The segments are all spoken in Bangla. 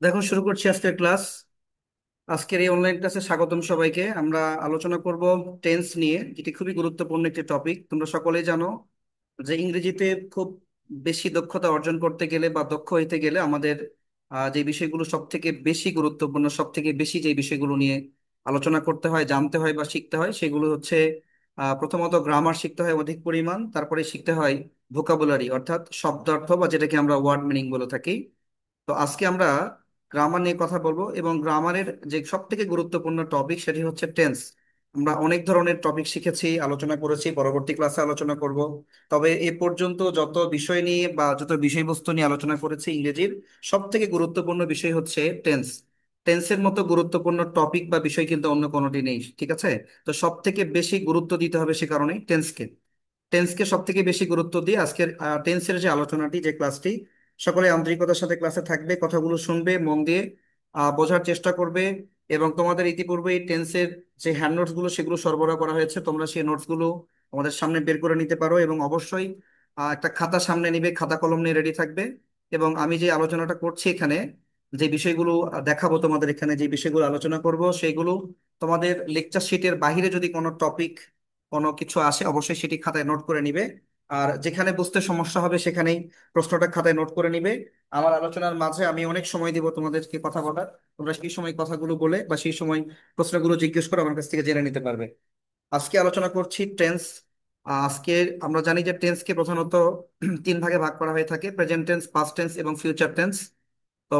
দেখো, শুরু করছি আজকের ক্লাস। আজকের এই অনলাইন ক্লাসে স্বাগতম সবাইকে। আমরা আলোচনা করব টেন্স নিয়ে, যেটি খুবই গুরুত্বপূর্ণ একটি টপিক। তোমরা সকলেই জানো যে ইংরেজিতে খুব বেশি দক্ষতা অর্জন করতে গেলে বা দক্ষ হইতে গেলে আমাদের যে বিষয়গুলো সব থেকে বেশি গুরুত্বপূর্ণ, সব থেকে বেশি যে বিষয়গুলো নিয়ে আলোচনা করতে হয়, জানতে হয় বা শিখতে হয়, সেগুলো হচ্ছে প্রথমত গ্রামার শিখতে হয় অধিক পরিমাণ। তারপরে শিখতে হয় ভোকাবুলারি, অর্থাৎ শব্দার্থ বা যেটাকে আমরা ওয়ার্ড মিনিং বলে থাকি। তো আজকে আমরা গ্রামার নিয়ে কথা বলবো, এবং গ্রামারের যে সব থেকে গুরুত্বপূর্ণ টপিক সেটি হচ্ছে টেন্স। আমরা অনেক ধরনের টপিক শিখেছি, আলোচনা করেছি, পরবর্তী ক্লাসে আলোচনা করব। তবে এ পর্যন্ত যত বিষয় নিয়ে বা যত বিষয়বস্তু নিয়ে আলোচনা করেছি ইংরেজির, সব থেকে গুরুত্বপূর্ণ বিষয় হচ্ছে টেন্স। টেন্সের মতো গুরুত্বপূর্ণ টপিক বা বিষয় কিন্তু অন্য কোনোটি নেই, ঠিক আছে? তো সব থেকে বেশি গুরুত্ব দিতে হবে সে কারণে টেন্সকে টেন্সকে সব থেকে বেশি গুরুত্ব দিয়ে আজকের টেন্সের যে আলোচনাটি, যে ক্লাসটি, সকলে আন্তরিকতার সাথে ক্লাসে থাকবে, কথাগুলো শুনবে, মন দিয়ে বোঝার চেষ্টা করবে। এবং তোমাদের ইতিপূর্বে এই টেন্সের যে হ্যান্ড নোটস গুলো সেগুলো সরবরাহ করা হয়েছে, তোমরা সেই নোটস গুলো আমাদের সামনে বের করে নিতে পারো। এবং অবশ্যই একটা খাতা সামনে নিবে, খাতা কলম নিয়ে রেডি থাকবে। এবং আমি যে আলোচনাটা করছি এখানে, যে বিষয়গুলো দেখাবো তোমাদের, এখানে যে বিষয়গুলো আলোচনা করব সেগুলো তোমাদের লেকচার শিটের বাইরে যদি কোনো টপিক, কোনো কিছু আসে, অবশ্যই সেটি খাতায় নোট করে নিবে। আর যেখানে বুঝতে সমস্যা হবে সেখানেই প্রশ্নটা খাতায় নোট করে নিবে। আমার আলোচনার মাঝে আমি অনেক সময় দিব তোমাদেরকে কথা বলার। তোমরা সেই সময় কথাগুলো বলে বা সেই সময় প্রশ্নগুলো জিজ্ঞেস করে আমার কাছ থেকে জেনে নিতে পারবে। আজকে আলোচনা করছি টেন্স। আজকে আমরা জানি যে টেন্সকে প্রধানত তিন ভাগে ভাগ করা হয়ে থাকে: প্রেজেন্ট টেন্স, পাস্ট টেন্স এবং ফিউচার টেন্স। তো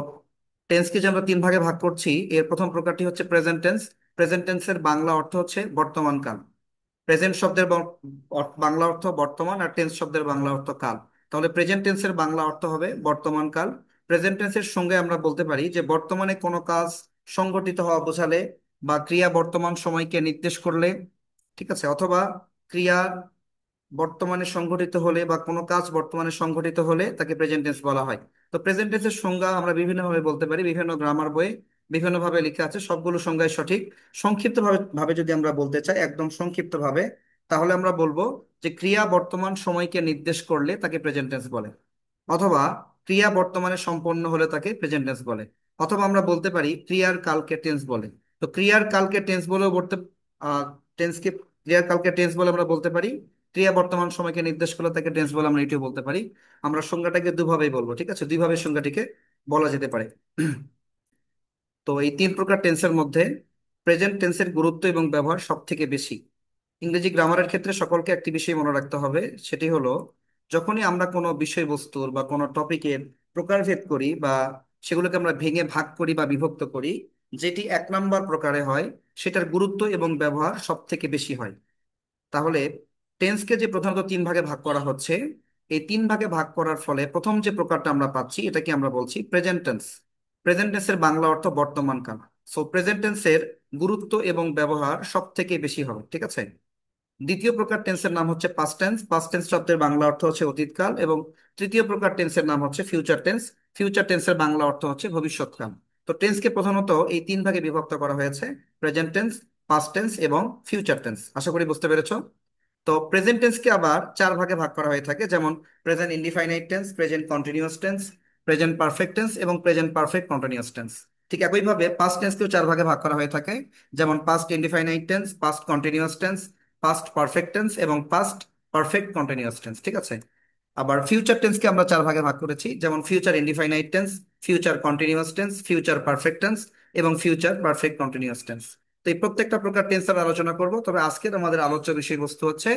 টেন্সকে যে আমরা তিন ভাগে ভাগ করছি, এর প্রথম প্রকারটি হচ্ছে প্রেজেন্ট টেন্স। প্রেজেন্ট টেন্সের বাংলা অর্থ হচ্ছে বর্তমান কাল। প্রেজেন্ট শব্দের বাংলা অর্থ বর্তমান, আর টেন্স শব্দের বাংলা অর্থ কাল। তাহলে প্রেজেন্ট টেন্সের বাংলা অর্থ হবে বর্তমান কাল। প্রেজেন্ট টেন্সের সঙ্গে আমরা বলতে পারি যে বর্তমানে কোনো কাজ সংগঠিত হওয়া বোঝালে, বা ক্রিয়া বর্তমান সময়কে নির্দেশ করলে, ঠিক আছে, অথবা ক্রিয়া বর্তমানে সংঘটিত হলে বা কোনো কাজ বর্তমানে সংঘটিত হলে তাকে প্রেজেন্ট টেন্স বলা হয়। তো প্রেজেন্ট টেন্সের সংজ্ঞা আমরা বিভিন্নভাবে বলতে পারি, বিভিন্ন গ্রামার বইয়ে বিভিন্নভাবে লেখা আছে, সবগুলো সংজ্ঞাই সঠিক। সংক্ষিপ্ত ভাবে ভাবে যদি আমরা বলতে চাই, একদম সংক্ষিপ্ত ভাবে, তাহলে আমরা বলবো যে ক্রিয়া বর্তমান সময়কে নির্দেশ করলে তাকে প্রেজেন্ট টেন্স বলে, অথবা ক্রিয়া বর্তমানে সম্পন্ন হলে তাকে প্রেজেন্ট টেন্স বলে, অথবা আমরা বলতে পারি ক্রিয়ার কালকে টেন্স বলে। তো ক্রিয়ার কালকে টেন্স বলেও বলতে টেন্সকে ক্রিয়ার কালকে টেন্স বলে আমরা বলতে পারি। ক্রিয়া বর্তমান সময়কে নির্দেশ করলে তাকে টেন্স বলে আমরা এটিও বলতে পারি। আমরা সংজ্ঞাটাকে দুভাবেই বলবো, ঠিক আছে? দুইভাবে সংজ্ঞাটিকে বলা যেতে পারে। তো এই তিন প্রকার টেন্সের মধ্যে প্রেজেন্ট টেন্সের গুরুত্ব এবং ব্যবহার সব থেকে বেশি। ইংরেজি গ্রামারের ক্ষেত্রে সকলকে একটি বিষয় মনে রাখতে হবে, সেটি হলো যখনই আমরা কোনো বিষয়বস্তুর বা কোনো টপিকের প্রকারভেদ করি, বা সেগুলোকে আমরা ভেঙে ভাগ করি বা বিভক্ত করি, যেটি এক নাম্বার প্রকারে হয় সেটার গুরুত্ব এবং ব্যবহার সব থেকে বেশি হয়। তাহলে টেন্সকে যে প্রধানত তিন ভাগে ভাগ করা হচ্ছে, এই তিন ভাগে ভাগ করার ফলে প্রথম যে প্রকারটা আমরা পাচ্ছি এটাকে আমরা বলছি প্রেজেন্ট টেন্স। প্রেজেন্ট টেন্সের বাংলা অর্থ বর্তমান কাল। সো প্রেজেন্ট টেন্সের গুরুত্ব এবং ব্যবহার সব থেকে বেশি হবে, ঠিক আছে? দ্বিতীয় প্রকার টেন্সের নাম হচ্ছে পাস্ট টেন্স। পাস্ট টেন্স শব্দের বাংলা অর্থ হচ্ছে অতীতকাল। এবং তৃতীয় প্রকার টেন্সের নাম হচ্ছে ফিউচার টেন্স। ফিউচার টেন্সের বাংলা অর্থ হচ্ছে ভবিষ্যৎকাল। তো টেন্সকে প্রধানত এই তিন ভাগে বিভক্ত করা হয়েছে: প্রেজেন্ট টেন্স, পাস্ট টেন্স এবং ফিউচার টেন্স। আশা করি বুঝতে পেরেছো। তো প্রেজেন্ট টেন্সকে আবার চার ভাগে ভাগ করা হয়ে থাকে, যেমন present indefinite tense, present continuous tense, present perfect tense এবং প্রেজেন্ট পারফেক্ট কন্টিনিউয়াস টেন্স। ঠিক একইভাবে পাস্ট টেন্সকেও চার ভাগে ভাগ করা হয়ে থাকে, যেমন past indefinite tense, past continuous tense, past perfect tense এবং পাস্ট পারফেক্ট কন্টিনিউয়াস টেন্স, ঠিক আছে? আবার ফিউচার টেন্সকে আমরা চার ভাগে ভাগ করেছি, যেমন future indefinite tense, future continuous tense, future perfect tense এবং ফিউচার পারফেক্ট কন্টিনিউয়াস টেন্স। তো এই প্রত্যেকটা প্রকার টেন্স আমরা আলোচনা করব। তবে আজকের আমাদের আলোচ্য বিষয়বস্তু হচ্ছে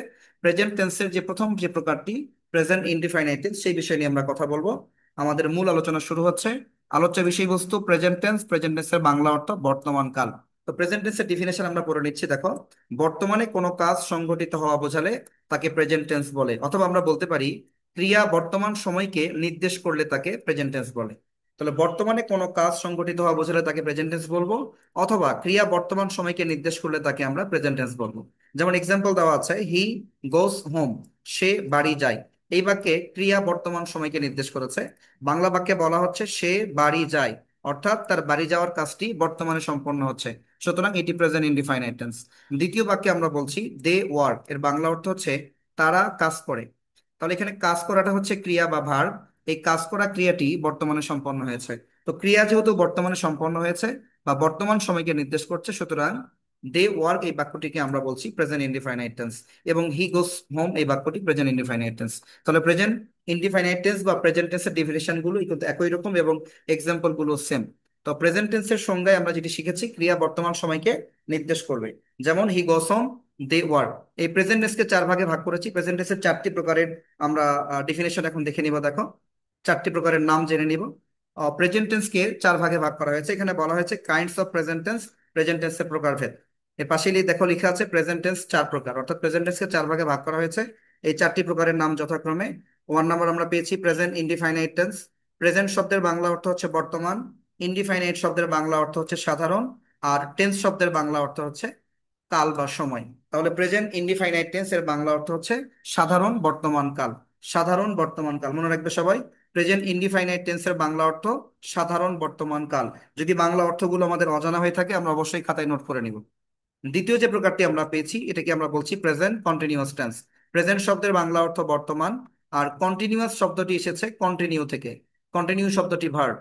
প্রেজেন্ট টেন্সের যে প্রথম যে প্রকারটি, প্রেজেন্ট ইনডিফাইনাইট টেন্স, সেই বিষয় নিয়ে আমরা কথা বলবো। আমাদের মূল আলোচনা শুরু হচ্ছে। আলোচ্য বিষয়বস্তু প্রেজেন্ট টেন্স। প্রেজেন্ট টেন্সের বাংলা অর্থ বর্তমান কাল। তো প্রেজেন্ট টেন্সের ডিফিনেশন আমরা পড়ে নিচ্ছি, দেখো। বর্তমানে কোনো কাজ সংঘটিত হওয়া বোঝালে তাকে প্রেজেন্ট টেন্স বলে, অথবা আমরা বলতে পারি ক্রিয়া বর্তমান সময়কে নির্দেশ করলে তাকে প্রেজেন্ট টেন্স বলে। তাহলে বর্তমানে কোনো কাজ সংঘটিত হওয়া বোঝালে তাকে প্রেজেন্ট টেন্স বলবো, অথবা ক্রিয়া বর্তমান সময়কে নির্দেশ করলে তাকে আমরা প্রেজেন্ট টেন্স বলবো। যেমন এক্সাম্পল দেওয়া আছে, হি গোস হোম, সে বাড়ি যায়। এই বাক্যে ক্রিয়া বর্তমান সময়কে নির্দেশ করেছে। বাংলা বাক্যে বলা হচ্ছে সে বাড়ি যায়, অর্থাৎ তার বাড়ি যাওয়ার কাজটি বর্তমানে সম্পন্ন হচ্ছে, সুতরাং এটি প্রেজেন্ট ইনডিফাইনাইট টেন্স। দ্বিতীয় বাক্যে আমরা বলছি দে ওয়ার্ক, এর বাংলা অর্থ হচ্ছে তারা কাজ করে। তাহলে এখানে কাজ করাটা হচ্ছে ক্রিয়া বা ভার্ব। এই কাজ করা ক্রিয়াটি বর্তমানে সম্পন্ন হয়েছে। তো ক্রিয়া যেহেতু বর্তমানে সম্পন্ন হয়েছে বা বর্তমান সময়কে নির্দেশ করছে, সুতরাং দে ওয়ার্ক এই বাক্যটিকে আমরা বলছি প্রেজেন্ট ইনডিফাইনাইট টেন্স, এবং হি গোস হোম এই বাক্যটি প্রেজেন্ট ইনডিফাইনাইট টেন্স। তাহলে প্রেজেন্ট ইনডিফাইনাইট টেন্স বা প্রেজেন্ট টেন্সের ডেফিনেশন গুলো কিন্তু একই রকম এবং এক্সাম্পল গুলো সেম। তো প্রেজেন্ট টেন্সের সংজ্ঞায় আমরা যেটি শিখেছি, ক্রিয়া বর্তমান সময়কে নির্দেশ করবে। যেমন হি গোস হোম, দে ওয়ার্ক। এই প্রেজেন্ট টেন্সকে চার ভাগে ভাগ করেছি। প্রেজেন্ট টেন্সের চারটি প্রকারের আমরা ডেফিনেশন এখন দেখে নিব। দেখো, চারটি প্রকারের নাম জেনে নিব। প্রেজেন্ট টেন্সকে চার ভাগে ভাগ করা হয়েছে। এখানে বলা হয়েছে kinds of present tense, present টেন্সের প্রকারভেদ। এর পাশে দেখো লেখা আছে প্রেজেন্ট টেন্স চার প্রকার, অর্থাৎ প্রেজেন্ট টেন্সকে চার ভাগে ভাগ করা হয়েছে। এই চারটি প্রকারের নাম যথাক্রমে: ওয়ান নাম্বার আমরা পেয়েছি প্রেজেন্ট ইনডিফাইনাইট টেন্স। প্রেজেন্ট শব্দের বাংলা অর্থ হচ্ছে বর্তমান, ইনডিফাইনাইট শব্দের বাংলা অর্থ হচ্ছে সাধারণ, আর টেন্স শব্দের বাংলা অর্থ হচ্ছে কাল বা সময়। তাহলে প্রেজেন্ট ইনডিফাইনাইট টেন্স এর বাংলা অর্থ হচ্ছে সাধারণ বর্তমান কাল। সাধারণ বর্তমান কাল মনে রাখবে সবাই। প্রেজেন্ট ইনডিফাইনাইট টেন্সের বাংলা অর্থ সাধারণ বর্তমান কাল। যদি বাংলা অর্থগুলো আমাদের অজানা হয়ে থাকে, আমরা অবশ্যই খাতায় নোট করে নিব। দ্বিতীয় যে প্রকারটি আমরা পেয়েছি, এটাকে আমরা বলছি প্রেজেন্ট কন্টিনিউয়াস টেন্স। প্রেজেন্ট শব্দের বাংলা অর্থ বর্তমান, আর কন্টিনিউয়াস শব্দটি এসেছে কন্টিনিউ থেকে। কন্টিনিউ শব্দটি ভার্ব,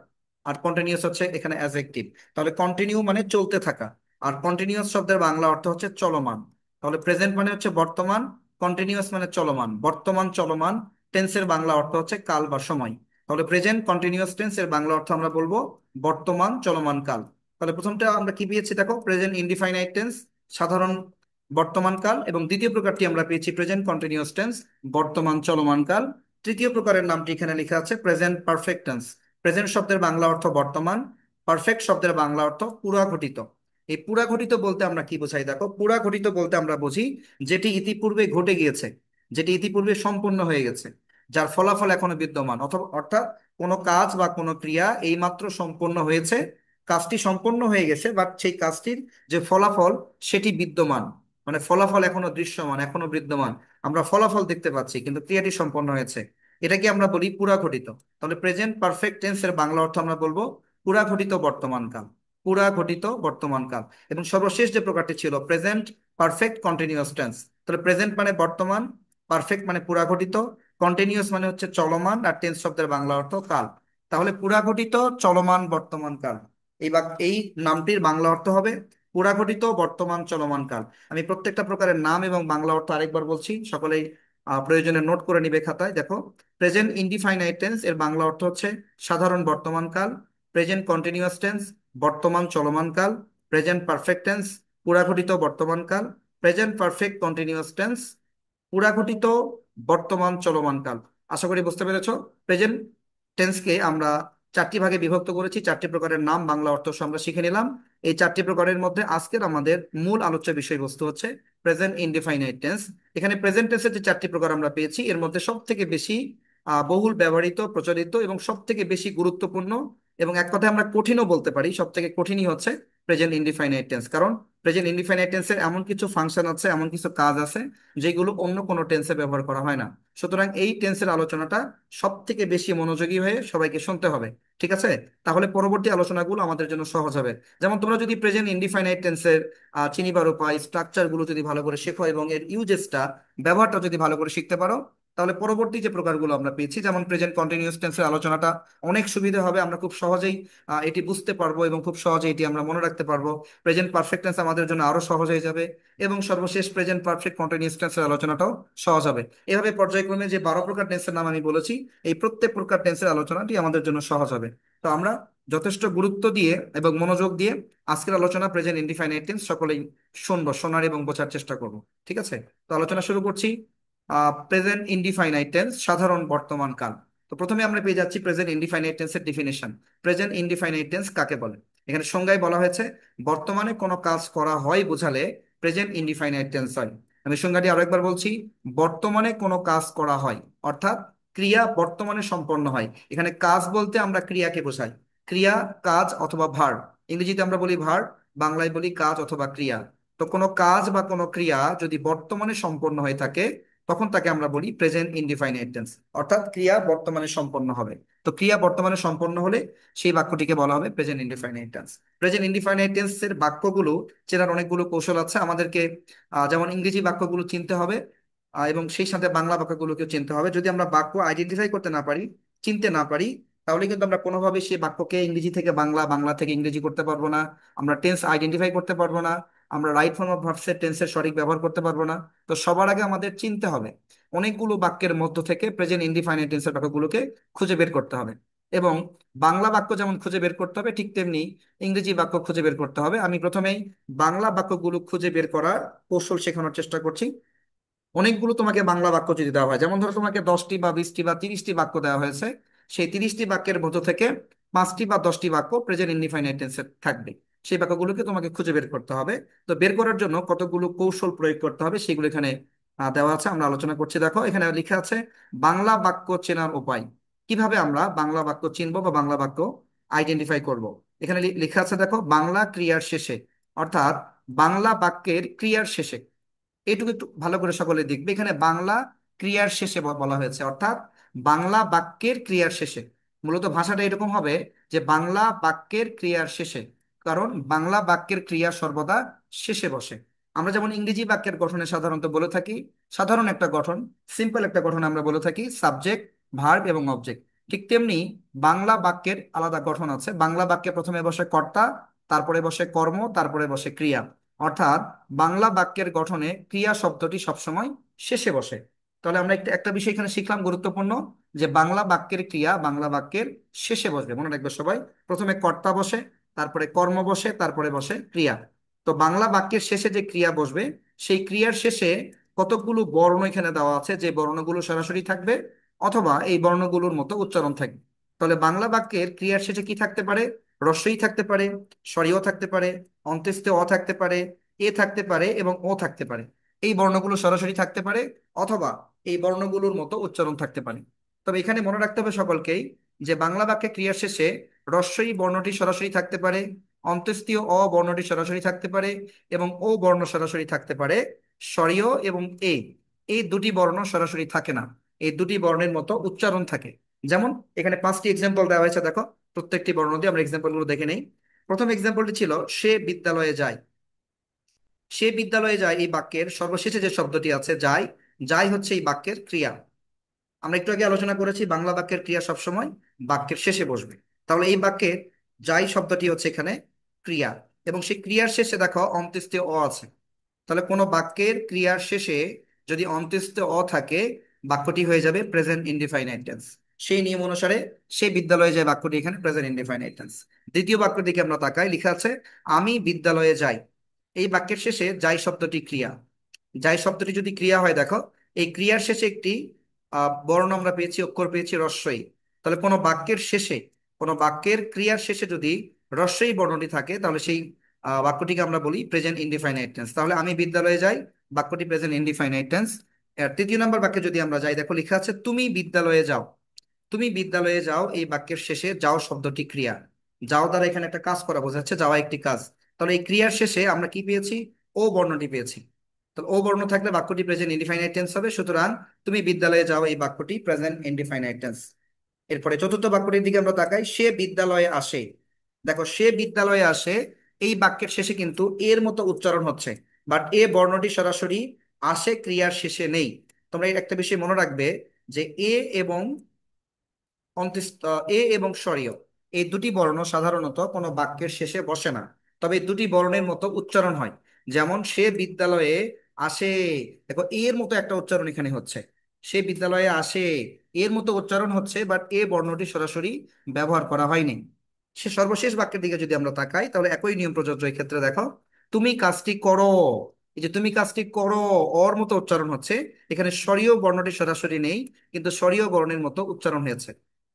আর কন্টিনিউয়াস হচ্ছে এখানে অ্যাডজেক্টিভ। তাহলে কন্টিনিউ মানে চলতে থাকা, আর কন্টিনিউয়াস শব্দের বাংলা অর্থ হচ্ছে চলমান। তাহলে প্রেজেন্ট মানে হচ্ছে বর্তমান, কন্টিনিউয়াস মানে চলমান, বর্তমান চলমান। টেন্সের বাংলা অর্থ হচ্ছে কাল বা সময়। তাহলে প্রেজেন্ট কন্টিনিউয়াস টেন্স এর বাংলা অর্থ আমরা বলবো বর্তমান চলমান কাল। তাহলে প্রথমটা আমরা কি পেয়েছি দেখো, প্রেজেন্ট ইনডিফাইনাইট টেন্স সাধারণ বর্তমান কাল, এবং দ্বিতীয় প্রকারটি আমরা পেয়েছি প্রেজেন্ট কন্টিনিউয়াস টেন্স বর্তমান চলমান কাল। তৃতীয় প্রকারের নামটি এখানে লেখা আছে প্রেজেন্ট পারফেক্ট টেন্স। প্রেজেন্ট শব্দের বাংলা অর্থ বর্তমান, পারফেক্ট শব্দের বাংলা অর্থ পুরা ঘটিত। এই পুরা ঘটিত বলতে আমরা কি বোঝাই দেখো, পুরা ঘটিত বলতে আমরা বুঝি যেটি ইতিপূর্বে ঘটে গিয়েছে, যেটি ইতিপূর্বে সম্পন্ন হয়ে গেছে, যার ফলাফল এখনো বিদ্যমান। অথবা অর্থাৎ কোনো কাজ বা কোনো ক্রিয়া এইমাত্র সম্পন্ন হয়েছে, কাজটি সম্পন্ন হয়ে গেছে, বাট সেই কাজটির যে ফলাফল সেটি বিদ্যমান। মানে ফলাফল এখনো দৃশ্যমান, এখনো বিদ্যমান। আমরা ফলাফল দেখতে পাচ্ছি কিন্তু ক্রিয়াটি সম্পন্ন হয়েছে। এটাকে আমরা বলি পুরা ঘটিত। তাহলে প্রেজেন্ট পারফেক্ট টেন্স এর বাংলা অর্থ আমরা বলবো পুরা ঘটিত বর্তমান কাল। পুরা ঘটিত বর্তমান কাল। এবং সর্বশেষ যে প্রকারটি ছিল প্রেজেন্ট পারফেক্ট কন্টিনিউয়াস টেন্স। তাহলে প্রেজেন্ট মানে বর্তমান, পারফেক্ট মানে পুরা ঘটিত, কন্টিনিউয়াস মানে হচ্ছে চলমান, আর টেন্স শব্দের বাংলা অর্থ কাল। তাহলে পুরা ঘটিত চলমান বর্তমান কাল, এই নামটির বাংলা অর্থ হবে পুরাঘটিত বর্তমান চলমান কাল। আমি প্রত্যেকটা প্রকারের নাম এবং বাংলা অর্থ আরেকবার বলছি, সকলেই প্রয়োজনে নোট করে নিবে খাতায়। দেখো, প্রেজেন্ট ইনডিফাইনাইট টেন্স এর বাংলা অর্থ হচ্ছে সাধারণ বর্তমান কাল। প্রেজেন্ট কন্টিনিউয়াস টেন্স বর্তমান চলমান কাল। প্রেজেন্ট পারফেক্ট টেন্স পুরাঘটিত বর্তমান কাল। প্রেজেন্ট পারফেক্ট কন্টিনিউয়াস টেন্স পুরাঘটিত বর্তমান চলমান কাল। আশা করি বুঝতে পেরেছো। প্রেজেন্ট টেন্সকে আমরা চারটি ভাগে বিভক্ত করেছি, চারটি প্রকারের নাম বাংলা অর্থ সহ আমরা শিখে নিলাম। এই চারটি প্রকারের মধ্যে আজকের আমাদের মূল আলোচ্য বিষয়বস্তু হচ্ছে প্রেজেন্ট ইনডিফাইনাইট টেন্স। এখানে প্রেজেন্ট টেন্সের যে চারটি প্রকার আমরা পেয়েছি, এর মধ্যে সব থেকে বেশি বহুল ব্যবহৃত, প্রচলিত এবং সব থেকে বেশি গুরুত্বপূর্ণ, এবং এক কথায় আমরা কঠিনও বলতে পারি, সব থেকে কঠিনই হচ্ছে প্রেজেন্ট ইনডিফাইনাইট টেন্স। কারণ প্রেজেন্ট ইনডিফাইনাইট টেন্সের এমন কিছু ফাংশন আছে, এমন কিছু কাজ আছে যেগুলো অন্য কোনো টেন্সে ব্যবহার করা হয় না। সুতরাং এই টেন্সের আলোচনাটা সব থেকে বেশি মনোযোগী হয়ে সবাইকে শুনতে হবে। ঠিক আছে? তাহলে পরবর্তী আলোচনাগুলো আমাদের জন্য সহজ হবে। যেমন তোমরা যদি প্রেজেন্ট ইনডিফাইনাইট টেন্সের চিনিবার উপায়, স্ট্রাকচার গুলো যদি ভালো করে শেখো এবং এর ইউজেসটা, ব্যবহারটা যদি ভালো করে শিখতে পারো, তাহলে পরবর্তী যে প্রকারগুলো আমরা পেয়েছি, যেমন প্রেজেন্ট কন্টিনিউয়াস টেন্সের আলোচনাটা অনেক সুবিধা হবে। আমরা খুব সহজেই এটি বুঝতে পারবো এবং খুব সহজেই এটি আমরা মনে রাখতে পারবো। প্রেজেন্ট পারফেক্ট টেন্স আমাদের জন্য আরো সহজ হয়ে যাবে। এবং সর্বশেষ প্রেজেন্ট পারফেক্ট কন্টিনিউয়াস টেন্সের আলোচনাটাও সহজ হবে। এভাবে পর্যায়ক্রমে যে 12 প্রকার টেন্সের নাম আমি বলেছি, এই প্রত্যেক প্রকার টেন্সের আলোচনাটি আমাদের জন্য সহজ হবে। তো আমরা যথেষ্ট গুরুত্ব দিয়ে এবং মনোযোগ দিয়ে আজকের আলোচনা প্রেজেন্ট ইনডিফাইনাইট টেন্স সকলেই শুনবো, শোনার এবং বোঝার চেষ্টা করব। ঠিক আছে? তো আলোচনা শুরু করছি। প্রেজেন্ট ইনডিফাইনাইট টেন্স সাধারণ বর্তমান কাল। তো প্রথমে আমরা পেয়ে যাচ্ছি প্রেজেন্ট ইনডিফাইনাইট টেন্সের ডেফিনেশন। প্রেজেন্ট ইনডিফাইনাইট টেন্স কাকে বলে? এখানে সংজ্ঞায় বলা হয়েছে বর্তমানে কোনো কাজ করা হয় বোঝালে প্রেজেন্ট ইনডিফাইনাইট টেন্স হয়। আমি সংজ্ঞাটি আরো একবার বলছি, বর্তমানে কোনো কাজ করা হয়, অর্থাৎ ক্রিয়া বর্তমানে সম্পন্ন হয়। এখানে কাজ বলতে আমরা ক্রিয়াকে বোঝাই। ক্রিয়া, কাজ অথবা ভার্ব। ইংরেজিতে আমরা বলি ভার্ব, বাংলায় বলি কাজ অথবা ক্রিয়া। তো কোনো কাজ বা কোনো ক্রিয়া যদি বর্তমানে সম্পন্ন হয়ে থাকে, তখন তাকে আমরা বলি প্রেজেন্ট ইনডিফাইনাইট টেন্স, অর্থাৎ ক্রিয়া বর্তমানে সম্পন্ন হবে। তো ক্রিয়া বর্তমানে সম্পন্ন হলে সেই বাক্যটিকে বলা হবে present indefinite tense. Present indefinite টেন্সের বাক্যগুলো চেনার অনেকগুলো কৌশল আছে আমাদেরকে। যেমন ইংরেজি বাক্যগুলো চিনতে হবে, এবং সেই সাথে বাংলা বাক্যগুলোকেও চিনতে হবে। যদি আমরা বাক্য আইডেন্টিফাই করতে না পারি, চিনতে না পারি, তাহলে কিন্তু আমরা কোনোভাবেই সেই বাক্যকে ইংরেজি থেকে বাংলা, বাংলা থেকে ইংরেজি করতে পারবো না। আমরা টেন্স আইডেন্টিফাই করতে পারবো না। আমরা রাইট ফর্ম অফ ভার্বসের টেন্সের সঠিক ব্যবহার করতে পারবো না। তো সবার আগে আমাদের চিনতে হবে অনেকগুলো বাক্যের মধ্য থেকে প্রেজেন্ট ইনডিফাইনাইট টেন্সের বাক্যগুলোকে খুঁজে বের করতে হবে। এবং বাংলা বাক্য যেমন খুঁজে বের করতে হবে, ঠিক তেমনি ইংরেজি বাক্য খুঁজে বের করতে হবে। আমি প্রথমেই বাংলা বাক্যগুলো খুঁজে বের করার কৌশল শেখানোর চেষ্টা করছি। অনেকগুলো তোমাকে বাংলা বাক্য যদি দেওয়া হয়, যেমন ধরো তোমাকে 10টি বা 20টি বা 30টি বাক্য দেওয়া হয়েছে, সেই 30টি বাক্যের মধ্য থেকে 5টি বা 10টি বাক্য প্রেজেন্ট ইনডিফাইনাইট টেন্সে থাকবে। সেই বাক্যগুলোকে তোমাকে খুঁজে বের করতে হবে। তো বের করার জন্য কতগুলো কৌশল প্রয়োগ করতে হবে সেগুলো এখানে দেওয়া আছে, আমরা আলোচনা করছি। দেখো এখানে লেখা আছে বাংলা বাক্য চেনার উপায়। কিভাবে আমরা বাংলা বাক্য চিনবো বা বাংলা বাক্য আইডেন্টিফাই করব। এখানে লেখা আছে দেখো, বাংলা ক্রিয়ার শেষে, অর্থাৎ বাংলা বাক্যের ক্রিয়ার শেষে। এইটুকু একটু ভালো করে সকলে দেখবে, এখানে বাংলা ক্রিয়ার শেষে বলা হয়েছে, অর্থাৎ বাংলা বাক্যের ক্রিয়ার শেষে। মূলত ভাষাটা এরকম হবে যে বাংলা বাক্যের ক্রিয়ার শেষে, কারণ বাংলা বাক্যের ক্রিয়া সর্বদা শেষে বসে। আমরা যেমন ইংরেজি বাক্যের গঠনে সাধারণত বলে থাকি, সাধারণ একটা গঠন, সিম্পল একটা গঠন আমরা বলে থাকি সাবজেক্ট, ভার্ব এবং অবজেক্ট। ঠিক তেমনি বাংলা বাক্যের আলাদা গঠন আছে। বাংলা বাক্যে প্রথমে বসে কর্তা, তারপরে বসে কর্ম, তারপরে বসে ক্রিয়া। অর্থাৎ বাংলা বাক্যের গঠনে ক্রিয়া শব্দটি সবসময় শেষে বসে। তাহলে আমরা একটা একটা বিষয় এখানে শিখলাম গুরুত্বপূর্ণ, যে বাংলা বাক্যের ক্রিয়া বাংলা বাক্যের শেষে বসবে। মনে রাখবে সবাই, প্রথমে কর্তা বসে, তারপরে কর্ম বসে, তারপরে বসে ক্রিয়া। তো বাংলা বাক্যের শেষে যে ক্রিয়া বসবে, সেই ক্রিয়ার শেষে কতগুলো বর্ণ এখানে দেওয়া আছে, যে বর্ণগুলো সরাসরি থাকবে অথবা এই বর্ণগুলোর মতো উচ্চারণ থাকবে। তাহলে বাংলা বাক্যের ক্রিয়ার শেষে কি থাকতে পারে? রস্বই থাকতে পারে, স্বরীয় থাকতে পারে, অন্ত্যেষ্ঠে অ থাকতে পারে, এ থাকতে পারে এবং ও থাকতে পারে। এই বর্ণগুলো সরাসরি থাকতে পারে অথবা এই বর্ণগুলোর মতো উচ্চারণ থাকতে পারে। তবে এখানে মনে রাখতে হবে সকলকেই, যে বাংলা বাক্যে ক্রিয়ার শেষে রস্বই বর্ণটি সরাসরি থাকতে পারে, অন্ত্যেষ্ঠীয় অ বর্ণটি সরাসরি থাকতে পারে এবং ও বর্ণ সরাসরি থাকতে পারে। স্বরীয় এবং এ, এই দুটি বর্ণ সরাসরি থাকে না, এই দুটি বর্ণের মতো উচ্চারণ থাকে। যেমন এখানে 5টি এক্সাম্পল দেওয়া হয়েছে, দেখো প্রত্যেকটি বর্ণ দিয়ে আমরা এক্সাম্পল গুলো দেখে নেই। প্রথম এক্সাম্পলটি ছিল সে বিদ্যালয়ে যায়। সে বিদ্যালয়ে যায়, এই বাক্যের সর্বশেষে যে শব্দটি আছে যায়, যায় হচ্ছে এই বাক্যের ক্রিয়া। আমরা একটু আগে আলোচনা করেছি বাংলা বাক্যের ক্রিয়া সবসময় বাক্যের শেষে বসবে। তাহলে এই বাক্যের যাই শব্দটি হচ্ছে এখানে ক্রিয়া, এবং সেই ক্রিয়ার শেষে দেখো অন্ত্যেষ্ঠে অ আছে। তাহলে কোনো বাক্যের ক্রিয়ার শেষে যদি অন্ত্যেষ্ঠে অ থাকে, বাক্যটি হয়ে যাবে প্রেজেন্ট ইনডিফাইনাইট টেন্স। সেই নিয়ম অনুসারে সে বিদ্যালয়ে যায় বাক্যটি এখানে প্রেজেন্ট ইনডিফাইনাইট টেন্স। দ্বিতীয় বাক্যের দিকে আমরা তাকাই, লেখা আছে আমি বিদ্যালয়ে যাই। এই বাক্যের শেষে যাই শব্দটি ক্রিয়া। যাই শব্দটি যদি ক্রিয়া হয়, দেখো এই ক্রিয়ার শেষে একটি বর্ণ আমরা পেয়েছি, অক্ষর পেয়েছি রস্বই। তাহলে কোনো বাক্যের শেষে, কোনো বাক্যের ক্রিয়ার শেষে যদি রস্বই বর্ণটি থাকে, তাহলে সেই বাক্যটিকে আমরা বলি প্রেজেন্ট ইনডিফাইনাইট টেন্স। তাহলে আমি বিদ্যালয়ে যাই, বাক্যটি প্রেজেন্ট ইনডিফাইনাইট টেন্স। এর তৃতীয় নম্বর বাক্যে যদি আমরা যাই, দেখো লেখা আছে তুমি বিদ্যালয়ে যাও। তুমি বিদ্যালয়ে যাও, এই বাক্যের শেষে যাও শব্দটি ক্রিয়া। যাও দ্বারা এখানে একটা কাজ করা বোঝাচ্ছে, যাওয়া একটি কাজ। তাহলে এই ক্রিয়ার শেষে আমরা কি পেয়েছি? ও বর্ণটি পেয়েছি। তো ও বর্ণ থাকলে বাক্যটি প্রেজেন্ট ইনডিফাইনাইট টেন্স হবে। সুতরাং তুমি বিদ্যালয়ে যাও, এই বাক্যটি প্রেজেন্ট ইনডিফাইনাইট টেন্স। এরপরে চতুর্থ বাক্যটির দিকে আমরা তাকাই, সে বিদ্যালয়ে আসে। দেখো সে বিদ্যালয়ে আসে, এই বাক্যের শেষে কিন্তু এর মতো উচ্চারণ হচ্ছে, বাট এ বর্ণটি সরাসরি আসে ক্রিয়ার শেষে নেই। তোমরা এই একটা বিষয় মনে রাখবে, যে এ এবং এ এবং স্বরীয়, এই দুটি বর্ণ সাধারণত কোনো বাক্যের শেষে বসে না, তবে এই দুটি বর্ণের মতো উচ্চারণ হয়। যেমন সে বিদ্যালয়ে আসে, দেখো এর মতো একটা উচ্চারণ এখানে হচ্ছে। সে বিদ্যালয়ে আসে, এর মতো উচ্চারণ হচ্ছে, বাট এ বর্ণটি সরাসরি ব্যবহার করা হয়নি। সে সর্বশেষ বাক্যের দিকে যদি আমরা তাকাই, তাহলে একই নিয়ম প্রযোজ্য এই ক্ষেত্রে। দেখো তুমি কাজটি করো, এই যে তুমি কাজটি করো, ওর মতো উচ্চারণ হচ্ছে। এখানে স্বরীয় বর্ণটি সরাসরি নেই, কিন্তু স্বরীয় বর্ণের মতো উচ্চারণ হয়েছে।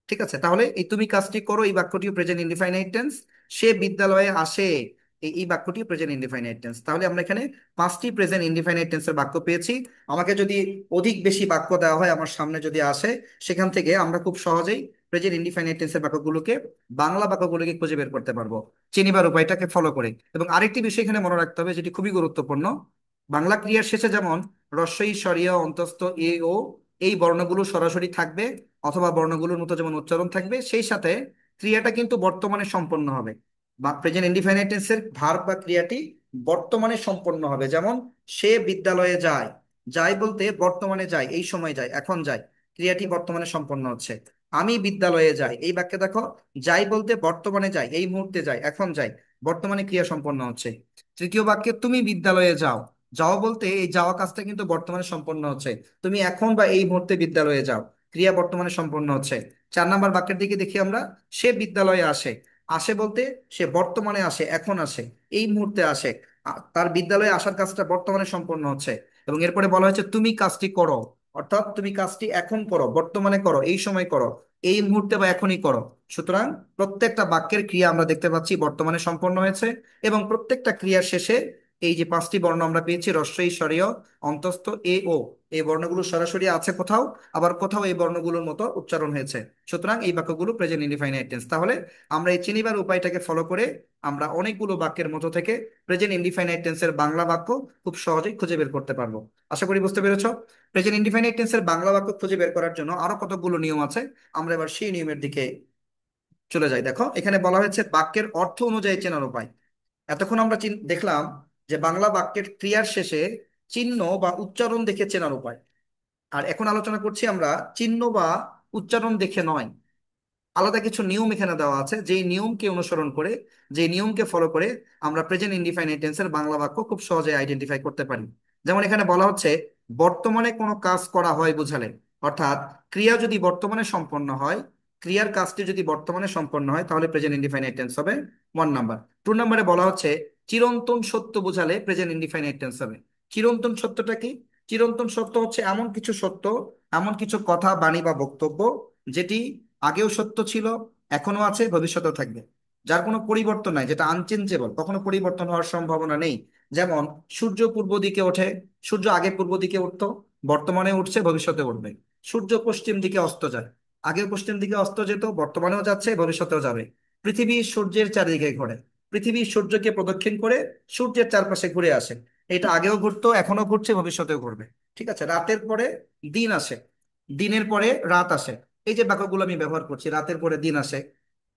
ঠিক আছে, তাহলে এই তুমি কাজটি করো এই বাক্যটিও প্রেজেন্ট ইনডিফাইনাইট টেন্স। সে বিদ্যালয়ে আসে, এই বাক্যটিও প্রেজেন্ট ইনডিফাইনাইট টেন্স। তাহলে আমরা এখানে 5টি প্রেজেন্ট ইনডিফাইনাইট টেন্সের বাক্য পেয়েছি। আমাকে যদি অধিক বেশি বাক্য দেওয়া হয় আমার সামনে যদি আসে, সেখান থেকে আমরা খুব সহজেই প্রেজেন্ট ইনডিফাইনাইট টেন্সের বাক্যগুলোকে, বাংলা বাক্যগুলোকে খুঁজে বের করতে পারবো চিনিবার উপায়টাকে ফলো করে। এবং আরেকটি বিষয় এখানে মনে রাখতে হবে, যেটি খুবই গুরুত্বপূর্ণ। বাংলা ক্রিয়ার শেষে যেমন রস্বই, স্বরীয়, অন্তস্থ এ ও, এই বর্ণগুলো সরাসরি থাকবে অথবা বর্ণগুলোর মতো যেমন উচ্চারণ থাকবে, সেই সাথে ক্রিয়াটা কিন্তু বর্তমানে সম্পন্ন হবে। বা প্রেজেন্ট ইনডিফাইনাইট টেন্সের ভার্ব বা ক্রিয়াটি বর্তমানে সম্পন্ন হবে। যেমন সে বিদ্যালয়ে যায়, যায় বলতে বর্তমানে যায়, এই সময় যায়, এখন যায়, ক্রিয়াটি বর্তমানে সম্পন্ন হচ্ছে। আমি বিদ্যালয়ে যাই, এই বাক্যে দেখো যাই বলতে বর্তমানে যাই, এই মুহূর্তে যাই, এখন যাই, বর্তমানে ক্রিয়া সম্পন্ন হচ্ছে। তৃতীয় বাক্যে তুমি বিদ্যালয়ে যাও, যাও বলতে এই যাওয়া কাজটা কিন্তু বর্তমানে সম্পন্ন হচ্ছে। তুমি এখন বা এই মুহূর্তে বিদ্যালয়ে যাও, ক্রিয়া বর্তমানে সম্পন্ন হচ্ছে। 4 নম্বর বাক্যের দিকে দেখি আমরা, সে বিদ্যালয়ে আসে, আসে বলতে সে বর্তমানে আসে, এখন আসে, এই মুহূর্তে আসে। তার বিদ্যালয়ে আসার কাজটা বর্তমানে সম্পন্ন হচ্ছে। এবং এরপরে বলা হয়েছে তুমি কাজটি করো, অর্থাৎ তুমি কাজটি এখন করো, বর্তমানে করো, এই সময় করো, এই মুহূর্তে বা এখনই করো। সুতরাং প্রত্যেকটা বাক্যের ক্রিয়া আমরা দেখতে পাচ্ছি বর্তমানে সম্পন্ন হয়েছে। এবং প্রত্যেকটা ক্রিয়ার শেষে এই যে 5টি বর্ণ আমরা পেয়েছি, হ্রস্ব ই স্বরীয় অন্তস্থ এ ও, এই বর্ণগুলো সরাসরি আছে কোথাও, আবার কোথাও এই বর্ণগুলোর মতো উচ্চারণ হয়েছে। সুতরাং এই বাক্যগুলো প্রেজেন্ট ইনডিফাইনাইট টেন্স। তাহলে আমরা এই চিনিবার উপায়টাকে ফলো করে আমরা অনেকগুলো বাক্যের মধ্যে থেকে প্রেজেন্ট ইনডিফাইনাইট টেন্সের বাংলা বাক্য খুব সহজেই খুঁজে বের করতে পারবো। আশা করি বুঝতে পেরেছো। প্রেজেন্ট ইনডিফাইনাইট টেন্সের বাংলা বাক্য খুঁজে বের করার জন্য আরো কতগুলো নিয়ম আছে, আমরা এবার সেই নিয়মের দিকে চলে যাই। দেখো এখানে বলা হয়েছে বাক্যের অর্থ অনুযায়ী চেনার উপায়। এতক্ষণ আমরা দেখলাম যে বাংলা বাক্যের ক্রিয়ার শেষে চিহ্ন বা উচ্চারণ দেখে চেনার উপায়। আর এখন আলোচনা করছি আমরা চিহ্ন বা উচ্চারণ দেখে নয়, আলাদা কিছু নিয়ম এখানে দেওয়া আছে, যেই নিয়মকে অনুসরণ করে, যে নিয়মকে ফলো করে আমরা প্রেজেন্ট ইনডিফাইনাইট টেন্সের বাংলা বাক্য খুব সহজে আইডেন্টিফাই করতে পারি। যেমন এখানে বলা হচ্ছে বর্তমানে কোনো কাজ করা হয় বোঝালে, অর্থাৎ ক্রিয়া যদি বর্তমানে সম্পন্ন হয়, ক্রিয়ার কাজটি যদি বর্তমানে সম্পন্ন হয় তাহলে প্রেজেন্ট ইনডিফাইনাইট টেন্স হবে 1 নাম্বার। 2 নম্বরে বলা হচ্ছে চিরন্তন সত্য বোঝালে প্রেজেন্ট ইনডিফাইনাইট টেন্স হবে। চিরন্তন সত্যটা কি? চিরন্তন সত্য হচ্ছে এমন কিছু সত্য, এমন কিছু কথা, বাণী বা বক্তব্য যেটি আগেও সত্য ছিল, এখনো আছে, ভবিষ্যতেও থাকবে, যার কোনো পরিবর্তন নাই, যেটা আনচেঞ্জেবল, কখনো পরিবর্তন হওয়ার সম্ভাবনা নেই। যেমন সূর্য পূর্ব দিকে ওঠে, সূর্য আগে পূর্ব দিকে উঠতো, বর্তমানে উঠছে, ভবিষ্যতে উঠবে। সূর্য পশ্চিম দিকে অস্ত যায়, আগেও পশ্চিম দিকে অস্ত যেত, বর্তমানেও যাচ্ছে, ভবিষ্যতেও যাবে। পৃথিবী সূর্যের চারিদিকে ঘোরে, পৃথিবী সূর্যকে প্রদক্ষিণ করে সূর্যের চারপাশে ঘুরে আসে, এটা আগেও ঘুরতো, এখনো ঘুরছে, ভবিষ্যতেও ঘুরবে। ঠিক আছে, রাতের পরে দিন আসে, দিনের পরে রাত আসে। এই যে বাক্যগুলো আমি ব্যবহার করছি, রাতের পরে দিন আসে,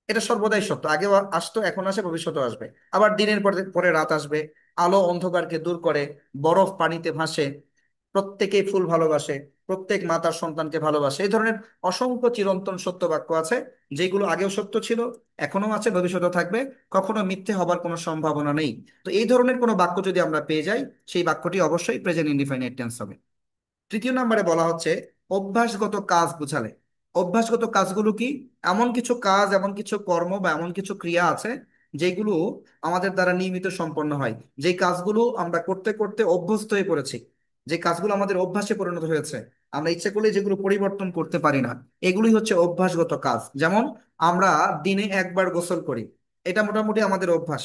এটা সর্বদাই সত্য, আগেও আসতো, এখন আসে, ভবিষ্যতেও আসবে। আবার দিনের পরে পরে রাত আসবে, আলো অন্ধকারকে দূর করে, বরফ পানিতে ভাসে, প্রত্যেকেই ফুল ভালোবাসে, প্রত্যেক মা তার সন্তানকে ভালোবাসে। এই ধরনের অসংখ্য চিরন্তন সত্য বাক্য আছে, যেগুলো আগেও সত্য ছিল, এখনো আছে, ভবিষ্যতেও থাকবে, কখনো মিথ্যে হবার কোনো সম্ভাবনা নেই। তো এই ধরনের কোনো বাক্য যদি আমরা পেয়ে যাই, সেই বাক্যটি অবশ্যই প্রেজেন্ট ইনডিফাইনাইট টেন্স হবে। 3 নম্বরে বলা হচ্ছে অভ্যাসগত কাজ বোঝালে। অভ্যাসগত কাজগুলো কি? এমন কিছু কাজ, এমন কিছু কর্ম বা এমন কিছু ক্রিয়া আছে যেগুলো আমাদের দ্বারা নিয়মিত সম্পন্ন হয়, যে কাজগুলো আমরা করতে করতে অভ্যস্ত হয়ে পড়েছি, যে কাজগুলো আমাদের অভ্যাসে পরিণত হয়েছে, আমরা ইচ্ছে করলে যেগুলো পরিবর্তন করতে পারি না, এগুলোই হচ্ছে অভ্যাসগত কাজ। যেমন আমরা দিনে একবার গোসল করি, এটা মোটামুটি আমাদের অভ্যাস।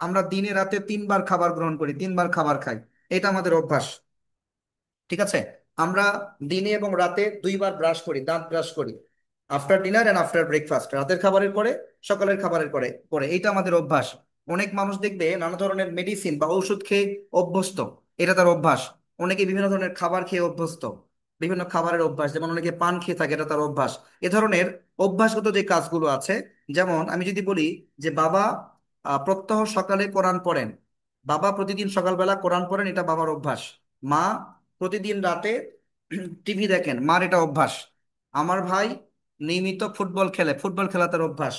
আমরা দিনে রাতে 3 বার খাবার গ্রহণ করি, 3 বার খাবার খাই, এটা আমাদের অভ্যাস। ঠিক আছে, আমরা দিনে এবং রাতে 2 বার ব্রাশ করি, দাঁত ব্রাশ করি, after dinner and after breakfast, রাতের খাবারের পরে, সকালের খাবারের পরে পরে, এইটা আমাদের অভ্যাস। অনেক মানুষ দেখবে নানা ধরনের মেডিসিন বা ঔষধ খেয়ে অভ্যস্ত, এটা তার অভ্যাস। অনেকে বিভিন্ন ধরনের খাবার খেয়ে অভ্যস্ত, বিভিন্ন খাবারের অভ্যাস, যেমন অনেকে পান খেয়ে থাকে, এটা তার অভ্যাস। এ ধরনের অভ্যাসগত যে কাজগুলো আছে, যেমন আমি যদি বলি যে বাবা প্রত্যহ সকালে কোরআন পড়েন, বাবা প্রতিদিন সকালবেলা কোরআন পড়েন, এটা বাবার অভ্যাস। মা প্রতিদিন রাতে টিভি দেখেন, মার এটা অভ্যাস। আমার ভাই নিয়মিত ফুটবল খেলে, ফুটবল খেলা তার অভ্যাস।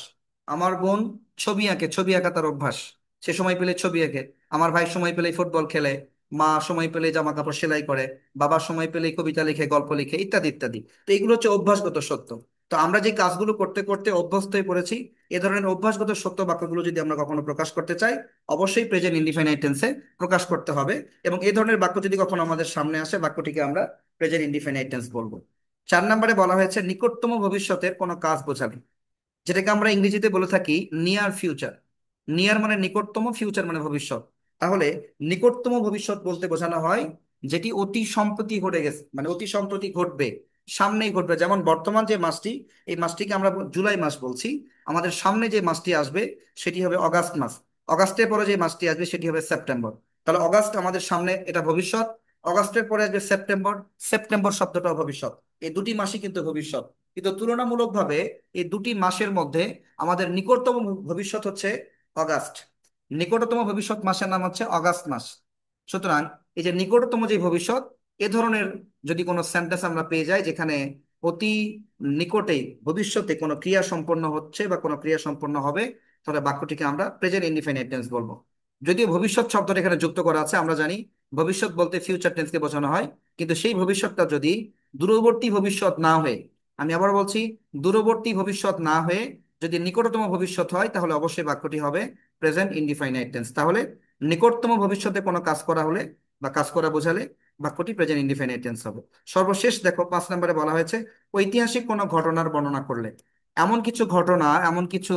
আমার বোন ছবি আঁকে, ছবি আঁকা তার অভ্যাস, সে সময় পেলে ছবি আঁকে। আমার ভাই সময় পেলে ফুটবল খেলে, মা সময় পেলে জামা কাপড় সেলাই করে, বাবা সময় পেলে কবিতা লিখে, গল্প লিখে, ইত্যাদি ইত্যাদি। তো এগুলো হচ্ছে অভ্যাসগত সত্য। তো আমরা যে কাজগুলো করতে করতে অভ্যস্ত হয়ে পড়েছি, এ ধরনের অভ্যাসগত সত্য বাক্যগুলো যদি আমরা কখনো প্রকাশ করতে চাই, অবশ্যই প্রেজেন্ট ইনডিফিনাইট টেন্সে প্রকাশ করতে হবে। এবং এই ধরনের বাক্য যদি কখনো আমাদের সামনে আসে, বাক্যটিকে আমরা প্রেজেন্ট ইনডিফিনাইট টেন্স বলবো। 4 নম্বরে বলা হয়েছে নিকটতম ভবিষ্যতের কোনো কাজ বোঝাবে, যেটাকে আমরা ইংরেজিতে বলে থাকি নিয়ার ফিউচার। নিয়ার মানে নিকটতম, ফিউচার মানে ভবিষ্যৎ। তাহলে নিকটতম ভবিষ্যৎ বলতে বোঝানো হয় যেটি অতি সম্প্রতি ঘটে গেছে, মানে অতি সম্প্রতি ঘটবে, সামনেই ঘটবে। যেমন বর্তমান যে মাসটি, এই মাসটিকে আমরা জুলাই মাস বলছি, আমাদের সামনে যে মাসটি আসবে সেটি হবে অগাস্ট মাস, অগাস্টের পরে যে মাসটি আসবে সেটি হবে সেপ্টেম্বর। তাহলে অগাস্ট আমাদের সামনে, এটা ভবিষ্যৎ। অগাস্টের পরে আসবে সেপ্টেম্বর, সেপ্টেম্বর শব্দটাও ভবিষ্যৎ। এই দুটি মাসই কিন্তু ভবিষ্যৎ। কিন্তু তুলনামূলকভাবে এই দুটি মাসের মধ্যে আমাদের নিকটতম ভবিষ্যৎ হচ্ছে অগাস্ট। নিকটতম ভবিষ্যৎ মাসের নাম হচ্ছে অগাস্ট মাস। সুতরাং এই যে নিকটতম যে ভবিষ্যৎ, এ ধরনের যদি কোনো সেন্টেন্স আমরা পেয়ে যাই যেখানে অতি নিকটে ভবিষ্যতে কোনো ক্রিয়া সম্পন্ন হচ্ছে বা কোনো ক্রিয়া সম্পন্ন হবে, তাহলে বাক্যটিকে আমরা প্রেজেন্ট ইনডিফিনিট টেন্স বলবো। যদিও ভবিষ্যৎ শব্দটা এখানে যুক্ত করা আছে, আমরা জানি ভবিষ্যৎ বলতে ফিউচার টেন্সকে বোঝানো হয়, কিন্তু সেই ভবিষ্যৎটা যদি দূরবর্তী ভবিষ্যৎ না হয়ে, আমি আবার বলছি, দূরবর্তী ভবিষ্যৎ না হয়ে যদি নিকটতম ভবিষ্যৎ হয়, তাহলে অবশ্যই বাক্যটি হবে প্রেজেন্ট ইনডিফাইনাইট টেন্স। তাহলে নিকটতম ভবিষ্যতে কোনো কাজ করা হলে বা কাজ করা বোঝালে বাক্যটি প্রেজেন্ট ইনডিফাইনাইট টেন্স হবে। সর্বশেষ দেখো 5 নম্বরে বলা হয়েছে ঐতিহাসিক কোনো ঘটনার বর্ণনা করলে। এমন কিছু ঘটনা, এমন কিছু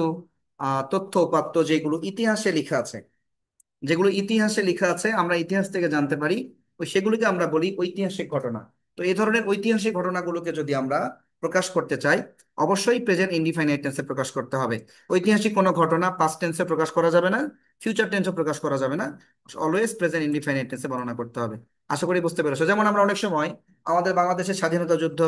তথ্য উপাত্ত যেগুলো ইতিহাসে লেখা আছে, যেগুলো ইতিহাসে লেখা আছে, আমরা ইতিহাস থেকে জানতে পারি, ওই সেগুলিকে আমরা বলি ঐতিহাসিক ঘটনা। তো এই ধরনের ঐতিহাসিক ঘটনাগুলোকে যদি আমরা প্রকাশ করতে চাই, অবশ্যই প্রেজেন্ট ইনডিফাইনাইট টেন্সে প্রকাশ করতে হবে। ঐতিহাসিক কোনো ঘটনা পাস্ট টেন্সে প্রকাশ করা যাবে না, ফিউচার টেন্সে প্রকাশ করা যাবে না, অলওয়েজ প্রেজেন্ট ইনডিফাইনাইট টেন্সে বর্ণনা করতে হবে। আশা করি বুঝতে পেরেছো। যেমন আমরা অনেক সময় আমাদের বাংলাদেশের স্বাধীনতা যুদ্ধ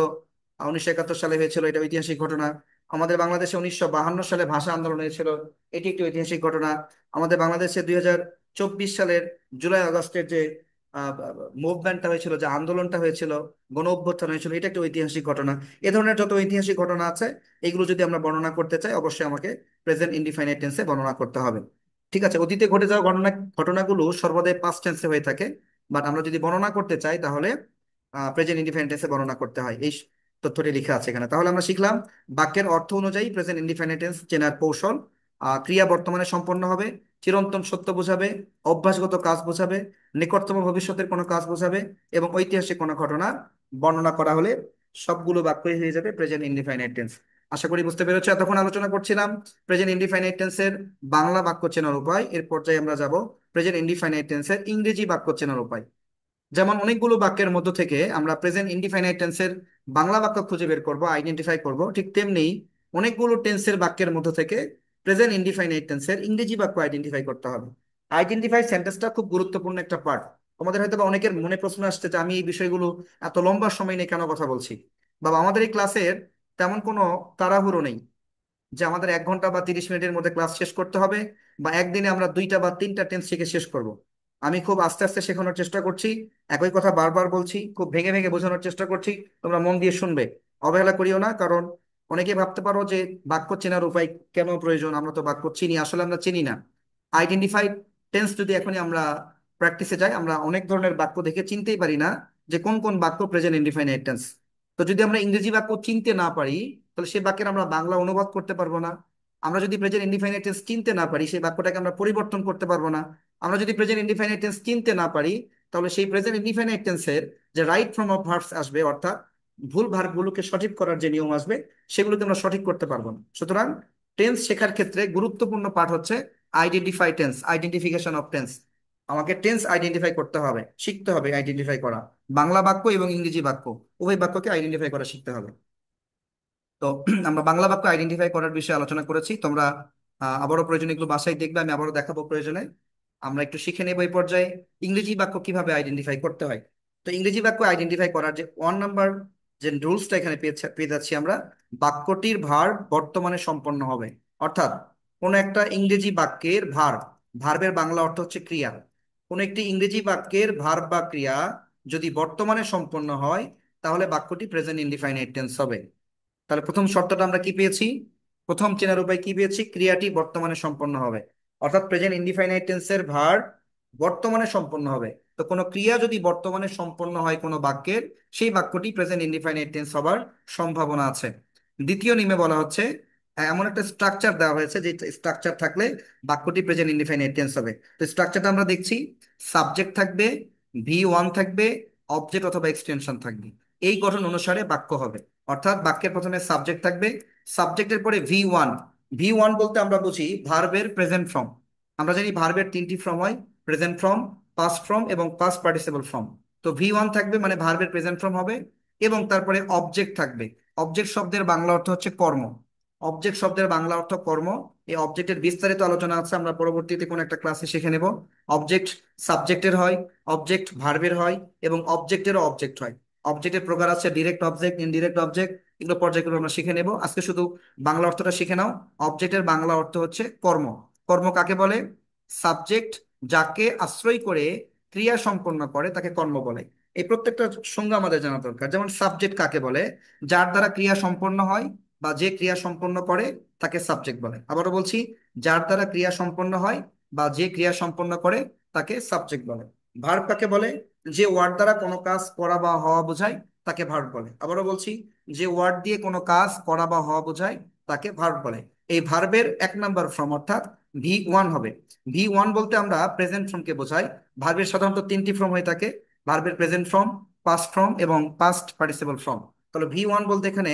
1971 সালে হয়েছিল, এটা ঐতিহাসিক ঘটনা। আমাদের বাংলাদেশে 1952 সালে ভাষা আন্দোলন হয়েছিল, এটি একটি ঐতিহাসিক ঘটনা। আমাদের বাংলাদেশে 2024 সালের জুলাই আগস্টের যে মুভমেন্টটা হয়েছিল, যে আন্দোলনটা হয়েছিল, গণ অভ্যুত্থান হয়েছিল, এটা একটা ঐতিহাসিক ঘটনা। এ ধরনের যত ঐতিহাসিক ঘটনা আছে, এগুলো যদি আমরা বর্ণনা করতে চাই, অবশ্যই আমাকে প্রেজেন্ট ইনডিফাইনাইট টেন্সে বর্ণনা করতে হবে। ঠিক আছে, অতীতে ঘটে যাওয়া ঘটনাগুলো সর্বদাই পাস্ট টেন্সে হয়ে থাকে, বাট আমরা যদি বর্ণনা করতে চাই, তাহলে প্রেজেন্ট ইনডিফাইনাইট টেন্সে বর্ণনা করতে হয়। এই তথ্যটি লেখা আছে এখানে। তাহলে আমরা শিখলাম বাক্যের অর্থ অনুযায়ী প্রেজেন্ট ইনডিফাইনাইট টেন্স চেনার কৌশল। ক্রিয়া বর্তমানে সম্পন্ন হবে, চিরন্তন সত্য বোঝাবে, অভ্যাসগত কাজ বোঝাবে, নিকটতম ভবিষ্যতের কোনো কাজ বোঝাবে, এবং ঐতিহাসিক কোনো ঘটনা বর্ণনা করা হলে সবগুলো বাক্যই হয়ে যাবে প্রেজেন্ট ইনডিফাইনাইট টেন্স। আশা করি বুঝতে পেরেছো। এতক্ষণ আলোচনা করছিলাম প্রেজেন্ট ইনডিফাইনাইট টেন্সের বাংলা বাক্য চেনার উপায়। এর পর্যায়ে আমরা যাব প্রেজেন্ট ইনডিফাইনাইট টেন্সের ইংরেজি বাক্য চেনার উপায়। যেমন অনেকগুলো বাক্যের মধ্য থেকে আমরা প্রেজেন্ট ইনডিফাইনাইট টেন্সের বাংলা বাক্য খুঁজে বের করব, আইডেন্টিফাই করব, ঠিক তেমনি অনেকগুলো টেন্সের বাক্যের মধ্য থেকে প্রেজেন্ট ইনডিফাইনাইট টেন্সের ইংরেজি বাক্য আইডেন্টিফাই করতে হবে। আইডেন্টিফাই সেন্টেন্সটা খুব গুরুত্বপূর্ণ একটা পার্ট। তোমাদের হয়তো বা অনেকের মনে প্রশ্ন আসছে যে আমি এই বিষয়গুলো এত লম্বা সময় নিয়ে কেন কথা বলছি। বাবা, আমাদের এই ক্লাসের তেমন কোনো তাড়াহুড়ো নেই যে আমাদের 1 ঘন্টা বা 30 মিনিটের মধ্যে ক্লাস শেষ করতে হবে, বা একদিনে আমরা 2টা বা 3টা টেন্স শিখে শেষ করব। আমি খুব আস্তে আস্তে শেখানোর চেষ্টা করছি, একই কথা বারবার বলছি, খুব ভেঙে ভেঙে বোঝানোর চেষ্টা করছি। তোমরা মন দিয়ে শুনবে, অবহেলা করিও না। কারণ অনেকে ভাবতে পারো যে বাক্য চেনার উপায় কেন প্রয়োজন, আমরা তো বাক্য চিনি। আসলে আমরা চিনি না। আইডেন্টিফাইড টেন্স যদি এখনই আমরা প্র্যাকটিসে যাই, আমরা অনেক ধরনের বাক্য দেখে চিনতেই পারি না যে কোন কোন বাক্য প্রেজেন্ট ইনডিফাইনাইট টেন্স। তো যদি আমরা ইংরেজি বাক্য চিনতে না পারি, তাহলে সেই বাক্যের আমরা বাংলা অনুবাদ করতে পারবো না। আমরা যদি প্রেজেন্ট ইনডিফাইনাইট টেন্স চিনতে না পারি, সেই বাক্যটাকে আমরা পরিবর্তন করতে পারবো না। আমরা যদি প্রেজেন্ট ইনডিফাইনাইট টেন্স চিনতে না পারি, তাহলে সেই প্রেজেন্ট ইনডিফাইনাইট টেন্সের যে রাইট ফর্ম অফ ভার্বস আসবে, অর্থাৎ ভুল ভার্বগুলোকে সঠিক করার যে নিয়ম আসবে, সেগুলোকে আমরা সঠিক করতে পারবো না। সুতরাং টেন্স শেখার ক্ষেত্রে গুরুত্বপূর্ণ পার্ট হচ্ছে identify tense, identification of tense. আমাকে টেন্স আইডেন্টিফাই করতে হবে, শিখতে হবে আইডেন্টিফাই করা। বাংলা বাক্য এবং ইংরেজি বাক্য উভয় বাক্যকে আইডেন্টিফাই করা শিখতে হবে। তো আমরা বাংলা বাক্য আইডেন্টিফাই করার বিষয়ে আলোচনা করেছি। তোমরা আবারও প্রয়োজনে এগুলো বাসায় দেখবে, আমি আবারও দেখাবো প্রয়োজনে। আমরা একটু শিখে নেব এই পর্যায়ে ইংরেজি বাক্য কিভাবে আইডেন্টিফাই করতে হয়। তো ইংরেজি বাক্য আইডেন্টিফাই করার যে 1 নাম্বার যে রুলসটা এখানে পেয়ে যাচ্ছি আমরা, বাক্যটির ভার্ব বর্তমানে সম্পন্ন হবে। অর্থাৎ কোন একটা ইংরেজি বাক্যের ভার্বের বাংলা অর্থ হচ্ছে ক্রিয়া। কোন একটি ইংরেজি বাক্যের ভার্ব বা ক্রিয়া যদি বর্তমানে সম্পন্ন হয়, তাহলে বাক্যটি প্রেজেন্ট ইনডিফাইনাইট টেন্স হবে। তাহলে প্রথম শর্তটা আমরা কি পেয়েছি? প্রথম চেনার উপায় কি পেয়েছি? ক্রিয়াটি বর্তমানে সম্পন্ন হবে, অর্থাৎ প্রেজেন্ট ইনডিফাইনাইট টেন্সের ভার্ব বর্তমানে সম্পন্ন হবে। তো কোনো ক্রিয়া যদি বর্তমানে সম্পন্ন হয় কোনো বাক্যের, সেই বাক্যটি প্রেজেন্ট ইনডিফাইনাইট টেন্স হবার সম্ভাবনা আছে। দ্বিতীয় নিয়মে বলা হচ্ছে এমন একটা স্ট্রাকচার দেওয়া হয়েছে, যে স্ট্রাকচার থাকলে বাক্যটি প্রেজেন্ট ইনডিফাইনাইট টেন্স হবে। তো স্ট্রাকচারটা আমরা দেখছি, সাবজেক্ট থাকবে, V1 থাকবে, অবজেক্ট অথবা এক্সটেনশন থাকবে। এই গঠন অনুসারে বাক্য হবে। অর্থাৎ বাক্যের প্রথমে সাবজেক্ট থাকবে, সাবজেক্টের পরে V1। V1 বলতে আমরা বুঝি ভার্বের প্রেজেন্ট ফর্ম। আমরা জানি ভার্বের 3টি ফর্ম হয়, প্রেজেন্ট ফর্ম, পাস্ট ফর্ম এবং পাস্ট পার্টিসিপল ফর্ম। তো V1 থাকবে মানে ভার্বের প্রেজেন্ট ফর্ম হবে, এবং তারপরে অবজেক্ট থাকবে। অবজেক্ট শব্দের বাংলা অর্থ হচ্ছে কর্ম। অবজেক্ট শব্দের বাংলা অর্থ কর্ম। এই অবজেক্টের বিস্তারিত আলোচনা আছে, আমরা পরবর্তীতে কোনো একটা ক্লাসে শিখে নেব। অবজেক্ট সাবজেক্টের হয়, অবজেক্ট ভার্বের হয়, এবং অবজেক্টেরও অবজেক্ট হয়। অবজেক্টের প্রকার আছে ডিরেক্ট অবজেক্ট, ইনডিরেক্ট অবজেক্ট। এগুলো পর্যায়ক্রমে আমরা শিখে নেব। আজকে শুধু বাংলা অর্থটা শিখে নাও। অবজেক্টের বাংলা অর্থ হচ্ছে কর্ম। কর্ম কাকে বলে? সাবজেক্ট যাকে আশ্রয় করে ক্রিয়া সম্পন্ন করে তাকে কর্ম বলে। এই প্রত্যেকটা সংজ্ঞা আমাদের জানা দরকার। যেমন সাবজেক্ট কাকে বলে? যার দ্বারা ক্রিয়া সম্পন্ন হয় বা যে ক্রিয়া সম্পন্ন করে তাকে সাবজেক্ট বলে। আবারও বলছি, যার দ্বারা ক্রিয়া সম্পন্ন হয় বা যে ক্রিয়া সম্পন্ন করে তাকে সাবজেক্ট বলে। ভার্ব কাকে বলে? যে ওয়ার্ড দ্বারা কোনো কাজ করা বা হওয়া বোঝায় তাকে ভার্ব বলে। আবারও বলছি, যে ওয়ার্ড দিয়ে কোনো কাজ করা বা হওয়া বোঝায় তাকে ভার্ব বলে। এই ভার্বের 1 নম্বর ফর্ম অর্থাৎ V1 হবে। V1 বলতে আমরা প্রেজেন্ট ফর্মকে বোঝাই। ভার্বের সাধারণত 3টি ফর্ম হয়ে থাকে: ভার্বের প্রেজেন্ট ফর্ম, পাস্ট ফর্ম এবং পাস্ট পার্টিসিপল ফর্ম। তাহলে V1 বলতে এখানে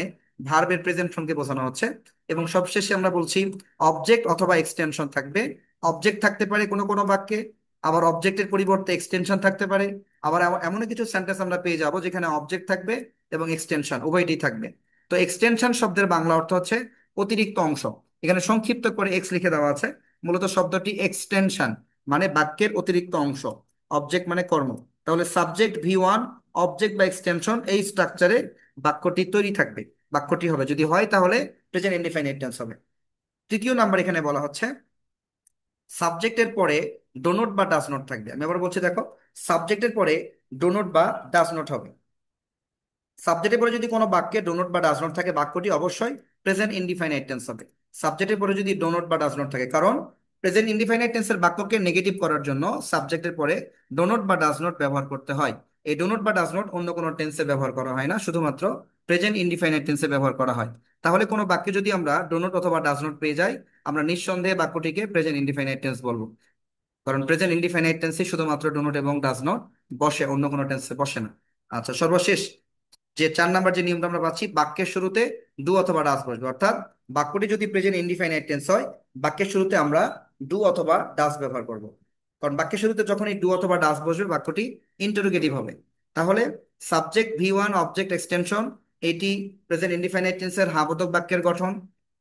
ভার্বের প্রেজেন্ট ফর্মকে বোঝানো হচ্ছে। এবং সবশেষে আমরা বলছি অবজেক্ট অথবা এক্সটেনশন থাকবে। অবজেক্ট থাকতে পারে কোনো কোনো বাক্যে, আবার অবজেক্টের পরিবর্তে এক্সটেনশন থাকতে পারে। আবার এমন কিছু সেন্টেন্স আমরা পেয়ে যাব যেখানে অবজেক্ট থাকবে এবং এক্সটেনশন উভয়টি থাকবে। তো এক্সটেনশন শব্দের বাংলা অর্থ হচ্ছে অতিরিক্ত অংশ। এখানে সংক্ষিপ্ত করে এক্স লিখে দেওয়া আছে। মূলত শব্দটি এক্সটেনশন মানে বাক্যের অতিরিক্ত অংশ, অবজেক্ট মানে কর্ম। তাহলে সাবজেক্ট V1, অবজেক্ট বা এক্সটেনশন, এই স্ট্রাকচারে বাক্যটি তৈরি থাকবে। বাক্যটি হবে, যদি হয় তাহলে প্রেজেন্ট ইনডিফিনিট টেন্স হবে। তৃতীয় নাম্বার এখানে বলা হচ্ছে সাবজেক্টের পরে ডোনট বা ডাজ নট থাকবে। আমি আবার বলছি, দেখো, সাবজেক্টের পরে ডোনট বা ডাজ নট হবে। সাবজেক্টের পরে যদি কোনো বাক্যে ডোনট বা ডাজ নট থাকে, বাক্যটি অবশ্যই প্রেজেন্ট ইনডিফাইনাইট টেন্স হবে। সাবজেক্টের পরে যদি ডোনট বা ডাজ নট থাকে, কারণ প্রেজেন্ট ইনডিফাইনাইট টেন্সের বাক্যকে নেগেটিভ করার জন্য সাবজেক্টের পরে ডোনট বা ডাজ নট ব্যবহার করতে হয়। এই ডোনট বা ডাজ নট অন্য কোনো টেন্সে ব্যবহার করা হয় না, শুধুমাত্র প্রেজেন্ট ইনডিফাইনাইট টেন্সে ব্যবহার করা হয়। তাহলে কোনো বাক্যে যদি আমরা ডোনট অথবা ডাজ নট পেয়ে যাই, আমরা নিঃসন্দেহে বাক্যটিকে প্রেজেন্ট ইনডিফাইনাইট টেন্স বলবো। কারণ প্রেজেন্ট ইনডিফাইনাইট টেন্সে শুধুমাত্র ডোনট এবং ডাজ নট বসে, অন্য কোনো টেন্সে বসে না। আচ্ছা, সর্বশেষ যে 4 নাম্বার যে নিয়মটা আমরা পাচ্ছি, বাক্যের শুরুতে ডু অথবা ডাজ বসবে। অর্থাৎ বাক্যটি যদি প্রেজেন্ট ইনডিফাইনাইট টেন্স হয়, বাক্যের শুরুতে আমরা ডু অথবা ডাজ ব্যবহার করব। কারণ বাক্যের শুরুতে যখনই ডু অথবা ডাজ বসবে, বাক্যটি ইন্টারোগেটিভ হবে। তাহলে সাবজেক্ট V1, অবজেক্ট এক্সটেনশন, এটি প্রেজেন্ট ইনডিফাইনাইট টেন্সের হ্যাঁ বোধক বাক্যের গঠন।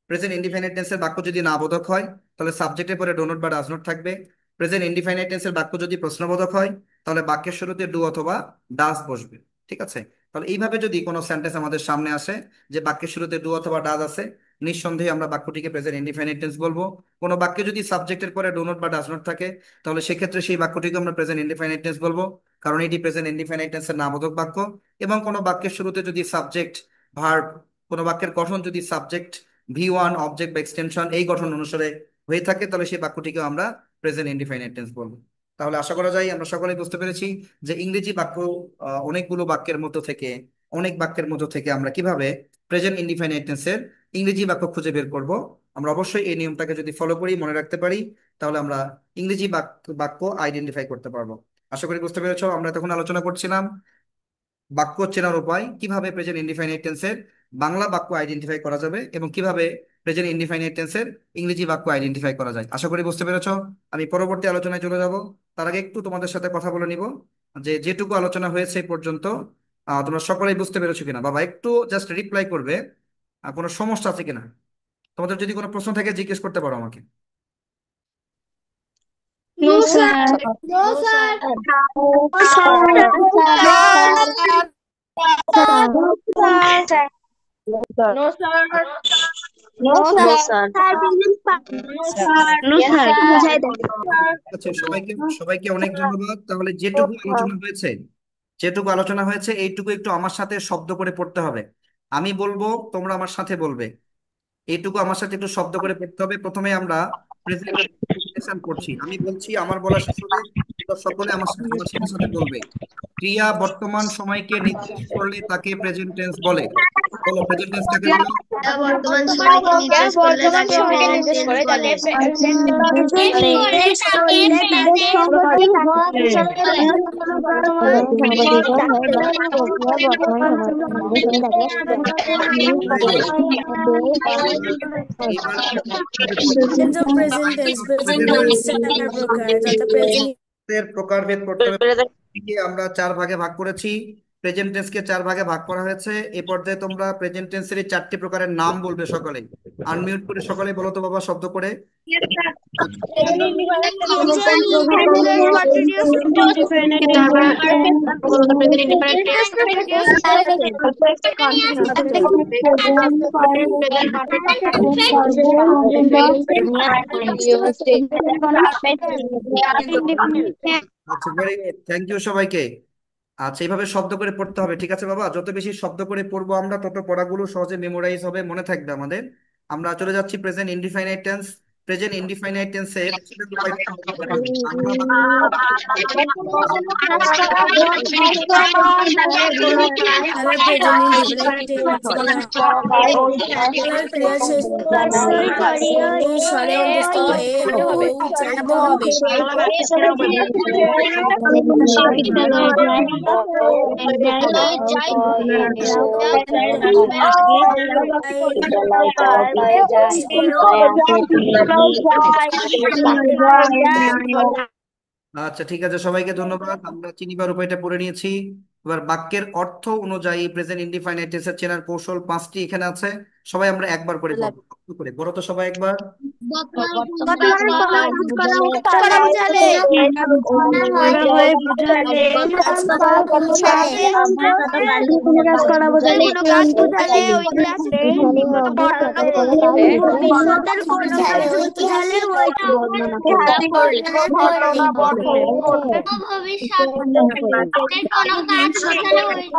প্রেজেন্ট ইনডিফাইনাইট টেন্সের বাক্য যদি না বোধক হয়, তাহলে সাবজেক্টের পরে ডোনট বা ডাজ নট থাকবে। প্রেজেন্ট ইনডিফাইনাইট টেন্সের বাক্য যদি প্রশ্নবোধক হয়, তাহলে বাক্যের শুরুতে ডু অথবা ডাজ বসবে। ঠিক আছে? তাহলে এইভাবে যদি কোনো সেন্টেন্স আমাদের সামনে আসে যে বাক্যের শুরুতে ডু অথবা ডাজ আছে, নিঃসন্দেহে আমরা বাক্যটিকে প্রেজেন্ট ইনডিফিনিট টেন্স বলবো। কোনো বাক্যে যদি সাবজেক্টের পরে ডু নট বা ডাজ নট থাকে, তাহলে সেক্ষেত্রে সেই বাক্যটিকে আমরা প্রেজেন্ট ইনডিফিনিট টেন্স বলবো, কারণ এটি প্রেজেন্ট ইনডিফিনিট টেন্সের নামবোধক বাক্য। এবং কোনো বাক্যের শুরুতে যদি সাবজেক্ট, ভার্ব, কোনো বাক্যের গঠন যদি সাবজেক্ট, V1, অবজেক্ট বা এক্সটেনশন এই গঠন অনুসারে হয়ে থাকে, তাহলে সেই বাক্যটিকে আমরা প্রেজেন্ট ইনডিফিনিট টেন্স বলবো। তাহলে আশা করা যায় আমরা সকলেই বুঝতে পেরেছি যে ইংরেজি বাক্য অনেকগুলো বাক্যের মধ্য থেকে, অনেক বাক্যের মধ্য থেকে আমরা কিভাবে প্রেজেন্ট ইনডিফিনিট টেন্সের ইংরেজি বাক্য খুঁজে বের করব। আমরা অবশ্যই এই নিয়মটাকে যদি ফলো করি, মনে রাখতে পারি, তাহলে আমরা ইংরেজি বাক্য আইডেন্টিফাই করতে পারবো। আশা করি বুঝতে পেরেছো। আমরা তখন আলোচনা করছিলাম বাক্য চেনার উপায়, কিভাবে প্রেজেন্ট ইনডিফিনিট টেন্সের বাংলা বাক্য আইডেন্টিফাই করা যাবে এবং কিভাবে প্রেজেন্ট ইনডিফিনিট টেন্সের ইংরেজি বাক্য আইডেন্টিফাই করা যায়। আশা করি বুঝতে পেরেছো। আমি পরবর্তী আলোচনায় চলে যাব। তার আগে একটু তোমাদের সাথে কথা বলে নিব যে যেটুকু আলোচনা হয়েছে এই পর্যন্ত তোমরা সকলেই বুঝতে পেরেছো কিনা। বাবা একটু জাস্ট রিপ্লাই করবে, কোনো সমস্যা আছে কিনা। তোমাদের যদি কোনো প্রশ্ন থাকে জিজ্ঞেস করতে পারো আমাকে। No, sir. No, sir. No, sir. No, sir. No, sir. No, sir. আচ্ছা, সবাইকে সবাইকে অনেক ধন্যবাদ। তাহলে যেটুকু আলোচনা হয়েছে, যেটুকু আলোচনা হয়েছে এইটুকু একটু আমার সাথে শব্দ করে পড়তে হবে। আমি বলবো, তোমরা আমার সাথে বলবে। এইটুকু আমার সাথে একটু শব্দ করে পড়তে হবে। প্রথমে আমরা প্রেজেন্টেশন করছি, আমি বলছি, আমার বলা শেষ হলে তোমরা সকলে আমার সাথে সাথে বলবে। ক্রিয়া বর্তমান সময়কে নির্দেশ করলে তাকে প্রেজেন্ট টেন্স বলে। বলো, প্রেজেন্ট টেন্স কাকে বলে? বর্তমান সময়কে নির্দেশ করলে তাকে প্রেজেন্ট টেন্স বলে। এবার Tense of present tense. Present tense চার প্রকার, যথা প্রেজেন্ট এর প্রকারভেদ করতে হবে। এটিকে আমরা 4 ভাগে ভাগ করেছি। প্রেজেন্ট টেন্সকে 4 ভাগে ভাগ করা হয়েছে। এই পর্যায়ে তোমরা প্রেজেন্ট টেন্সের এই 4টি প্রকারের নাম বলবে সকলে। আনমিউট করে সকলে বলো তো বাবা, শব্দ করে। আচ্ছা, ভেরি গুড, থ্যাংক ইউ সবাইকে। আচ্ছা, এইভাবে শব্দ করে পড়তে হবে, ঠিক আছে বাবা? যত বেশি শব্দ করে পড়বো আমরা, তত পড়াগুলো সহজে মেমোরাইজ হবে, মনে থাকবে আমাদের। আমরা চলে যাচ্ছি present indefinite tense. Present indefinite টেন্সের উপায়টা আমাদের জানা নেই। বাংলা তাহলে প্রেজেন্ট ইনডিফিনিট টেন্স গুলো গলার ক্রিয়া শেষে স্বরে অন্তস্থ এ ও ও উচ্চারিত হবে। আচ্ছা, ঠিক আছে, সবাইকে ধন্যবাদ। আমরা চিনিবার উপায়টা পড়ে নিয়েছি। এবার বাক্যের অর্থ অনুযায়ী প্রেজেন্ট ইনডিফাইনাইট টেন্সের চেনার কৌশল 5টি এখানে আছে। সবাই আমরা একবার করে পড়বো, একটু করে বলো তো সবাই একবার। বর্তমান কোনো কাজ করা বোঝালে পুরা হয়ে বুঝালে কাজ করা বোঝালে কোনো কাজ বোঝালে ওই ক্লাসে বর্ণনা করলে ভবিষ্যতের কোনো কাজ বোঝালে ওইটা ভবিষ্যতের কোনো কাজ বোঝালে ওইটা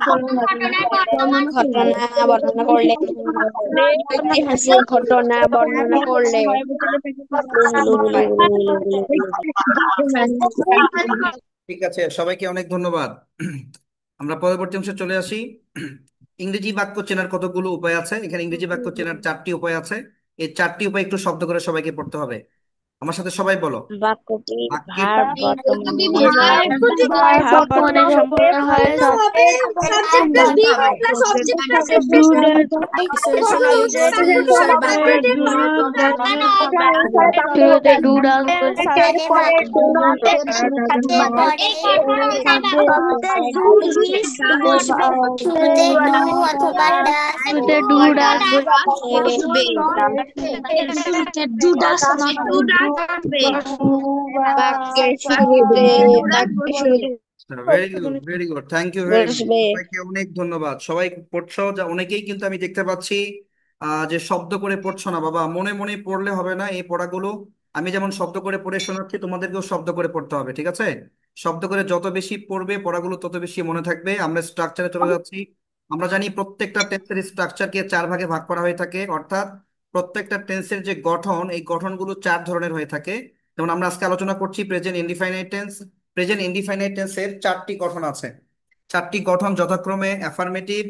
ঘটনার বর্তমান ঘটনা বর্ণনা করলে, ঐতিহাসিক ঘটনা বর্ণনা করলে। ঠিক আছে, সবাইকে অনেক ধন্যবাদ। আমরা পরবর্তী অংশে চলে আসি। ইংরেজি বাক্য চেনার কতগুলো উপায় আছে এখানে। ইংরেজি বাক্য চেনার 4টি উপায় আছে। এই 4টি উপায় একটু শব্দ করে সবাইকে পড়তে হবে। আমার সাথে সবাই বলো। বাক্যটি বাক্যের ভার্ব বর্তমানে ভার্ব সম্পূর্ণ হয় এক্সটেনশন এ বিশাল বাক্য শুরুতে ডু ডাস শুরুতে ডু অথবা ডাস শুরুতে ডু ডাস বসবে, বাক্যের শুরুতে very good, very good, thank you very much. বসবে। সবাইকে অনেক ধন্যবাদ। সবাই পড়ছো, যা অনেকেই কিন্তু আমি দেখতে পাচ্ছি যে শব্দ করে পড়ছো না বাবা। মনে মনে পড়লে হবে না এই পড়াগুলো। আমি যেমন শব্দ করে পড়ে শোনাচ্ছি, তোমাদেরকেও শব্দ করে পড়তে হবে, ঠিক আছে? শব্দ করে যত বেশি পড়বে পড়াগুলো তত বেশি মনে থাকবে। আমরা স্ট্রাকচারে চলে যাচ্ছি। আমরা জানি প্রত্যেকটা টেন্সের স্ট্রাকচারকে 4 ভাগে ভাগ করা হয়ে থাকে, অর্থাৎ প্রত্যেকটা টেন্সের যে গঠন, এই গঠনগুলো 4 ধরনের হয়ে থাকে। যেমন আমরা আজকে আলোচনা করছি present indefinite tense. Present indefinite টেন্সের 4টি গঠন আছে। 4টি গঠন যথাক্রমে অ্যাফার্মেটিভ,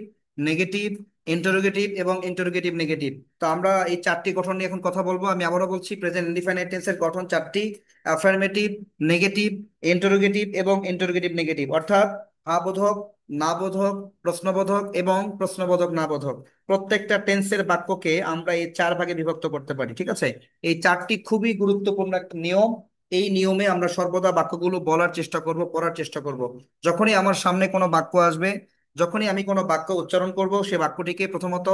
নেগেটিভ, ইন্টারোগেটিভ এবং ইন্টারোগেটিভ নেগেটিভ। তো আমরা এই 4টি গঠন নিয়ে এখন কথা বলবো। আমি আবারও বলছি, প্রেজেন্ট ইনডিফাইনাইট টেন্সের গঠন 4টি: অ্যাফার্মেটিভ, নেগেটিভ, ইন্টারোগেটিভ এবং ইন্টারোগেটিভ নেগেটিভ। অর্থাৎ আবোধক, নাবোধক, প্রশ্নবোধক এবং প্রশ্নবোধক নাবোধক। প্রত্যেকটা টেন্সের বাক্যকে আমরা এই 4 ভাগে বিভক্ত করতে পারি, ঠিক আছে? এই 4টি খুবই গুরুত্বপূর্ণ একটা নিয়ম। এই নিয়মে আমরা সর্বদা বাক্যগুলো বলার চেষ্টা করব, পড়ার চেষ্টা করব। যখনই আমার সামনে কোনো বাক্য আসবে, যখনই আমি কোনো বাক্য উচ্চারণ করব, সে বাক্যটিকে প্রথমত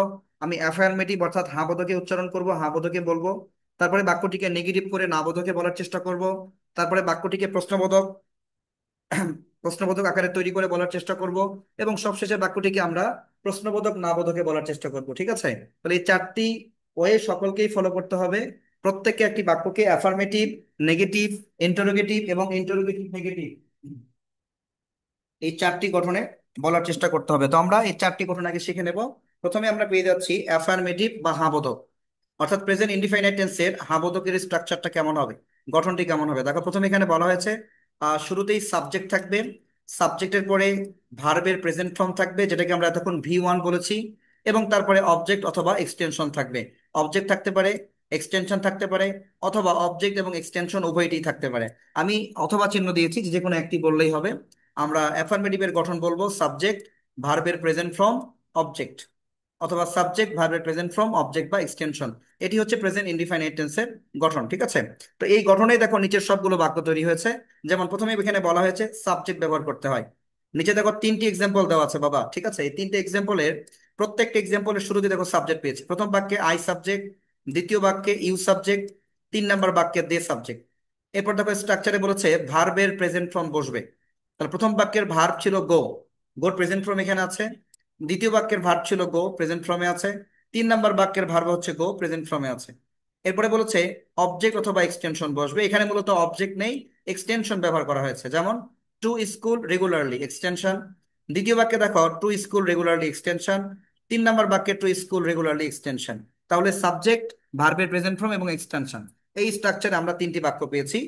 আমি অ্যাফার্মেটিভ অর্থাৎ হ্যাঁ বোধকে উচ্চারণ করব, হ্যাঁ বোধকে বলবো। তারপরে বাক্যটিকে নেগেটিভ করে না বোধকে বলার চেষ্টা করব। তারপরে বাক্যটিকে প্রশ্নবোধক প্রশ্নবোধক আকারে তৈরি করে বলার চেষ্টা করব। এবং সবশেষে বাক্যটিকে আমরা প্রশ্নবোধক না বোধকে বলার চেষ্টা করব, ঠিক আছে? তাহলে এই 4টি ওয়ে সকলকেই ফলো করতে হবে। প্রত্যেককে একটি বাক্যকে অ্যাফার্মেটিভ, নেগেটিভ, ইন্টারোগেটিভ এবং ইন্টারোগেটিভ নেগেটিভ, এই 4টি গঠনে বলার চেষ্টা করতে হবে। তো আমরা এই 4টি গঠন আগে শিখে নেব। প্রথমে আমরা পেয়ে যাচ্ছি অ্যাফার্মেটিভ বা হ্যাঁ বোধক। অর্থাৎ প্রেজেন্ট ইনডিফাইনাইট টেন্সের হ্যাঁ বোধকের স্ট্রাকচারটা কেমন হবে, গঠনটি কেমন হবে? দেখো, প্রথমে এখানে বলা হয়েছে শুরুতেই সাবজেক্ট থাকবে। সাবজেক্টের পরে ভার্বের প্রেজেন্ট ফর্ম থাকবে, যেটাকে আমরা এতক্ষণ V1 বলেছি। এবং তারপরে অবজেক্ট অথবা এক্সটেনশন থাকবে। অবজেক্ট থাকতে পারে, এক্সটেনশন থাকতে পারে, অথবা অবজেক্ট এবং এক্সটেনশন উভয়টি থাকতে পারে। আমি অথবা চিহ্ন দিয়েছি, যে কোনো একটি বললেই হবে। আমরা অ্যাফার্মেটিভের গঠন বলবো সাবজেক্ট, ভার্বের প্রেজেন্ট ফর্ম, অবজেক্ট, অথবা সাবজেক্ট, ভার্বের প্রেজেন্ট ফর্ম, অবজেক্ট বা এক্সটেনশন। এটি হচ্ছে প্রেজেন্ট ইনডিফাইনাইট টেন্সের গঠন, ঠিক আছে? তো এই গঠনেই দেখো নিচের সবগুলো বাক্য তৈরি হয়েছে। যেমন প্রথমে এখানে বলা হয়েছে সাবজেক্ট ব্যবহার করতে হয়। নিচে দেখো 3টি এক্সাম্পল দেওয়া আছে বাবা, ঠিক আছে? এই 3টে এক্সাম্পলের প্রত্যেকটা এক্সাম্পলের শুরুতে দেখো সাবজেক্ট পেয়েছে। প্রথম বাক্যে আই সাবজেক্ট, দ্বিতীয় বাক্যে ইউ সাবজেক্ট, 3 নম্বর বাক্যে দে সাবজেক্ট। এরপর দেখো স্ট্রাকচারে বলেছে ভার্বের প্রেজেন্ট ফর্ম বসবে। তাহলে প্রথম বাক্যের ভার্ব ছিল গো, গোর প্রেজেন্ট ফর্ম এখানে আছে। দ্বিতীয় বাক্যের ভার্ব ছিল গো, প্রেজেন্ট ফর্মে আছে। 3 নম্বর বাক্যের ভার্ব হচ্ছে গো, প্রেজেন্ট ফর্মে আছে। এরপরে বলেছে অবজেক্ট অথবা এক্সটেনশন বসবে। এখানে মূলত অবজেক্ট নেই, এক্সটেনশন ব্যবহার করা হয়েছে। যেমন টু স্কুল রেগুলারলি এক্সটেনশন। দ্বিতীয় বাক্যে দেখো টু স্কুল রেগুলারলি এক্সটেনশন। 3 নম্বর বাক্যে টু স্কুল রেগুলারলি এক্সটেনশন। তাহলে সাবজেক্ট, ভার্বের প্রেজেন্ট ফর্ম এবং এক্সটেনশন, এই স্ট্রাকচারে আমরা 3টি বাক্য পেয়েছি।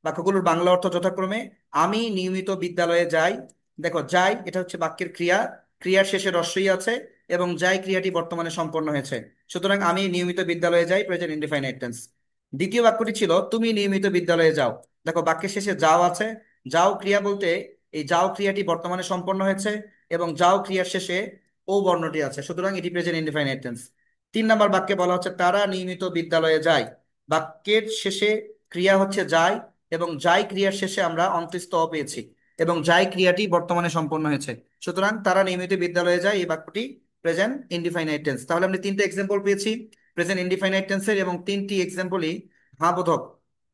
বাক্যগুলোর বাংলা অর্থ যথাক্রমে আমি নিয়মিত বিদ্যালয়ে যাই। দেখো যাই এটা হচ্ছে বাক্যের ক্রিয়া, ক্রিয়ার শেষে রস্বই আছে এবং যাই ক্রিয়াটি বর্তমানে সম্পন্ন হয়েছে, সুতরাং আমি নিয়মিত বিদ্যালয়ে যাই, প্রেজেন্ট ইনডিফাইনাইট টেন্স। দ্বিতীয় বাক্যটি ছিল তুমি নিয়মিত বিদ্যালয়ে যাও। দেখো বাক্যের শেষে যাও আছে, যাও ক্রিয়া বলতে এই যাও ক্রিয়াটি বর্তমানে সম্পন্ন হয়েছে এবং যাও ক্রিয়ার শেষে ও বর্ণটি আছে, সুতরাং এটি প্রেজেন্ট ইনডিফাইনাইট টেন্স। 3 নম্বর বাক্যে বলা হচ্ছে তারা নিয়মিত বিদ্যালয়ে যায়। বাক্যের শেষে ক্রিয়া হচ্ছে যায় এবং যাই ক্রিয়ার শেষে আমরা অন্ত্যস্ত অ পেয়েছি এবং যাই ক্রিয়াটি বর্তমানে সম্পন্ন হয়েছে, সুতরাং তারা নিয়মিত বিদ্যালয়ে যায়, এই বাক্যটি প্রেজেন্ট ইনডিফাইনাইট টেন্স। তাহলে আমরা 3টে এক্সাম্পল পেয়েছি প্রেজেন্ট ইনডিফাইনাইট টেন্সের এবং 3টি এক্সাম্পলই হ্যাঁ বোধক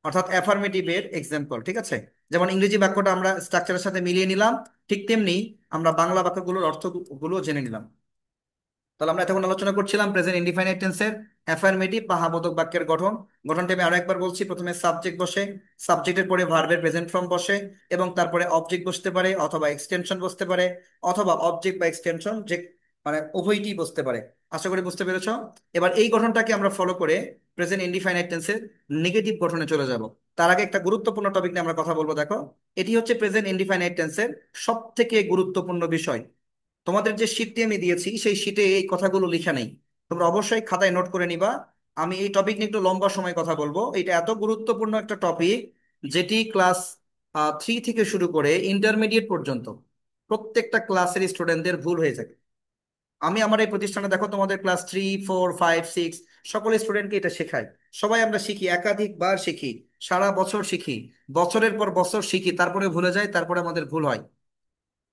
অর্থাৎ অ্যাফার্মেটিভের এক্সাম্পল। ঠিক আছে, যেমন ইংরেজি বাক্যটা আমরা স্ট্রাকচারের সাথে মিলিয়ে নিলাম, ঠিক তেমনি আমরা বাংলা বাক্যগুলোর অর্থগুলো জেনে নিলাম। তাহলে আমরা এতক্ষণ আলোচনা করছিলাম প্রেজেন্ট ইনডিফাইনাইট টেন্সের অ্যাফার্মেটিভ বা হ্যাঁ বোধক বাক্যের গঠন। গঠনটা আমি আরো একবার বলছি, প্রথমে সাবজেক্ট বসে, সাবজেক্টের পরে ভার্বের প্রেজেন্ট ফর্ম বসে এবং তারপরে অবজেক্ট বসতে পারে অথবা এক্সটেনশন বসতে পারে অথবা অবজেক্ট বা এক্সটেনশন যে মানে উভয়টি বসতে পারে। আশা করি বুঝতে পেরেছো। এবার এই গঠনটাকে আমরা ফলো করে প্রেজেন্ট ইনডিফাইনাইট টেন্সের নেগেটিভ গঠনে চলে যাব। তার আগে একটা গুরুত্বপূর্ণ টপিক নিয়ে আমরা কথা বলবো। দেখো এটি হচ্ছে প্রেজেন্ট ইনডিফাইনাইট টেন্সের সব থেকে গুরুত্বপূর্ণ বিষয়। তোমাদের যে শীটটি আমি দিয়েছি সেই শীটে এই কথাগুলো লেখা নেই, তোমরা অবশ্যই খাতায় নোট করে নিবা। আমি এই টপিক নিয়ে একটু লম্বা সময় কথা বলবো। এটা এত গুরুত্বপূর্ণ একটা টপিক যেটি ক্লাস 3 থেকে শুরু করে ইন্টারমিডিয়েট পর্যন্ত প্রত্যেকটা ক্লাসের স্টুডেন্টদের ভুল হয়ে থাকে। আমি আমার এই প্রতিষ্ঠানে দেখো তোমাদের ক্লাস 3, 4, 5, 6 সকল স্টুডেন্টকে এটা শেখাই। সবাই আমরা শিখি, একাধিকবার শিখি, সারা বছর শিখি, বছরের পর বছর শিখি, তারপরে ভুলে যাই, তারপরে আমাদের ভুল হয়।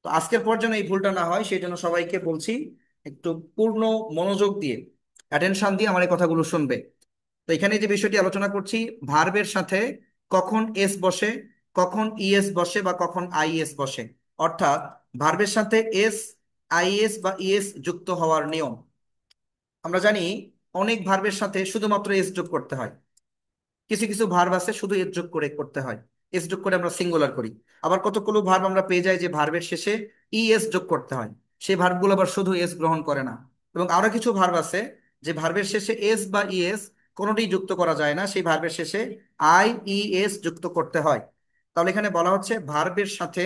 তো আজকের পর যেন এই ভুলটা না হয় সেই জন্য সবাইকে বলছি একটু পূর্ণ মনোযোগ দিয়ে, অ্যাটেনশন দিয়ে আমার এই কথাগুলো শুনবে। তো এখানে যে বিষয়টি আলোচনা করছি, ভার্বের সাথে কখন এস বসে, কখন ইএস বসে বা কখন আইএস বসে, অর্থাৎ ভার্বের সাথে এস, আইএস বা ইএস যুক্ত হওয়ার নিয়ম। আমরা জানি অনেক ভার্বের সাথে শুধুমাত্র এস যোগ করতে হয়, কিছু কিছু ভার্ব আছে শুধু এস যোগ করে করতে হয়, এস যোগ করে আমরা সিঙ্গুলার করি। আবার কতগুলো ভার্ব আমরা পেয়ে যাই যে ভার্বের শেষে ইএস যোগ করতে হয়, সেই ভার্বগুলো আবার শুধু এস গ্রহণ করে না। এবং আরো কিছু ভার্ব আছে যে ভার্বের শেষে এস বা ইএস কোনোটি যুক্ত করা যায় না, সেই ভার্বের শেষে আই ই এস যুক্ত করতে হয়। তাহলে এখানে বলা হচ্ছে ভার্বের সাথে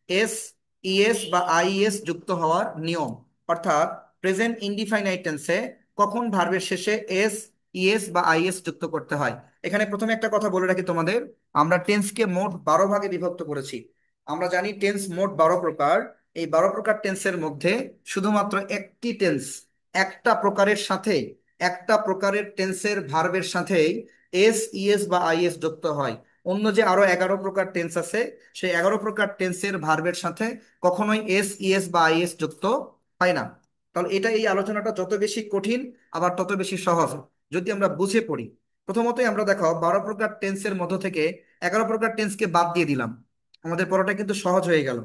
এস, ইএস বা আইএস যুক্ত হওয়ার নিয়ম, অর্থাৎ প্রেজেন্ট ইনডিফাইনাইট টেন্সে কখন ভার্বের শেষে এস, ইএস বা আইএস যুক্ত করতে হয়। এখানে প্রথমে একটা কথা বলে রাখি তোমাদের, আমরা টেন্সকে মোট 12 ভাগে বিভক্ত করেছি। আমরা জানি টেন্স মোট 12 প্রকার। এই 12 প্রকার টেন্সের মধ্যে শুধুমাত্র একটি টেন্স, একটা প্রকারের সাথে, একটা প্রকারের টেন্সের ভার্বের সাথে এস, ইএস বা আইএস যুক্ত হয়। অন্য যে আরো 11 প্রকার টেন্স আছে সেই 11 প্রকার টেন্সের ভার্বের সাথে কখনোই এস, ইএস বা আইএস যুক্ত হয় না। তাহলে এটা, এই আলোচনাটা যত বেশি কঠিন আবার তত বেশি সহজ যদি আমরা বুঝে পড়ি। প্রথমতই আমরা দেখো 12 প্রকার টেন্সের মধ্য থেকে 11 প্রকার টেন্সকে বাদ দিয়ে দিলাম, আমাদের পড়াটা কিন্তু সহজ হয়ে গেল।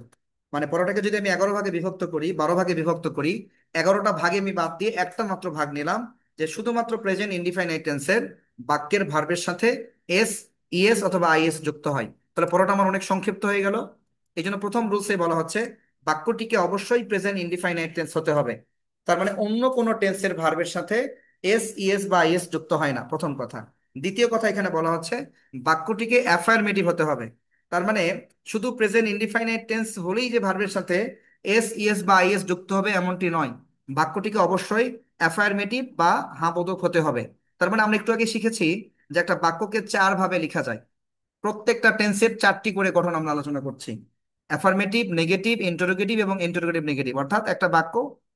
মানে পড়াটাকে যদি আমি 11 ভাগে বিভক্ত করি, 12 ভাগে বিভক্ত করি, 11টা ভাগে আমি বাদ দিয়ে একটা মাত্র ভাগ নিলাম যে শুধুমাত্র প্রেজেন্ট ইনডিফাইনাইট টেন্সের বাক্যের ভার্বের সাথে এস, ইএস অথবা আইএস যুক্ত হয়। তাহলে পড়াটা আমার অনেক সংক্ষিপ্ত হয়ে গেল। এই জন্য প্রথম রুলসে বলা হচ্ছে বাক্যটিকে অবশ্যই প্রেজেন্ট ইনডিফাইনাইট টেন্স হতে হবে। তার মানে অন্য কোনো টেন্সের ভার্বের সাথে এস, ইএস বা আইএস যুক্ত হয় না, প্রথম কথা। দ্বিতীয় কথা, এখানে বলা হচ্ছে বাক্যটিকে অ্যাফার্মেটিভ হতে হবে। তার মানে শুধু প্রেজেন্ট ইনডিফাইনাইট টেন্স হলেই যে ভার্বের সাথে এস, ইএস বা আইএস যুক্ত হবে এমনটি নয়, বাক্যটিকে অবশ্যই অ্যাফার্মেটিভ বা হ্যাঁ বোধক হতে হবে। তার মানে আমরা একটু আগে শিখেছি যে একটা বাক্যকে 4 ভাবে লেখা যায়, প্রত্যেকটা টেন্সের 4টি করে গঠন আমরা আলোচনা করছি, অ্যাফার্মেটিভ, নেগেটিভ, ইন্টারোগেটিভ এবং ইন্টারোগেটিভ নেগেটিভ। অর্থাৎ একটা বাক্য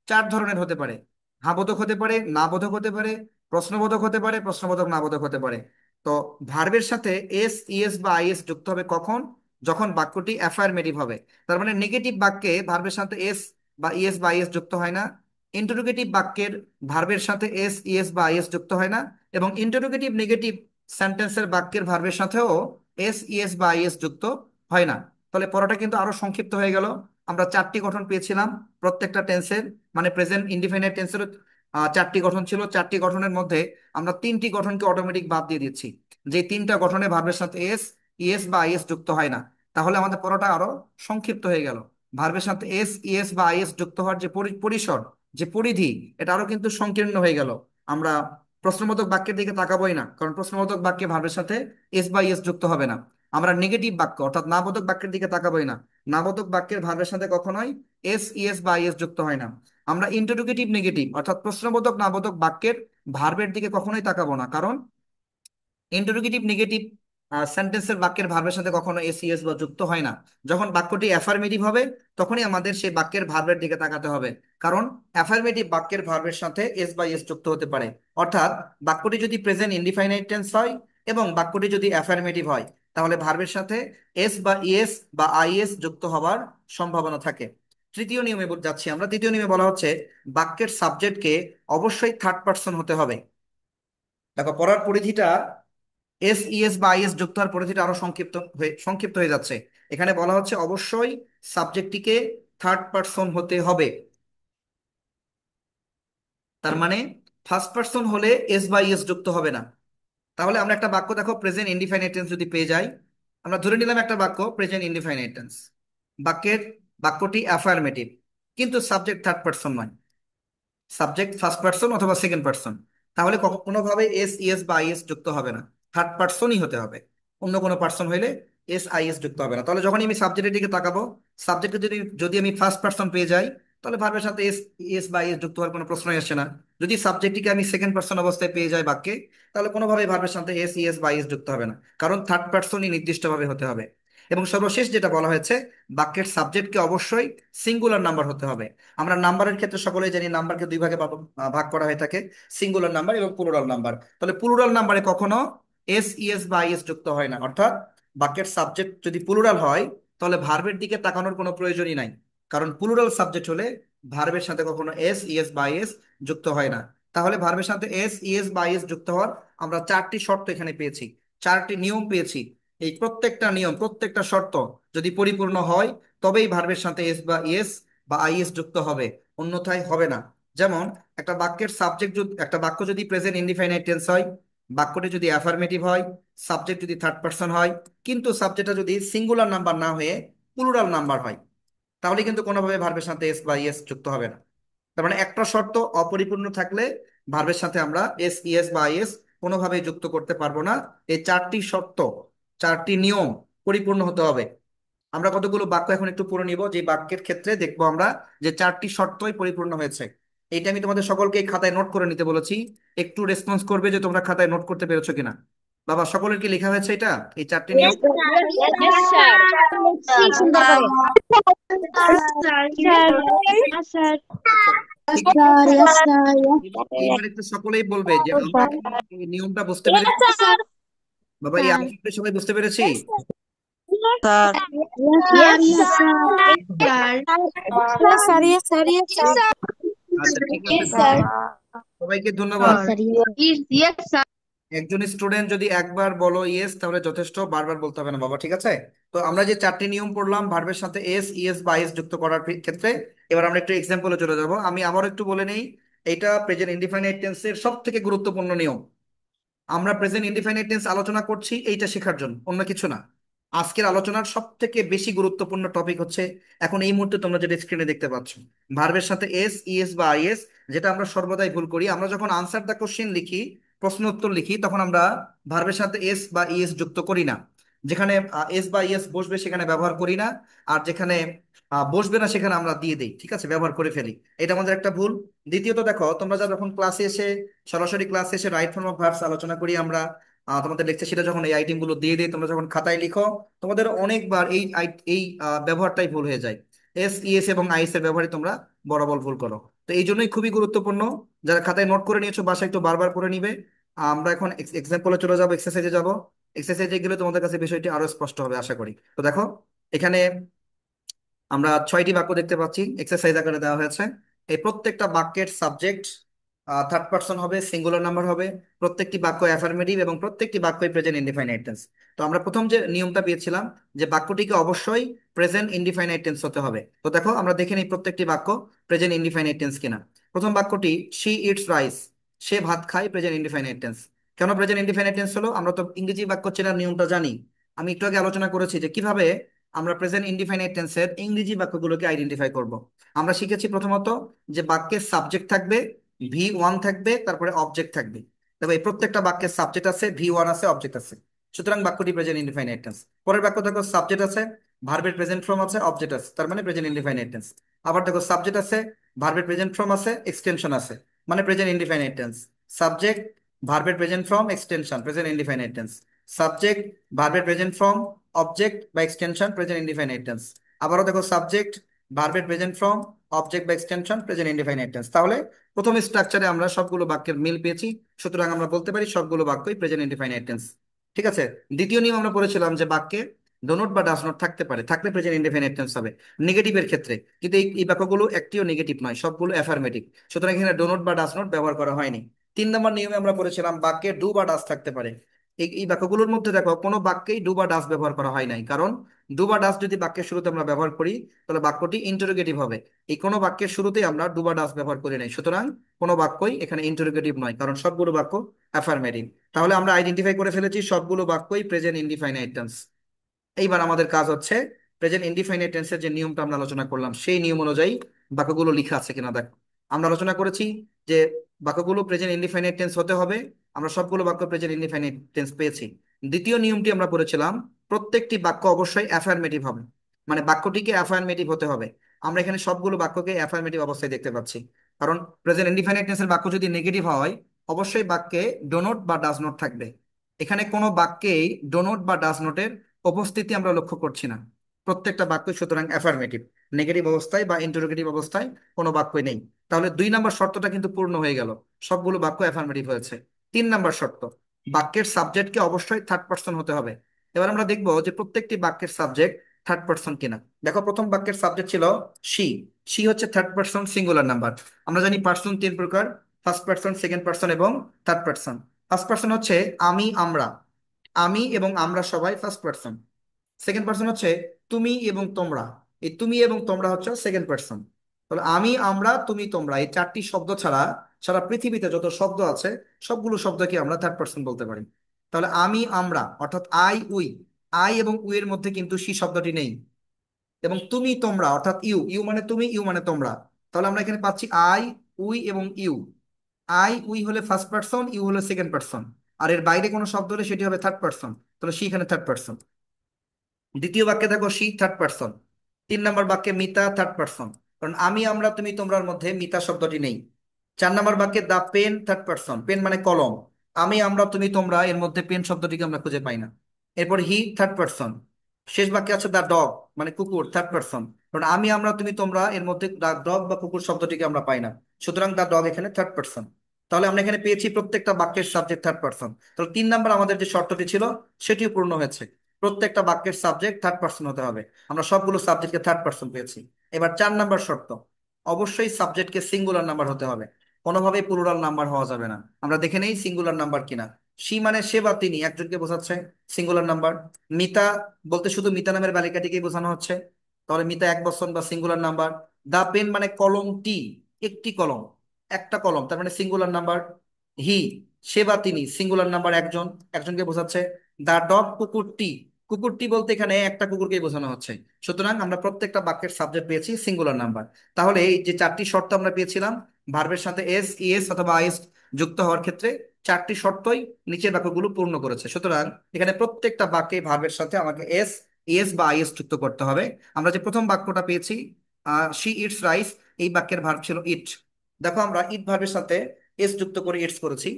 4 ধরনের হতে পারে, হ্যাঁ বোধক হতে পারে, না বোধক হতে পারে, প্রশ্নবোধক হতে পারে, প্রশ্নবোধক না বোধক হতে পারে। তো ভার্বের সাথে এস, ইএস বা আইএস যুক্ত হবে কখন, যখন বাক্যটি অ্যাফার্মেটিভ হবে। তার মানে নেগেটিভ বাক্যে ভার্বের সাথে এস বা ইএস বা আইএস যুক্ত হয় না, ইন্টারোগেটিভ বাক্যের ভার্বের সাথে এস, ইএস বা আইএস যুক্ত হয় না, এবং ইন্টারোগেটিভ নেগেটিভ সেন্টেন্সের বাক্যের ভার্বের সাথেও এস, ইএস বা আইএস যুক্ত হয় না। তাহলে পড়াটা কিন্তু আরো সংক্ষিপ্ত হয়ে গেল। আমরা 4টি গঠন পেয়েছিলাম প্রত্যেকটা টেন্সের, মানে প্রেজেন্ট ইনডিফিনাইট টেন্সের 4টি গঠন ছিল। 4টি গঠনের মধ্যে আমরা 3টি গঠনকে অটোমেটিক বাদ দিয়ে দিচ্ছি, যে 3টা গঠনে ভার্বের সাথে এস, ইএস বা আইএস যুক্ত হয় না। তাহলে আমাদের পড়াটা আরো সংক্ষিপ্ত হয়ে গেল। ভার্বের সাথে এস ইএস বা আইএস যুক্ত হওয়ার যে পরিসর, যে পরিধি, এটা আরো কিন্তু সংকীর্ণ হয়ে গেল। আমরা প্রশ্নবোধক বাক্যের দিকে তাকাবোই না, কারণ প্রশ্নবোধক বাক্যে ভার্বের সাথে এস বা ইএস যুক্ত হবে না। আমরা নেগেটিভ বাক্য অর্থাৎ নাবোধক বাক্যের দিকে তাকাবোই না। নাবোধক বাক্যের ভার্বের সাথে কখনোই এস ইএস বা আইএস যুক্ত হয় না। আমরা ইন্টারোগেটিভ নেগেটিভ অর্থাৎ প্রশ্নবোধক নাবোধক বাক্যের ভার্বের দিকে কখনোই তাকাবো না, কারণ ইন্টারোগেটিভ নেগেটিভ সেন্টেন্সের বাক্যের ভার্বের সাথে কখনো এস ইএস বা যুক্ত হয় না। যখন বাক্যটি অ্যাফার্মেটিভ হবে তখনই আমাদের সেই বাক্যের ভার্বের দিকে তাকাতে হবে, কারণ অ্যাফার্মেটিভ বাক্যের ভার্বের সাথে এস বা এস যুক্ত হতে পারে। অর্থাৎ বাক্যটি যদি প্রেজেন্ট ইনডিফাইনাইট টেন্স হয় এবং বাক্যটি যদি অ্যাফার্মেটিভ হয়, তাহলে ভার্বের সাথে এস বা ইএস বা আইএস যুক্ত হওয়ার সম্ভাবনা থাকে। তৃতীয় নিয়মে যাচ্ছি আমরা। তৃতীয় নিয়মে বলা হচ্ছে বাক্যের সাবজেক্টকে অবশ্যই থার্ড পার্সন হতে হবে। দেখো, পড়ার পরিধিটা এস ইএস বা আইএস যুক্ত হওয়ার পরিধিটা আরো সংক্ষিপ্ত হয়ে যাচ্ছে। এখানে বলা হচ্ছে অবশ্যই সাবজেক্টটিকে থার্ড পার্সন হতে হবে। তার মানে ফার্স্ট পার্সন হলে এস বা ইএস যুক্ত হবে না। তাহলে আমরা একটা বাক্য, দেখো, প্রেজেন্ট ইনডিফাইনাইট টেন্স যদি পেয়ে যাই, আমরা ধরে নিলাম একটা বাক্য প্রেজেন্ট ইনডিফাইনাইট টেন্স, বাক্যটি অ্যাফার্মেটিভ, কিন্তু সাবজেক্ট থার্ড পার্সন নয়, সাবজেক্ট ফার্স্ট পার্সন অথবা সেকেন্ড পার্সন। তাহলে কোনোভাবে এস ইএস বা আইএস যুক্ত হবে না, থার্ড পার্সনই হতে হবে। অন্য কোনো পার্সন হইলে এস আইএস যুক্ত হবে না। তাহলে যখনই আমি সাবজেক্টের দিকে তাকাবো, সাবজেক্টে যদি যদি আমি ফার্স্ট পার্সন পেয়ে যাই, তাহলে ভার্বের সাথে এস এস বা আইএস যুক্ত হওয়ার কোনো প্রশ্নই আসছে না। যদি সাবজেক্টটিকে আমি সেকেন্ড পার্সন অবস্থায় পেয়ে যাই বাক্যে, তাহলে কোনোভাবেই ভার্বের সাথে এস ইএস বা আইএস যুক্ত হবে না, কারণ থার্ড পার্সনই নির্দিষ্টভাবে হতে হবে। এবং সর্বশেষ যেটা বলা হয়েছে, বাক্যের সাবজেক্টকে অবশ্যই সিঙ্গুলার নাম্বার হতে হবে। আমরা নাম্বারের ক্ষেত্রে সকলেই জানি নাম্বারকে দুই ভাগে ভাগ করা হয়ে থাকে, সিঙ্গুলার নাম্বার এবং প্লুরাল নাম্বার। তাহলে প্লুরাল নাম্বারে কখনো এস ইএস বা আইএস যুক্ত হয় না। অর্থাৎ বাক্যের সাবজেক্ট যদি প্লুরাল হয়, তাহলে ভার্বের দিকে তাকানোর কোনো প্রয়োজনই নাই, কারণ প্লুরাল সাবজেক্ট হলে ভার্বের সাথে কখনো এস ইএস বা আইএস যুক্ত হয় না। তাহলে ভার্বের সাথে এস ইএস বা আইএস যুক্ত হওয়ার আমরা চারটি শর্ত এখানে পেয়েছি, চারটি নিয়ম পেয়েছি। এই প্রত্যেকটা নিয়ম, প্রত্যেকটা শর্ত যদি পরিপূর্ণ হয়, তবেই ভার্বের সাথে এস বা ইএস বা আইএস যুক্ত হবে, অন্যথায় হবে না। যেমন একটা বাক্যের সাবজেক্ট যদি, একটা বাক্য যদি প্রেজেন্ট ইনডিফাইনাইট টেন্স হয়, বাক্যটি যদি অ্যাফার্মেটিভ হয়, সাবজেক্ট যদি থার্ড পার্সন হয়, কিন্তু সাবজেক্টটা যদি সিঙ্গুলার নাম্বার না হয়ে প্লুরাল নাম্বার হয়, তাহলে কিন্তু কোনোভাবে ভার্বের সাথে এস বা ইএস যুক্ত হবে না। তার মানে একটা শর্ত অপরিপূর্ণ থাকলে ভার্বের সাথে আমরা এস ইএস বা আইএস কোনোভাবেই যুক্ত করতে পারবো না। এই চারটি শর্ত, চারটি নিয়ম পরিপূর্ণ হতে হবে। আমরা কতগুলো বাক্য এখন একটু পড়ে নিব, যে বাক্যের ক্ষেত্রে দেখবো আমরা যে চারটি শর্তই পরিপূর্ণ হয়েছে। এইটা আমি তোমাদের সকলকে এই খাতায় নোট করে নিতে বলেছি। একটু রেসপন্স করবে যে তোমরা খাতায় নোট করতে পেরেছো কিনা। বাবা, সকলের কি লেখা হয়েছে এটা, এই চারটি নিয়ম? Yes, sir. সুন্দর করে। স্যার আচ্ছা, ঠিক আছে। স্যার ইয়েস স্যার এবার একটু সকলেই বলবে যে আমরা কি এই নিয়মটা বুঝতে পেরেছি। বাবা, এই আলোচনাটা সবাই বুঝতে পেরেছি? Sir yes sir Yes, sir. Yes, sir. Yes, sir. আচ্ছা, ঠিক আছে, স্যার সবাইকে ধন্যবাদ। ইয়েস স্যার একজন স্টুডেন্ট যদি একবার বলো ইয়েস, তাহলে যথেষ্ট, বারবার বলতে হবে না বাবা, ঠিক আছে? তো আমরা যে চারটি নিয়ম পড়লাম ভার্বের সাথে এস ইএস বা আইএস যুক্ত করার ক্ষেত্রে, এবার আমরা একটু এক্সাম্পলে চলে যাব। আমি আবার একটু বলে নেই, এটা প্রেজেন্ট ইনডিফাইনাইট টেন্সের সব থেকে গুরুত্বপূর্ণ নিয়ম। আমরা প্রেজেন্ট ইনডিফাইনাইট টেন্স আলোচনা করছি এইটা শেখার জন্য, অন্য কিছু না। আজকের আলোচনার সব থেকে বেশি গুরুত্বপূর্ণ টপিক হচ্ছে এখন এই মুহূর্তে তোমরা যেটা স্ক্রিনে দেখতে পাচ্ছ, ভার্বের সাথে এস ইএস বা আইএস। যেটা আমরা সর্বদাই ভুল করি, আমরা যখন আনসার দ্য কোশ্চেন লিখি, প্রশ্ন উত্তর লিখি, তখন আমরা ভার্বের সাথে এস বা ইএস যুক্ত করি না। যেখানে এস বা ইএস বসবে সেখানে ব্যবহার করি না, আর যেখানে বসবে না সেখানে আমরা দিয়ে দিই, ঠিক আছে, ব্যবহার করে ফেলি। এটা আমাদের একটা ভুল। দ্বিতীয়ত দেখো, তোমরা যখন ক্লাসে এসে, সরাসরি ক্লাসে এসে রাইট ফর্ম অফ ভার্বস আলোচনা করি আমরা, তোমাদের লেকচার সেটা যখন এই আইটেম গুলো দিয়ে দিই, তোমরা যখন খাতায় লিখো, তোমাদের অনেকবার এই ব্যবহারটাই ভুল হয়ে যায়। এস ইএস এবং আইএস এর ব্যবহারই তোমরা বরাবর ভুল করো। তো এই জন্যই খুবই গুরুত্বপূর্ণ, যারা খাতায় নোট করে নিয়েছো বাসায় একটু বারবার করে নিবে। আমরা এখন এক্সাম্পলে চলে যাবো, এক্সারসাইজে যাব। এক্সারসাইজে গেলে তোমাদের কাছে বিষয়টি আরো স্পষ্ট হবে আশা করি। তো দেখো, এখানে আমরা 6টি বাক্য দেখতে পাচ্ছি, এক্সারসাইজ আকারে দেওয়া হয়েছে। এই প্রত্যেকটা বাক্যের সাবজেক্ট থার্ড পার্সন হবে, সিঙ্গুলার নাম্বার হবে, প্রত্যেকটি বাক্য অ্যাফার্মেটিভ এবং প্রত্যেকটি বাক্যই প্রেজেন্ট ইনডিফাইনাইট টেন্স। তো আমরা প্রথম যে নিয়মটা পেয়েছিলাম যে বাক্যটিকে অবশ্যই প্রেজেন্ট ইনডিফাইনাইট টেন্স হতে হবে। তো দেখো, আমরা দেখে নিই প্রত্যেকটি বাক্য প্রেজেন্ট ইনডিফাইনাইট টেন্স কিনা। প্রথম বাক্যটি শি ইটস রাইস, সে ভাত খায়, প্রেজেন্ট ইনডিফাইনাইট টেন্স। কেন প্রেজেন্ট ইনডিফাইনাইট টেন্স হলো? আমরা তো ইংরেজি বাক্য চেনার নিয়মটা জানি। আমি একটু আগে আলোচনা করেছি যে কিভাবে আমরা প্রেজেন্ট ইনডিফাইনাইট টেন্সের ইংরেজি বাক্যগুলোকে আইডেন্টিফাই করব। আমরা শিখেছি প্রথমত যে বাক্যের সাবজেক্ট থাকবে, V1 থাকবে, তারপরে অবজেক্ট থাকবে। তবে এই প্রত্যেকটা বাক্যের সাবজেক্ট আছে, V1 আছে, অবজেক্ট আছে, সুতরাং বাক্যটি প্রেজেন্ট ইনডিফাইনাইট টেন্স। পরের বাক্য দেখো সাবজেক্ট আছে, ভার্বের প্রেজেন্ট ফর্ম আছে, অবজেক্ট আছে, তার মানে প্রেজেন্ট ইনডিফাইনাইট টেন্স। আবার দেখো সাবজেক্ট আছে, ভার্বের প্রেজেন্ট ফর্ম আছে, এক্সটেনশন আছে, মানে প্রেজেন্ট ইনডিফাইনাইট টেন্স। সাবজেক্ট, ভার্বের present form, extension, present indefinite tense. Subject, ভার্বের প্রেজেন্ট ফর্ম, অবজেক্ট বা এক্সটেনশন, প্রেজেন্ট ইনডিফাইনাইট টেন্স। আবারও দেখো সাবজেক্ট, ভার্বের প্রেজেন্ট ফর্ম, অবজেক্ট বা এক্সটেনশন, প্রেজেন্ট ইনডিফাইনাইট টেন্স। তাহলে প্রথম স্ট্রাকচারে আমরা সবগুলো বাক্যের মিল পেয়েছি, সুতরাং আমরা বলতে পারি সবগুলো বাক্যই প্রেজেন্ট ইনডিফাইনাইট টেন্স। ঠিক আছে। দ্বিতীয় নিয়ম আমরা পড়েছিলাম যে বাক্যে ডো নট বা ডাজ নট থাকতে পারে, থাকলে প্রেজেন্ট ইনডিফাইনাইট টেন্স হবে নেগেটিভের ক্ষেত্রে, কিন্তু এই বাক্যগুলো একটিও নেগেটিভ নয়, সবগুলো অ্যাফার্মেটিভ, সুতরাং এখানে ডো নট বা ডাজ নট ব্যবহার করা হয়নি। 3 নম্বর নিয়মে আমরা পড়েছিলাম বাক্যে ডু বা ডাজ থাকতে পারে। এই বাক্যগুলোর মধ্যে দেখো কোনো বাক্যেই ডু বা ডাজ ব্যবহার করা হয় নাই, কারণ ডু বা ডাজ যদি বাক্যের শুরুতে আমরা ব্যবহার করি তাহলে বাক্যটি ইন্টারোগেটিভ হবে। এই কোনো বাক্যের শুরুতেই আমরা ডু বা ডাজ ব্যবহার করি নাই, সুতরাং কোনো বাক্যই এখানে ইন্টারোগেটিভ নয়, কারণ সবগুলো বাক্য অ্যাফার্মেটিভ। তাহলে আমরা আইডেন্টিফাই করে ফেলেছি সবগুলো বাক্যই প্রেজেন্ট ইনডিফাইনাইট টেন্স। এইবার আমাদের কাজ হচ্ছে প্রেজেন্ট ইনডিফাইনাইট টেন্সের যে নিয়মটা আমরা আলোচনা করলাম সেই নিয়ম অনুযায়ী বাক্যগুলো লেখা আছে কিনা দেখো। আমরা আলোচনা করেছি যে বাক্যগুলো প্রেজেন্ট ইনডিফাইনাইট টেন্স হতে হবে, আমরা সবগুলো বাক্য প্রেজেন্ট ইনডিফাইনাইট টেন্স পেয়েছি। দ্বিতীয় নিয়মটি আমরা পড়েছিলাম প্রত্যেকটি বাক্য অবশ্যই অ্যাফার্মেটিভ হবে, মানে বাক্যটিকে অ্যাফার্মেটিভ হতে হবে। আমরা এখানে সবগুলো বাক্যকে অ্যাফার্মেটিভ অবস্থায় দেখতে পাচ্ছি, কারণ প্রেজেন্ট ইনডিফাইনাইট টেন্সের বাক্য যদি নেগেটিভ হয় অবশ্যই বাক্যে ডো নট বা ডাজ নট থাকবে। এখানে কোনো বাক্যেই ডো নট বা ডাজ নটের উপস্থিতি আমরা লক্ষ্য করছি না, প্রত্যেকটা বাক্য সুতরাং অ্যাফার্মেটিভ। নেগেটিভ অবস্থায় বা ইন্টারোগেটিভ অবস্থায় কোনো বাক্যই নেই। তাহলে 2 নম্বর শর্তটা কিন্তু পূর্ণ হয়ে গেল, সবগুলো বাক্য অ্যাফার্মেটিভ হয়েছে। 3 নম্বর শর্ত, বাক্যের সাবজেক্টকে অবশ্যই থার্ড পার্সন হতে হবে। এবার আমরা দেখবো যে প্রত্যেকটি বাক্যের সাবজেক্ট থার্ড পার্সন কিনা। দেখো প্রথম বাক্যের সাবজেক্ট ছিল শি, শি হচ্ছে থার্ড পার্সন সিঙ্গুলার নাম্বার। আমরা জানি পার্সন 3 প্রকার, ফার্স্ট পার্সন, সেকেন্ড পার্সন এবং থার্ড পার্সন। ফার্স্ট পার্সন হচ্ছে আমি আমরা, আমি এবং আমরা সবাই ফার্স্ট পার্সন। সেকেন্ড পার্সন হচ্ছে তুমি এবং তোমরা, এই তুমি এবং তোমরা হচ্ছে সেকেন্ড পার্সন। তাহলে আমি আমরা তুমি তোমরা এই 4টি শব্দ ছাড়া সারা পৃথিবীতে যত শব্দ আছে সবগুলো শব্দকে আমরা থার্ড পার্সন বলতে পারি। তাহলে আমি আমরা অর্থাৎ আই উই, আই এবং উই এর মধ্যে কিন্তু সি শব্দটি নেই। এবং তুমি তোমরা অর্থাৎ ইউ, ইউ মানে তুমি, ইউ মানে তোমরা, তাহলে আমরা এখানে পাচ্ছি আই উই এবং ইউ। আই উই হলে ফার্স্ট পার্সন, ইউ হলে সেকেন্ড পার্সন, আর এর বাইরে কোনো শব্দ হলে সেটি হবে থার্ড পার্সন, তাহলে সে এখানে থার্ড পার্সন। দ্বিতীয় বাক্যে দেখো সি থার্ড পার্সন। 3 নম্বর বাক্যে মিতা থার্ড পার্সন, কারণ আমি আমরা তুমি তোমরার মধ্যে মিতা শব্দটি নেই। 4 নম্বর বাক্যে দা পেন থার্ড পার্সন, পেন মানে কলম, আমি আমরা তুমি তোমরা এর মধ্যে পেন শব্দটিকে আমরা খুঁজে পাই না। এরপর হি থার্ড পার্সন। শেষ বাক্যে আছে দা ডগ মানে কুকুর থার্ড পার্সন, কারণ আমি আমরা তুমি তোমরা এর মধ্যে দা ডগ বা কুকুর শব্দটিকে আমরা পাই না, সুতরাং দা ডগ এখানে থার্ড পার্সন। তাহলে আমরা এখানে পেয়েছি প্রত্যেকটা বাক্যের সাবজেক্ট থার্ড পার্সন। তাহলে 3 নম্বর আমাদের যে শর্তটি ছিল সেটিও পূর্ণ হয়েছে, প্রত্যেকটা বাক্যের সাবজেক্ট থার্ড পার্সন হতে হবে। আমরা সবগুলো সাবজেক্টকে থার্ড পার্সন পেয়েছি। এবার 4 নম্বর শর্ত, অবশ্যই সাবজেক্টকে সিঙ্গুলার নাম্বার হতে হবে, কোনোভাবেই প্লুরাল নাম্বার হওয়া যাবে না। আমরা দেখে নেই সিঙ্গুলার নাম্বার কিনা। সি মানে সে বা তিনি, একজনকে বোঝাচ্ছে, সিঙ্গুলার নাম্বার। মিতা বলতে শুধু মিতা নামের বালিকাটিকেই বোঝানো হচ্ছে, তাহলে মিতা এক বচন বা সিঙ্গুলার নাম্বার। দা পেন মানে কলমটি, একটি কলম, একটা কলম, তার মানে সিঙ্গুলার নাম্বার। হি সে বা তিনি, সিঙ্গুলার নাম্বার, একজন, একজনকে বোঝাচ্ছে। দা ডগ কুকুরটি, কুকুরটি বলতে এখানে একটা কুকুরকেই বোঝানো হচ্ছে, সুতরাং আমরা প্রত্যেকটা বাক্যের সাবজেক্ট পেয়েছি সিঙ্গুলার নাম্বার। তাহলে এই যে 4টি শর্ত আমরা পেয়েছিলাম ভার্বের সাথে এস, ইএস অথবা আইএস যুক্ত হওয়ার ক্ষেত্রে, 4টি শর্তই নিচের বাক্যগুলো পূর্ণ করেছে, সুতরাং এখানে প্রত্যেকটা বাক্যে ভার্বের সাথে আমাকে এস, ইএস বা আইএস যুক্ত করতে হবে। আমরা যে প্রথম বাক্যটা পেয়েছি শি ইটস রাইস, এই বাক্যের ভার্ব ছিল ইট, দেখো আমরা ইট ভার্বের সাথে এস যুক্ত করে ইটস করেছি।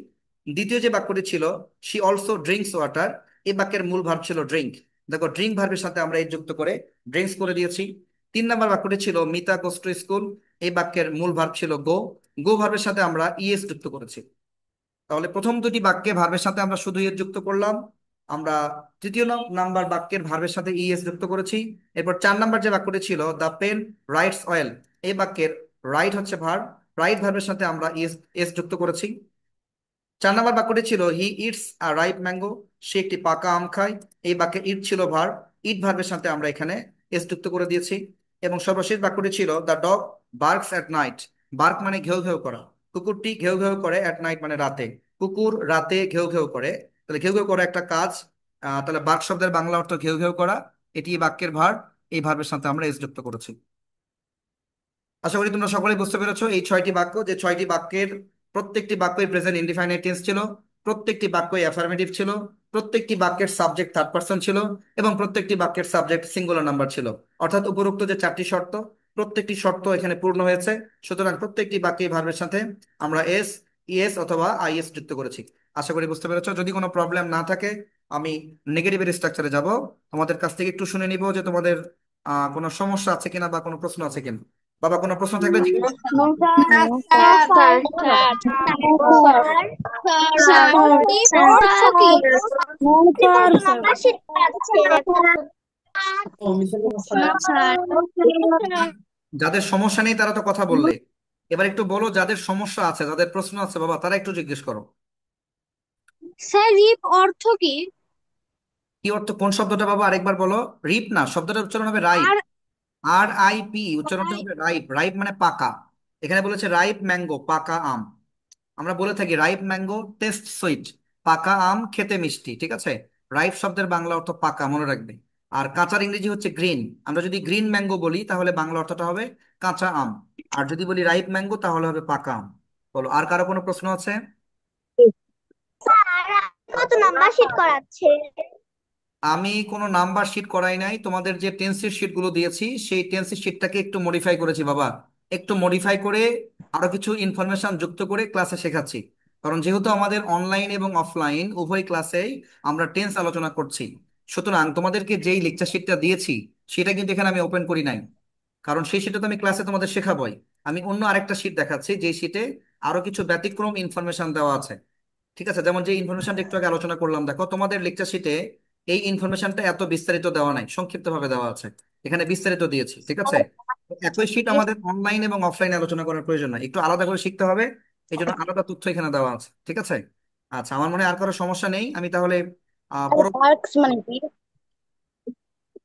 দ্বিতীয় যে বাক্যটি ছিল শি অলসো ড্রিঙ্কস ওয়াটার, এই বাক্যের মূল ভার্ব ছিল ড্রিঙ্ক, দেখো ড্রিঙ্ক ভার্বের সাথে আমরা এস যুক্ত করে ড্রিঙ্কস করে দিয়েছি। 3 নম্বর বাক্যটি ছিল মিতা গোস টু স্কুল, এই বাক্যের মূল ভার্ব ছিল গো, গো ভার্বের সাথে আমরা ইএস যুক্ত করেছি। তাহলে প্রথম দুটি বাক্যে ভার্বের সাথে আমরা শুধু ইএস যুক্ত করলাম, আমরা তৃতীয় নাম্বার বাক্যের ভার্বের সাথে ইএস যুক্ত করেছি। এরপর 4 নম্বর যে বাক্যটি ছিল দ্য পেন রাইটস অয়েল, এই বাক্যের রাইট হচ্ছে ভার্ব, রাইট ভার্বের সাথে আমরা ইএস এস যুক্ত করেছি। 4 নম্বর বাক্যটি ছিল he it's a ripe mango, সে একটি পাকা আম খায়, এই বাক্যে ইট ছিল ভার্ব, ইট ভার্বের সাথে আমরা এখানে এস যুক্ত করে দিয়েছি। এবং সর্বশেষ বাক্যটি ছিল the dog barks at night, bark মানে ঘেউ ঘেউ করা, কুকুরটি ঘেউ ঘেউ করে, অ্যাট নাইট মানে রাতে, কুকুর রাতে ঘেউ ঘেউ করে, তাহলে ঘেউ ঘেউ করা একটা কাজ, তাহলে বার্ক শব্দের বাংলা অর্থ ঘেউ ঘেউ করা, এটি বাক্যের ভার্ব, এই ভার্বের সাথে আমরা এস যুক্ত করেছি। আশা করি তোমরা সকলেই বুঝতে পেরেছো এই 6টি বাক্য, যে 6টি বাক্যের প্রত্যেকটি বাক্যই প্রেজেন্ট ইনডিফাইনাইট টেন্স ছিল, প্রত্যেকটি বাক্যই অ্যাফার্মেটিভ ছিল, প্রত্যেকটি বাক্যের সাবজেক্ট থার্ড পারসন ছিল, এবং প্রত্যেকটি বাক্যের সাবজেক্ট সিঙ্গুলার নাম্বার ছিল। অর্থাৎ উপরোক্ত যে 4টি শর্ত, প্রত্যেকটি শর্ত এখানে পূর্ণ হয়েছে। সুতরাং প্রত্যেকটি বাক্যেই ভার্বের সাথে আমরা এস, ইএস অথবা আইএস যুক্ত করেছি। আশা করি বুঝতে পেরেছো। যদি কোনো প্রবলেম না থাকে আমি নেগেটিভের স্ট্রাকচারে যাব, তোমাদের কাছ থেকে একটু শুনে নিব যে তোমাদের কোনো সমস্যা আছে কিনা বা কোনো প্রশ্ন আছে কিনা। বাবা, কোনো প্রশ্ন থাকলে জিজ্ঞেস করো। No, না sir. Sir, Sir. Sir Sir. Deep অর্থ কি? No, কত sir. নাম্বার শীট আছে? No, sir. যাদের সমস্যা নেই তারা তো কথা বললে, এবার একটু বলো যাদের সমস্যা আছে, যাদের প্রশ্ন আছে বাবা, তারা একটু জিজ্ঞেস করো। স্যার রিপ অর্থ কি? কি অর্থ, কোন শব্দটা বাবা আরেকবার বলো। রিপ না, শব্দটার উচ্চারণ হবে রাইপ। আর RIP উচ্চারণটা হবে রাইপ। রাইপ মানে পাকা। এখানে বলেছে রাইপ ম্যাঙ্গো, পাকা আম। আমরা বলে থাকি রাইপ ম্যাঙ্গো টেস্ট সুইট, পাকা আম খেতে মিষ্টি, ঠিক আছে। রাইপ শব্দের বাংলা অর্থ পাকা, মনে রাখবে। আর কাঁচার ইংরেজি হচ্ছে গ্রিন। আমরা যদি গ্রিন ম্যাঙ্গো বলি তাহলে বাংলা অর্থটা হবে কাঁচা আম। আর যদি বলি রাইপ ম্যাঙ্গো তাহলে হবে পাকা আম। বলো, আর কারো কোনো প্রশ্ন আছে? স্যার কত নাম্বার শীট করাচ্ছে? আমি কোনো নাম্বার শিট করাই নাই, তোমাদের যে টেন্সের শিটগুলো দিয়েছি সেই টেন্সের শিটটাকে একটু মডিফাই করেছি বাবা। একটু মডিফাই করে আরো কিছু ইনফরমেশন যুক্ত করে ক্লাসে শেখাচ্ছি। কারণ যেহেতু আমাদের অনলাইন এবং অফলাইন উভয় ক্লাসেই আমরা টেন্স আলোচনা করছি, সুতরাং তোমাদেরকে যেই লেকচার শিটটা দিয়েছি সেটা কিন্তু এখানে আমি ওপেন করি নাই। কারণ সেই শিটটা তো আমি ক্লাসে তোমাদের শেখাবোই। আমি অন্য আরেকটা শিট দেখাচ্ছি যে শিটে আরো কিছু ব্যতিক্রম ইনফরমেশন দেওয়া আছে। ঠিক আছে, যেমন যে ইনফরমেশনটা একটু আগে আলোচনা করলাম, দেখো তোমাদের লেকচার শিটে এই ইনফরমেশনটা এত বিস্তারিত দেওয়া নাই, সংক্ষিপ্ত ভাবে দেওয়া আছে। এখানে বিস্তারিত দিয়েছি, ঠিক আছে। তো একই শিট আমাদের অনলাইন এবং অফলাইনে আলোচনা করার প্রয়োজন নাই, একটু আলাদা করে শিখতে হবে। এই জন্য আলাদা তথ্য এখানে দেওয়া আছে, ঠিক আছে। আচ্ছা, আমার মনে হয় আর কারো সমস্যা নেই। আমি তাহলে Marks মানে কি?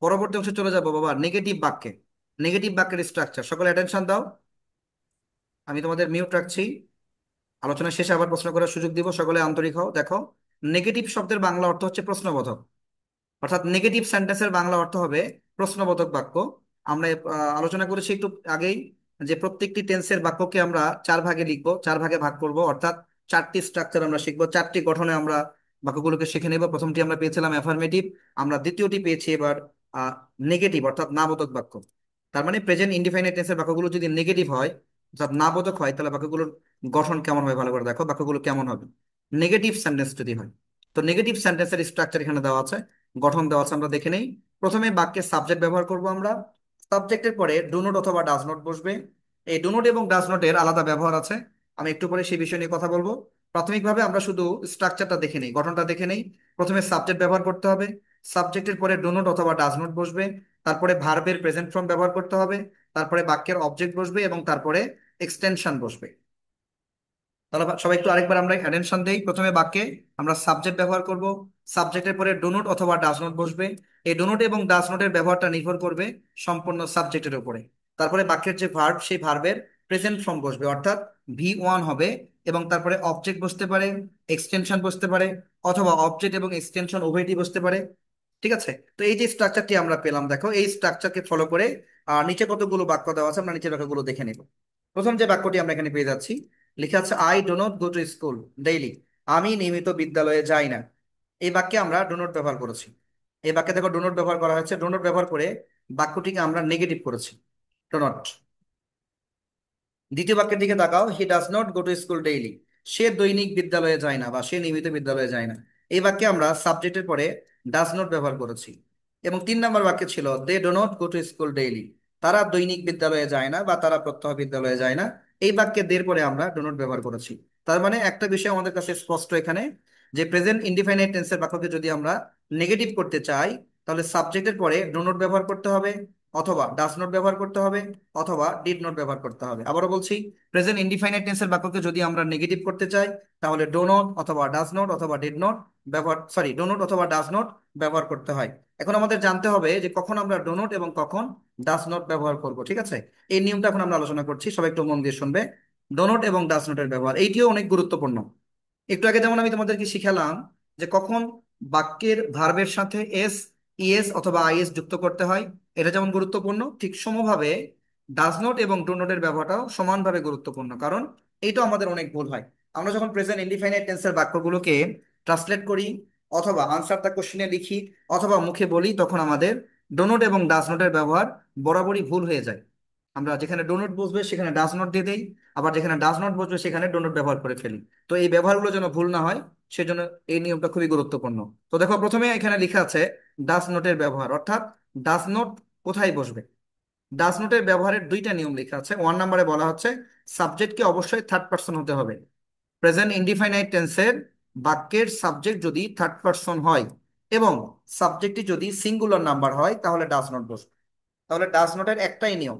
পরবর্তী অংশে চলে যাবো বাবা, নেগেটিভ বাক্যে। নেগেটিভ বাক্যের স্ট্রাকচার, সকলে অ্যাটেনশন দাও। আমি তোমাদের মিউট রাখছি, আলোচনা শেষে আবার প্রশ্ন করার সুযোগ দিব, সকলে আন্তরিক হও। দেখো, নেগেটিভ শব্দের বাংলা অর্থ হচ্ছে প্রশ্নবোধক। অর্থাৎ নেগেটিভ সেন্টেন্সের বাংলা অর্থ হবে প্রশ্নবোধক বাক্য। আমরা আলোচনা করেছি একটু আগেই যে প্রত্যেকটি টেন্সের বাক্যকে আমরা 4 ভাগে লিখবো, 4 ভাগে ভাগ করব। অর্থাৎ 4টি স্ট্রাকচার আমরা শিখবো, 4টি গঠনে আমরা বাক্যগুলোকে শিখে নেব। প্রথমটি আমরা পেয়েছিলাম অ্যাফার্মেটিভ, আমরা দ্বিতীয়টি পেয়েছি এবার নেগেটিভ অর্থাৎ নাবোধক বাক্য। তার মানে প্রেজেন্ট ইনডিফাইনাইট টেন্সের বাক্যগুলো যদি নেগেটিভ হয় অর্থাৎ নাবোধক হয়, তাহলে বাক্যগুলোর গঠন কেমন হবে ভালো করে দেখো, বাক্যগুলো কেমন হবে নেগেটিভ সেন্টেন্স যদি হয়। তো নেগেটিভ সেন্টেন্সের স্ট্রাকচার এখানে দেওয়া আছে, গঠন দেওয়া আছে, আমরা দেখে নেই। প্রথমে বাক্যে সাবজেক্ট ব্যবহার করব আমরা। সাবজেক্টের পরে ডু নট অথবা ডাজ নট বসবে। এই ডু নট এবং ডাজ নটের আলাদা ব্যবহার আছে, আমি একটু পরে সেই বিষয় নিয়ে কথা বলবো। প্রাথমিকভাবে আমরা শুধু স্ট্রাকচারটা দেখে নেই, গঠনটা দেখে নেই। প্রথমে সাবজেক্ট ব্যবহার করতে হবে, সাবজেক্টের পরে ডু নট অথবা ডাজ নট বসবে, তারপরে ভার্বের প্রেজেন্ট ফর্ম ব্যবহার করতে হবে, তারপরে বাক্যের অবজেক্ট বসবে এবং তারপরে এক্সটেনশন বসবে। তাহলে সবাই একটু আরেকবার আমরা অ্যাটেনশন দেই। প্রথমে বাক্যে আমরা সাবজেক্ট ব্যবহার করব, সাবজেক্টের পরে ডু নট অথবা ডাজ নট বসবে। এই ডু নট এবং ডাজ নটের ব্যবহারটা নির্ভর করবে সম্পূর্ণ সাবজেক্টের উপরে। তারপরে বাক্যের যে ভার্ব সেই ভার্বের প্রেজেন্ট ফর্ম বসবে, অর্থাৎ V1 হবে, এবং তারপরে অবজেক্ট বসতে পারে, এক্সটেনশন বসতে পারে, অথবা অবজেক্ট এবং এক্সটেনশন উভয়টি বসতে পারে। ঠিক আছে, তো এই যে স্ট্রাকচারটি আমরা পেলাম, দেখো এই স্ট্রাকচারকে ফলো করে নিচে কতগুলো বাক্য দেওয়া আছে, আমরা নিচের বাক্যগুলো দেখে নেব। প্রথম যে বাক্যটি আমরা এখানে পেয়ে যাচ্ছি, লেখা আছে I do not go to school daily. আমি নিয়মিত বিদ্যালয়ে যাই না। এই বাক্যে আমরা ডো নট ব্যবহার করেছি। এই বাক্যে দেখো ডো নট ব্যবহার করা হয়েছে, ডো নট ব্যবহার করে বাক্যটিকে আমরা নেগেটিভ করেছি, ডো নট। দ্বিতীয় বাক্যের দিকে তাকাও, he does not go to school daily. সে দৈনিক বিদ্যালয়ে যায় না বা সে নিয়মিত বিদ্যালয়ে যায় না। এই বাক্যে আমরা সাবজেক্টের পরে ডাজ নট ব্যবহার করেছি। এবং 3 নম্বর বাক্যে ছিল they do not go to school daily. তারা দৈনিক বিদ্যালয়ে যায় না বা তারা প্রত্যহ বিদ্যালয়ে যায় না। এই বাক্যে দের পরে আমরা ডো নট ব্যবহার করেছি। তার মানে একটা বিষয় আমাদের কাছে স্পষ্ট এখানে, যে প্রেজেন্ট ইনডিফাইনাইট টেন্সের বাক্যকে যদি আমরা নেগেটিভ করতে চাই তাহলে সাবজেক্টের পরে ডো নট ব্যবহার করতে হবে, অথবা ডাজ নট ব্যবহার করতে হবে, অথবা ডিড নট ব্যবহার করতে হবে। আবারও বলছি, প্রেজেন্ট ইনডিফাইনাইট টেন্সের বাক্যকে যদি আমরা নেগেটিভ করতে চাই তাহলে ডো নট অথবা ডাজ নট অথবা ডিড নট ব্যবহার, সরি, ডো নট অথবা ডাজ নট ব্যবহার করতে হয়। এখন আমাদের জানতে হবে যে কখন আমরা ডো নট এবং কখন ডাজ নট ব্যবহার করব, ঠিক আছে। এই নিয়মটা এখন আমরা আলোচনা করছি, সবাই একটু মন দিয়ে শুনবে। ডো নট এবং ডাজ নটের ব্যবহার এইটিও অনেক গুরুত্বপূর্ণ। একটু আগে যেমন আমি তোমাদেরকে শিখালাম যে কখন বাক্যের ভার্বের সাথে এস ইএস অথবা আইএস যুক্ত করতে হয়, এটা যেমন গুরুত্বপূর্ণ, ঠিক সমভাবে ডাজ নট এবং ডু নটের ব্যবহারটাও সমানভাবে গুরুত্বপূর্ণ। কারণ এইটা আমাদের অনেক ভুল হয়। আমরা যখন প্রেজেন্ট ইনডিফিনাইট টেন্সের বাক্যগুলোকে ট্রান্সলেট করি অথবা আনসার দ্য কোশ্চেনে লিখি অথবা মুখে বলি, তখন আমাদের ডো নট এবং ডাজ নটের ব্যবহার বরাবরই ভুল হয়ে যায়। আমরা যেখানে ডো নট বসবে সেখানে ডাজ নট দিয়ে দেই, আবার যেখানে ডাজ নট বসবে সেখানে ডো নট ব্যবহার করে ফেলি। তো এই ব্যবহারগুলো যেন ভুল না হয় সেজন্য এই নিয়মটা খুবই গুরুত্বপূর্ণ। তো দেখো, প্রথমে এখানে লেখা আছে ডাজ নোটের ব্যবহার, অর্থাৎ ডাজ নোট কোথায় বসবে। ডাজ নোটের ব্যবহারের দুইটা নিয়ম লেখা আছে। 1 নম্বরে বলা হচ্ছে সাবজেক্টকে অবশ্যই থার্ড পার্সন হতে হবে। প্রেজেন্ট ইনডিফাইনাইট টেন্সের বাক্যের সাবজেক্ট যদি থার্ড পার্সন হয় এবং সাবজেক্টটি যদি সিঙ্গুলার নাম্বার হয় তাহলে ডাজ নট বসবে। তাহলে ডাজ নটের একটাই নিয়ম,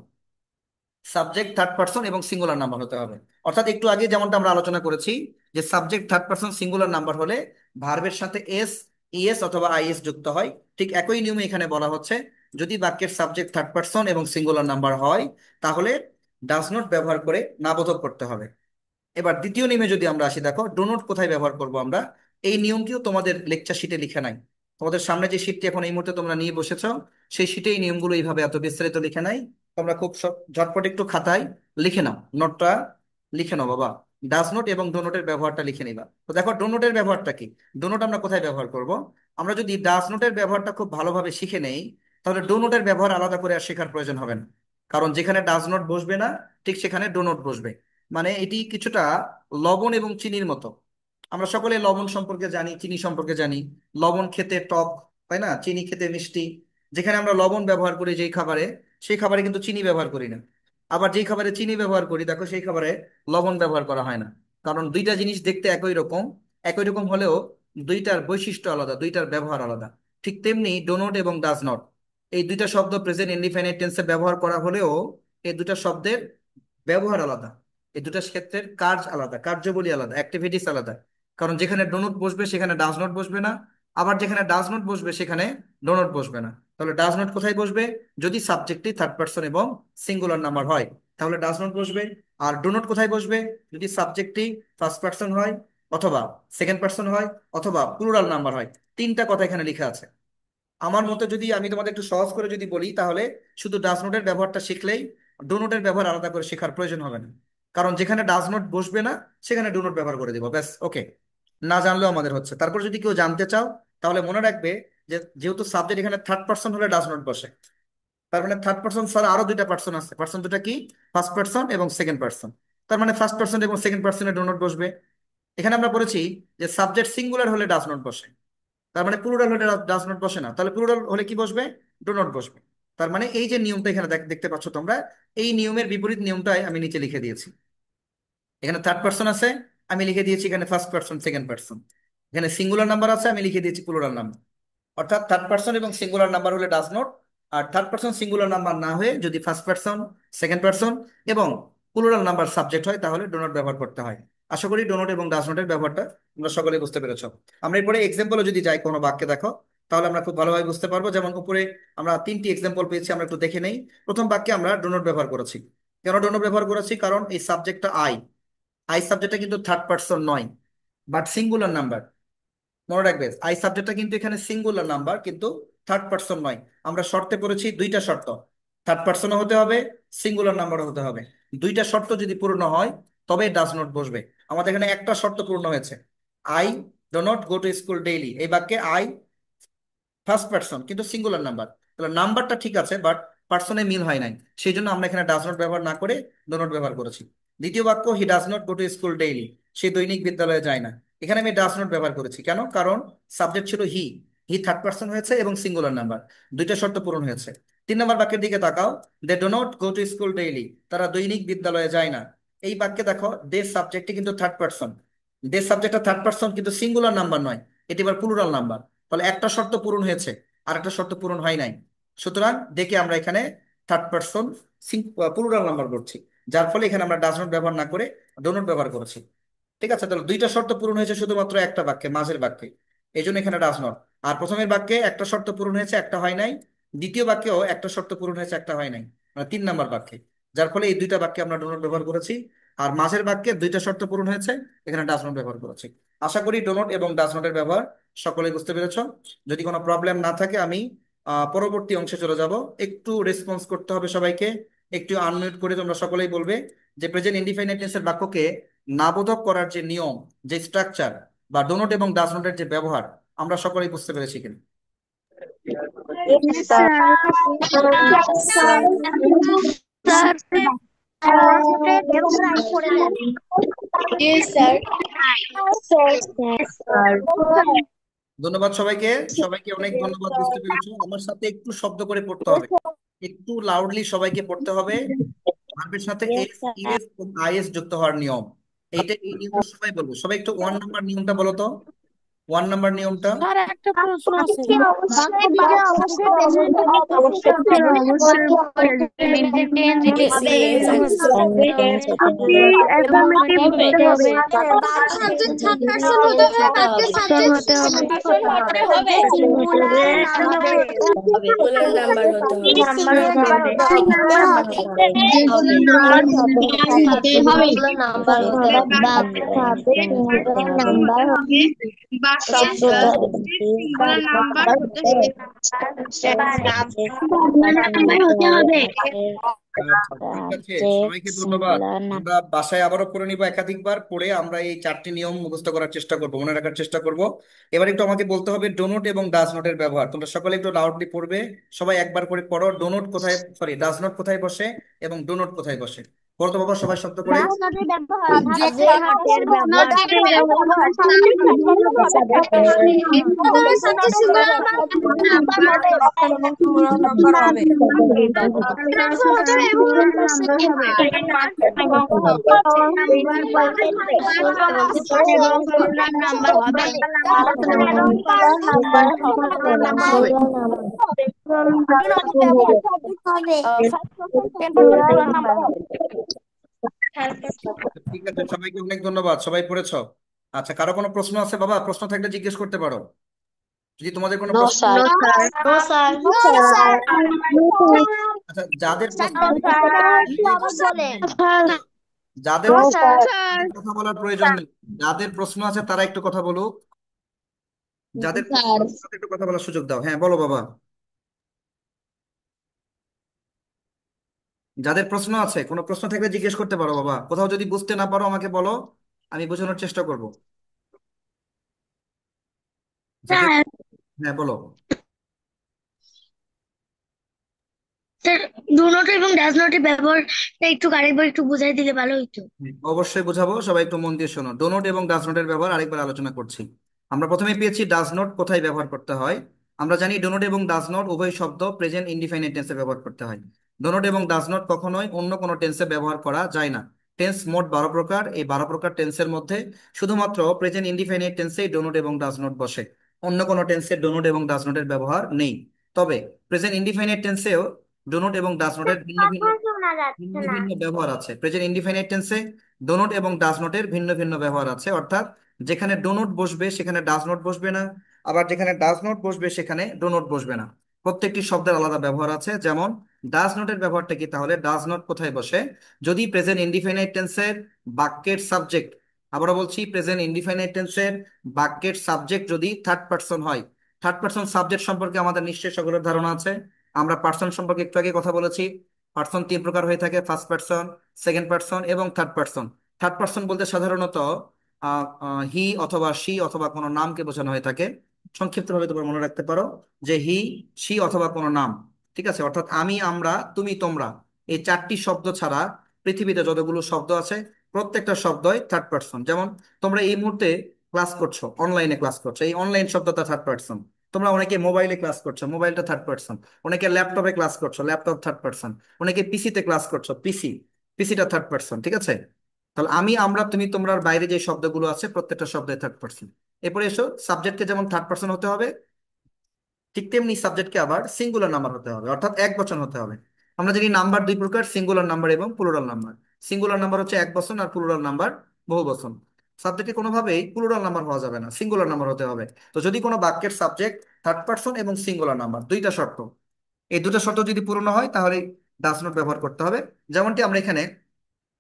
সাবজেক্ট থার্ড পার্সন এবং সিঙ্গুলার নাম্বার হতে হবে। অর্থাৎ একটু আগে যেমনটা আমরা আলোচনা করেছি যে subject third person singular number হলে ভার্বের সাথে এস, ইএস অথবা আইএস যুক্ত হয়, ঠিক একই নিয়মে এখানে বলা হচ্ছে যদি বাক্যের সাবজেক্ট থার্ড পার্সন এবং সিঙ্গুলার নাম্বার হয় তাহলে ডাজ নট ব্যবহার করে নাবোধক করতে হবে। এবার দ্বিতীয় নিয়মে যদি আমরা আসি, দেখো ডো নোট কোথায় ব্যবহার করব আমরা। এই নিয়মটিও তোমাদের লেকচার শিটে লিখে নাই। তোমাদের সামনে যে শিটটি এখন এই মুহূর্তে তোমরা নিয়ে বসেছো সেই শিটে এই নিয়মগুলো এইভাবে এত বিস্তারিত লিখে নাই। তোমরা খুব ঝটপট একটু খাতায় লিখে নাও, নোটটা লিখে নাও বাবা। ডাজ নোট এবং ডো নোটের ব্যবহারটা লিখে নিবা। তো দেখো ডো নোটের ব্যবহারটা কি, ডো নোট আমরা কোথায় ব্যবহার করব। আমরা যদি ডাজ নোটের ব্যবহারটা খুব ভালোভাবে শিখে নেই তাহলে ডো নোটের ব্যবহার আলাদা করে আর শেখার প্রয়োজন হবে না। কারণ যেখানে ডাজ নোট বসবে না ঠিক সেখানে ডো নোট বসবে। মানে এটি কিছুটা লবণ এবং চিনির মতো। আমরা সকলে লবণ সম্পর্কে জানি, চিনি সম্পর্কে জানি। লবণ খেতে টক, তাই না, চিনি খেতে মিষ্টি। যেখানে আমরা লবণ ব্যবহার করি যেই খাবারে, সেই খাবারে কিন্তু চিনি ব্যবহার করি না। আবার যেই খাবারে চিনি ব্যবহার করি দেখো সেই খাবারে লবণ ব্যবহার করা হয় না। কারণ দুইটা জিনিস দেখতে একই রকম হলেও দুইটার বৈশিষ্ট্য আলাদা, দুইটার ব্যবহার আলাদা। ঠিক তেমনি ডো নট এবং ডাজ নট, এই দুইটা শব্দ প্রেজেন্ট ইনডিফিনিট টেন্সে ব্যবহার করা হলেও এই দুটা শব্দের ব্যবহার আলাদা। এই দুটা ক্ষেত্রের কাজ আলাদা, কার্যাবলী আলাদা, অ্যাক্টিভিটিস আলাদা। কারণ যেখানে ডোনট বসবে সেখানে ডাজ নট বসবে না, আবার যেখানে ডাজ নট বসবে সেখানে ডোনট বসবে না। তাহলে ডাজ নট কোথায় বসবে, যদি সাবজেক্টটি থার্ড পার্সন এবং সিঙ্গুলার নাম্বার হয় তাহলে ডাজ নট বসবে। আর ডোনট কোথায় বসবে, যদি সাবজেক্টটি ফার্স্ট পার্সন হয় অথবা সেকেন্ড পার্সন হয় অথবা প্লুরাল নাম্বার হয়। তিনটা কথা এখানে লেখা আছে। আমার মতে যদি আমি তোমাদের একটু সহজ করে যদি বলি তাহলে শুধু ডাজ নোটের ব্যবহারটা শিখলেই ডো নোটের ব্যবহার আলাদা করে শেখার প্রয়োজন হবে না। কারণ যেখানে ডাজ নোট বসবে না সেখানে ডো নোট ব্যবহার করে দিব, ব্যাস, ওকে। না জানলেও আমাদের হচ্ছে। তারপর যদি কেউ জানতে চাও তাহলে মনে রাখবে যে যেহেতু সাবজেক্ট এখানে থার্ড পার্সন হলে ডাজ নোট বসে, তার মানে থার্ড পার্সন ছাড়া আরো দুইটা পার্সন আছে। পার্সন দুটা কি, ফার্স্ট পার্সন এবং সেকেন্ড পার্সন। তার মানে ফার্স্ট পার্সন এবং সেকেন্ড পার্সনে ডো নোট বসবে। এখানে আমরা বলেছি যে সাবজেক্ট সিঙ্গুলার হলে ডাজ নোট বসে, তার মানে প্লুরাল হলে ডাজ নট বসে না। তাহলে প্লুরাল হলে কি বসবে, ডো নট বসবে। তার মানে এই যে নিয়মটা এখানে দেখতে পাচ্ছ তোমরা, এই নিয়মের বিপরীত নিয়মটাই আমি নিচে লিখে দিয়েছি। এখানে থার্ড পার্সন আছে, আমি লিখে দিয়েছি এখানে ফার্স্ট পার্সন সেকেন্ড পার্সন। এখানে সিঙ্গুলার নাম্বার আছে, আমি লিখে দিয়েছি প্লুরাল নাম্বার। অর্থাৎ থার্ড পার্সন এবং সিঙ্গুলার নাম্বার হলে ডাজ নট, আর থার্ড পার্সন সিঙ্গুলার নাম্বার না হয়ে যদি ফার্স্ট পার্সন সেকেন্ড পার্সন এবং প্লুরাল নাম্বার সাবজেক্ট হয় তাহলে ডো নট ব্যবহার করতে হয়। আশা করি ডো নট এবং ডাজ নটের ব্যবহারটা তোমরা সকলে বুঝতে পেরেছো। আমরা এরপরে এক্সাম্পলে যদি যাই কোনো বাক্যে, দেখো তাহলে আমরা খুব ভালোভাবে বুঝতে পারবো। যেমন উপরে আমরা তিনটি এক্সাম্পল পেয়েছি, আমরা একটু দেখে নেই। প্রথম বাক্যে আমরা ডো নট ব্যবহার করেছি। কেন ডো নট ব্যবহার করেছি, কারণ এই সাবজেক্টটা আই, আই সাবজেক্টটা কিন্তু থার্ড পার্সন নয় বাট সিঙ্গুলার নাম্বার। মনে রাখবে আই সাবজেক্টটা কিন্তু এখানে সিঙ্গুলার নাম্বার কিন্তু থার্ড পার্সন নয়। আমরা শর্তে পড়েছি দুইটা শর্ত, থার্ড পার্সনও হতে হবে, সিঙ্গুলার নাম্বারও হতে হবে। দুইটা শর্ত যদি পূর্ণ হয় তবে ডাজ নট বসবে। আমাদের এখানে একটা শর্ত পূর্ণ হয়েছে, I do not go to school daily. এই বাক্যে আই ফার্স্ট পার্সন কিন্তু সিঙ্গুলার নাম্বার, তাহলে নাম্বারটা ঠিক আছে বাট পার্সনে মিল হয় নাই, সেই জন্য আমরা এখানে ডাজ নট ব্যবহার না করে ডো নট ব্যবহার করেছি। দ্বিতীয় বাক্য he does not go to school daily, সে দৈনিক বিদ্যালয়ে যায় না। এখানে আমি ডাজ নট ব্যবহার করেছি কেন, কারণ সাবজেক্ট ছিল হি, হি থার্ড পার্সন হয়েছে এবং সিঙ্গুলার নাম্বার, দুইটা শর্ত পূরণ হয়েছে। 3 নম্বর বাক্যের দিকে তাকাও, they do not go to school daily, তারা দৈনিক বিদ্যালয়ে যায় না। এই বাক্যে দেখো দে সাবজেক্টে কিন্তু থার্ড পার্সন, দে সাবজেক্টটা থার্ড পার্সন কিন্তু সিঙ্গুলার নাম্বার নয়, এটি এবার প্লুরাল নাম্বার। তাহলে একটা শর্ত পূরণ হয়েছে আর একটা শর্ত পূরণ হয় নাই। সুতরাং দেখে আমরা এখানে থার্ড পার্সন প্লুরাল নাম্বার করছি, যার ফলে এখানে আমরা ডাজ নট ব্যবহার না করে ডো নট ব্যবহার করেছি। ঠিক আছে, তাহলে দুইটা শর্ত পূরণ হয়েছে শুধুমাত্র একটা বাক্যে, মাঝের বাক্যে, এই জন্য এখানে ডাজ নট। আর প্রথমের বাক্যে একটা শর্ত পূরণ হয়েছে একটা হয় নাই, দ্বিতীয় বাক্যেও একটা শর্ত পূরণ হয়েছে একটা হয় নাই, মানে 3 নম্বর বাক্যে, যার ফলে এই দুইটা বাক্যে আমরা ডো নট ব্যবহার করেছি। আর মাঝের বাক্যে দুইটা শর্ত পূরণ হয়েছে, এখানে ডাজ নট ব্যবহার করেছি। আশা করি ডো নট এবং ডাজ নটের ব্যবহার সকলে বুঝতে পেরেছ। যদি কোনো প্রবলেম না থাকে আমি পরবর্তী অংশে চলে যাব। একটু রেসপন্স করতে হবে সবাইকে। একটু আনমিউট করে তোমরা সকলেই বলবে যে প্রেজেন্ট ইনডিফিনিট টেন্সের বাক্যকে নাবোধক করার যে নিয়ম, যে স্ট্রাকচার বা ডোনট এবং ডাজ নটের যে ব্যবহার, আমরা সকলেই বুঝতে পেরেছি কিনা। Yes, sir. Sir. Sir, ব্যবহার আগে করে দেন। Yes, sir. Yes, sir. ধন্যবাদ সবাইকে। সবাইকে অনেক ধন্যবাদ, বুঝতে পেরেছো। আমার সাথে একটু শব্দ করে পড়তে হবে, একটু লাউডলি সবাইকে পড়তে হবে। ভার্বের সাথে Yes, এস, sir. ইএস এবং আইএস যুক্ত হওয়ার নিয়ম, এই নিয়মটা সবাই বলবো। সবাই একটু 1 নম্বর নিয়মটা বলো তো। 1 নম্বর নিয়মটা। স্যার একটা প্রশ্ন আছে। সিঙ্গুলার নাম্বার হতে হবে। সিঙ্গুলার নাম্বার হতে হবে। আচ্ছা, ঠিক আছে, সবাইকে ধন্যবাদ। আমরা বাসায় আবারও করে নিব, একাধিকবার পড়ে আমরা এই 4টি নিয়ম মুখস্থ করার চেষ্টা করব, মনে রাখার চেষ্টা করব। এবার একটু আমাকে বলতে হবে ডোনট এবং ডাজ নটের ব্যবহার। তোমরা সকলে একটু লাউডলি পড়বে। সবাই একবার করে পড়ো, ডোনট কোথায়, সরি ডাজ নট কোথায় বসে এবং ডোনট কোথায় বসে। পড়ো তো বাবা সবাই শব্দ করে। ঠিক আছে, সবাইকে অনেক ধন্যবাদ, সবাই পড়েছো। আচ্ছা, কারো কোনো প্রশ্ন আছে বাবা? প্রশ্ন থাকলে জিজ্ঞেস করতে পারো, যদি তোমাদের কোনো প্রশ্ন। আচ্ছা, যাদের প্রশ্ন যাদের যাদের কথা বলার প্রয়োজন নেই, যাদের প্রশ্ন আছে তারা একটু কথা বলুক। যাদের প্রশ্ন আছে তাদের একটু কথা বলার সুযোগ দাও। হ্যাঁ বলো বাবা। যাদের প্রশ্ন আছে, কোনো প্রশ্ন থাকলে জিজ্ঞেস করতে পারো বাবা। কোথাও যদি বুঝতে না পারো আমাকে বলো, আমি বোঝানোর চেষ্টা করব। যাকে, হ্যাঁ বলো। ডু নট এবং ডাজ নটের ব্যবহারটা একটু আরেকবার একটু বুঝাই দিলে ভালো হতো। অবশ্যই বোঝাবো, সবাই একটু মন দিয়ে শোনো। ডোনট এবং ডাজ নটের ব্যবহার আরেকবার আলোচনা করছি। আমরা প্রথমে পেয়েছি ডাজ নট কোথায় ব্যবহার করতে হয়। আমরা জানি ডোনট এবং ডাজ নট উভয় শব্দ প্রেজেন্ট ইনডিফিনিট টেন্সে ব্যবহার করতে হয়। ডোনট এবং ডাজ নট কখনোই অন্য কোনো টেন্সে ব্যবহার করা যায় না। টেন্স মোট 12 প্রকার। এই 12 প্রকার টেন্সের মধ্যে শুধুমাত্র প্রেজেন্ট ইনডিফিনিট টেন্সেই ডোনট এবং ডাজ নট বসে, অন্য কোনো টেন্সে ডোনট এবং ডাজ নটের ব্যবহার নেই। তবে প্রেজেন্ট ইনডিফিনিট টেন্সেও ডোনট এবং ডাজ নটের ভিন্ন ভিন্ন ভিন্ন ভিন্ন ব্যবহার আছে। প্রেজেন্ট ইনডিফিনিট টেন্সে ডোনট এবং ডাজ নটের ভিন্ন ভিন্ন ব্যবহার আছে, অর্থাৎ যেখানে ডোনট বসবে সেখানে ডাজ নট বসবে না, আবার যেখানে ডাজ নট বসবে সেখানে ডোনট বসবে না। প্রত্যেকটি শব্দের আলাদা ব্যবহার আছে। যেমন ডাজ নটের ব্যবহারটা কি, তাহলে ডাজ নট কোথায় বসে? যদি প্রেজেন্ট ইনডিফিনিট টেন্সের বাক্যের সাবজেক্ট, আবারও বলছি, প্রেজেন্ট ইনডিফিনিট টেন্সের বাক্যের সাবজেক্ট যদি থার্ড পারসন হয়। থার্ড পারসন সাবজেক্ট সম্পর্কে আমাদের নিশ্চয়ই সকলের ধারণা আছে। আমরা পার্সন সম্পর্কে একটু আগে কথা বলেছি। পার্সন 3 প্রকার হয়ে থাকে: ফার্স্ট পার্সন, সেকেন্ড পার্সন এবং থার্ড পার্সন। থার্ড পার্সন বলতে সাধারণত হি অথবা সি অথবা কোনো নামকে বোঝানো হয়ে থাকে। সংক্ষিপ্তভাবে তোমরা মনে রাখতে পারো যে হি, সি অথবা কোনো নাম। ঠিক আছে, অর্থাৎ আমি, আমরা, তুমি, তোমরা, এই 4টি শব্দ ছাড়া পৃথিবীতে যতগুলো শব্দ আছে প্রত্যেকটা শব্দই থার্ড পার্সন। যেমন তোমরা এই মুহূর্তে ক্লাস করছো, অনলাইনে ক্লাস করছো, এই অনলাইন শব্দটা থার্ড পার্সন। তোমরা অনেকে মোবাইলে ক্লাস করছো, মোবাইলটা থার্ড পার্সন। অনেকে ল্যাপটপে ক্লাস করছো, ল্যাপটপ থার্ড পার্সন। অনেকে পিসিতে ক্লাস করছো, পিসি, পিসিটা থার্ড পার্সন। ঠিক আছে, তাহলে আমি, আমরা, তুমি, তোমরার বাইরে যে শব্দগুলো আছে প্রত্যেকটা শব্দে থার্ড পার্সন। এরপরে এসো, সাবজেক্টকে যেমন থার্ড পার্সন হতে হবে, ঠিক তেমনি সাবজেক্টকে আবার সিঙ্গুলার নাম্বার হতে হবে, অর্থাৎ এক বচন হতে হবে। আমরা জানি নাম্বার 2 প্রকার: সিঙ্গুলার নাম্বার এবং প্লুরাল নাম্বার। সিঙ্গুলার নাম্বার হচ্ছে এক বচন, আর প্লুরাল নাম্বার বহু বচন। সাবজেক্টে কোনোভাবেই প্লুরাল নাম্বার হওয়া যাবে না, সিঙ্গুলার নাম্বার হতে হবে। তো যদি কোনো বাক্যের সাবজেক্ট থার্ড পার্সন এবং সিঙ্গুলার নাম্বার, দুইটা শর্ত, এই দুটো শর্ত যদি পূর্ণ হয় তাহলে ডাজ নট ব্যবহার করতে হবে। যেমনটি আমরা এখানে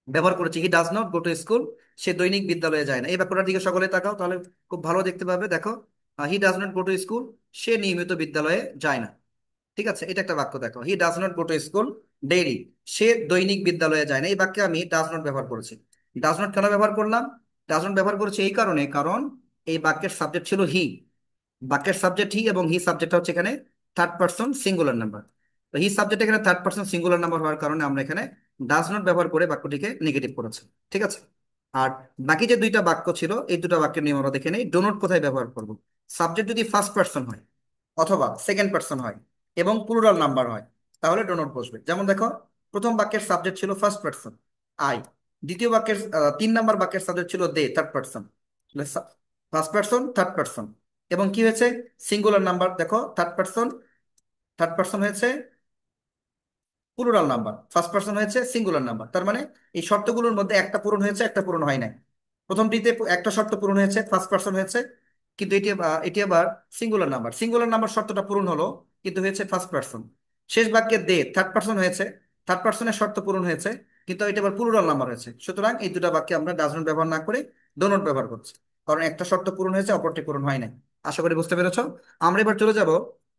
ব্যবহার করেছি, he does not go to school, সে দৈনিক বিদ্যালয়ে যায় না। এই ব্যাপারটার দিকে সকলে তাকাও, তাহলে খুব ভালো দেখতে পাবে। দেখো, he does not go to school, সে নিয়মিত বিদ্যালয়ে যায় না। ঠিক আছে, এটা একটা বাক্য দেখো, he does not go to school daily. সে দৈনিক বিদ্যালয়ে যায় না। এই বাক্যে আমি ডাজ নট ব্যবহার করেছি। ডাজ নট কেন ব্যবহার করলাম? ডাজ নট ব্যবহার করেছি এই কারণে, কারণ এই বাক্যের সাবজেক্ট ছিল হি। বাক্যের সাবজেক্ট হি, এবং হি সাবজেক্টটা হচ্ছে এখানে থার্ড পারসন সিঙ্গুলার নাম্বার। তো হি সাবজেক্ট এখানে থার্ড পারসন সিঙ্গুলার নাম্বার হওয়ার কারণে আমরা এখানে ডাজ নট ব্যবহার করে বাক্যটিকে নেগেটিভ করেছি। ঠিক আছে। আর বাকি যে দুইটা বাক্য ছিল, এই দুটো বাক্যের নিয়ম আমরা দেখে নেই। ডো নট কোথায় ব্যবহার করব? সাবজেক্ট যদি ফার্স্ট পারসন হয় অথবা সেকেন্ড পারসন হয় এবং প্লুরাল নাম্বার হয়, তাহলে ডো নট বসবে। যেমন দেখো, প্রথম বাক্যের সাবজেক্ট ছিল ফার্স্ট পারসন আই, দ্বিতীয় বাক্যের 3 নাম্বার বাক্যের সাবজেক্ট ছিল they, third person. First person third person, এবং কি হয়েছে? Singular number. দেখো, থার্ড পারসন, থার্ড পারসন হয়েছে প্লুরাল নাম্বার, ফার্স্ট পারসন হয়েছে সিঙ্গুলার নাম্বার। তার মানে এই শর্তগুলোর মধ্যে একটা পূরণ হয়েছে, একটা পূরণ হয় নাই। প্রথমটিতে একটা শর্ত পূরণ হয়েছে, ফার্স্ট পারসন হয়েছে, কিন্তু এটি আবার সিঙ্গুলার নাম্বার। সিঙ্গুলার নাম্বার শর্তটা পূরণ হলো, কিন্তু হয়েছে ফার্স্ট পারসন। শেষ বাক্যে দে থার্ড পারসন হয়েছে, থার্ড পারসনের শর্ত পূরণ হয়েছে, কিন্তু এটা আবার প্লুরাল নাম্বার হয়েছে। সুতরাং এই দুটো বাক্যে আমরা ডাজ নট ব্যবহার না করে ডো নট ব্যবহার করছি, কারণ একটা শর্ত পূরণ হয়েছে, অপরটি পূরণ হয় নাই। আশা করি বুঝতে পেরেছো। আমরা এবার চলে যাব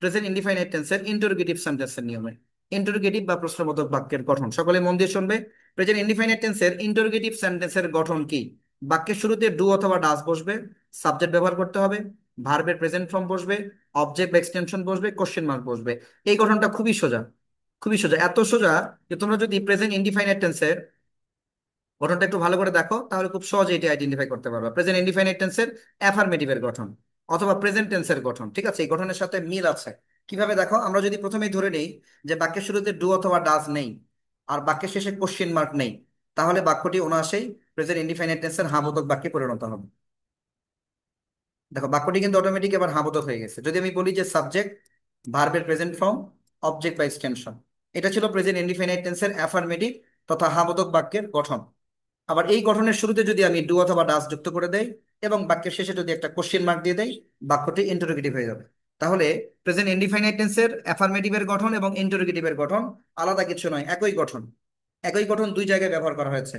প্রেজেন্ট ইনডিফাইনাইট টেন্সের ইন্টারোগেটিভ সেন্টেন্সের নিয়মে। ইন্টারোগেটিভ বা প্রশ্নবোধক বাক্যের গঠন সকলে মন দিয়ে শুনবে। প্রেজেন্ট ইনডিফাইনাইট টেন্সের ইন্টারোগেটিভ সেন্টেন্সের গঠন কি? বাক্যের শুরুতে ডু অথবা ডাজ বসবে, সাবজেক্ট ব্যবহার করতে হবে, ভার্বের প্রেজেন্ট ফর্ম বসবে, অবজেক্ট বা এক্সটেনশন বসবে, কোশ্চেন মার্ক বসবে। এই গঠনটা খুবই সোজা, খুবই সোজা, এত সোজা যে তোমরা যদি প্রেজেন্ট ইনডিফাইনাইট টেন্সের গঠনটা একটু ভালো করে দেখো, তাহলে খুব সহজে এটা আইডেন্টিফাই করতে পারবে। প্রেজেন্ট ইনডিফাইনাইট টেন্সের অ্যাফার্মেটিভের গঠন অথবা প্রেজেন্ট টেন্সের গঠন, ঠিক আছে, এই গঠনের সাথে মিল আছে। কিভাবে দেখো, আমরা যদি প্রথমেই ধরে নেই যে বাক্যের শুরুতে ডু অথবা ডাজ নেই আর বাক্যের শেষে কোশ্চেন মার্ক নেই, তাহলে বাক্যটি অনায়াসেই প্রেজেন্ট ইনডিফাইনাইট টেন্সের হ্যাঁ বোধক বাক্যে পরিণত হবে। দেখো, বাক্যটি কিন্তু অটোমেটিক এবার হ্যাঁ বোধক হয়ে গেছে। যদি আমি বলি যে সাবজেক্ট, ভার্বের প্রেজেন্ট ফর্ম, অবজেক্ট বা এক্সটেনশন, এটা ছিল প্রেজেন্ট ইনডিফাইনাইট টেন্সের অ্যাফার্মেটিভ তথা হ্যাঁ বোধক বাক্যের গঠন। আবার এই গঠনের শুরুতে যদি আমি ডু অথবা ডাজ যুক্ত করে দেই এবং বাক্যের শেষে যদি একটা কোশ্চেন মার্ক দিয়ে দেই, বাক্যটি ইন্টারোগেটিভ হয়ে যাবে। তাহলে প্রেজেন্ট ইনডিফাইনাইট টেন্সের অ্যাফার্মেটিভের গঠন এবং ইন্টারোগেটিভের গঠন আলাদা কিছু নয়, একই গঠন। একই গঠন দুই জায়গায় ব্যবহার করা হয়েছে।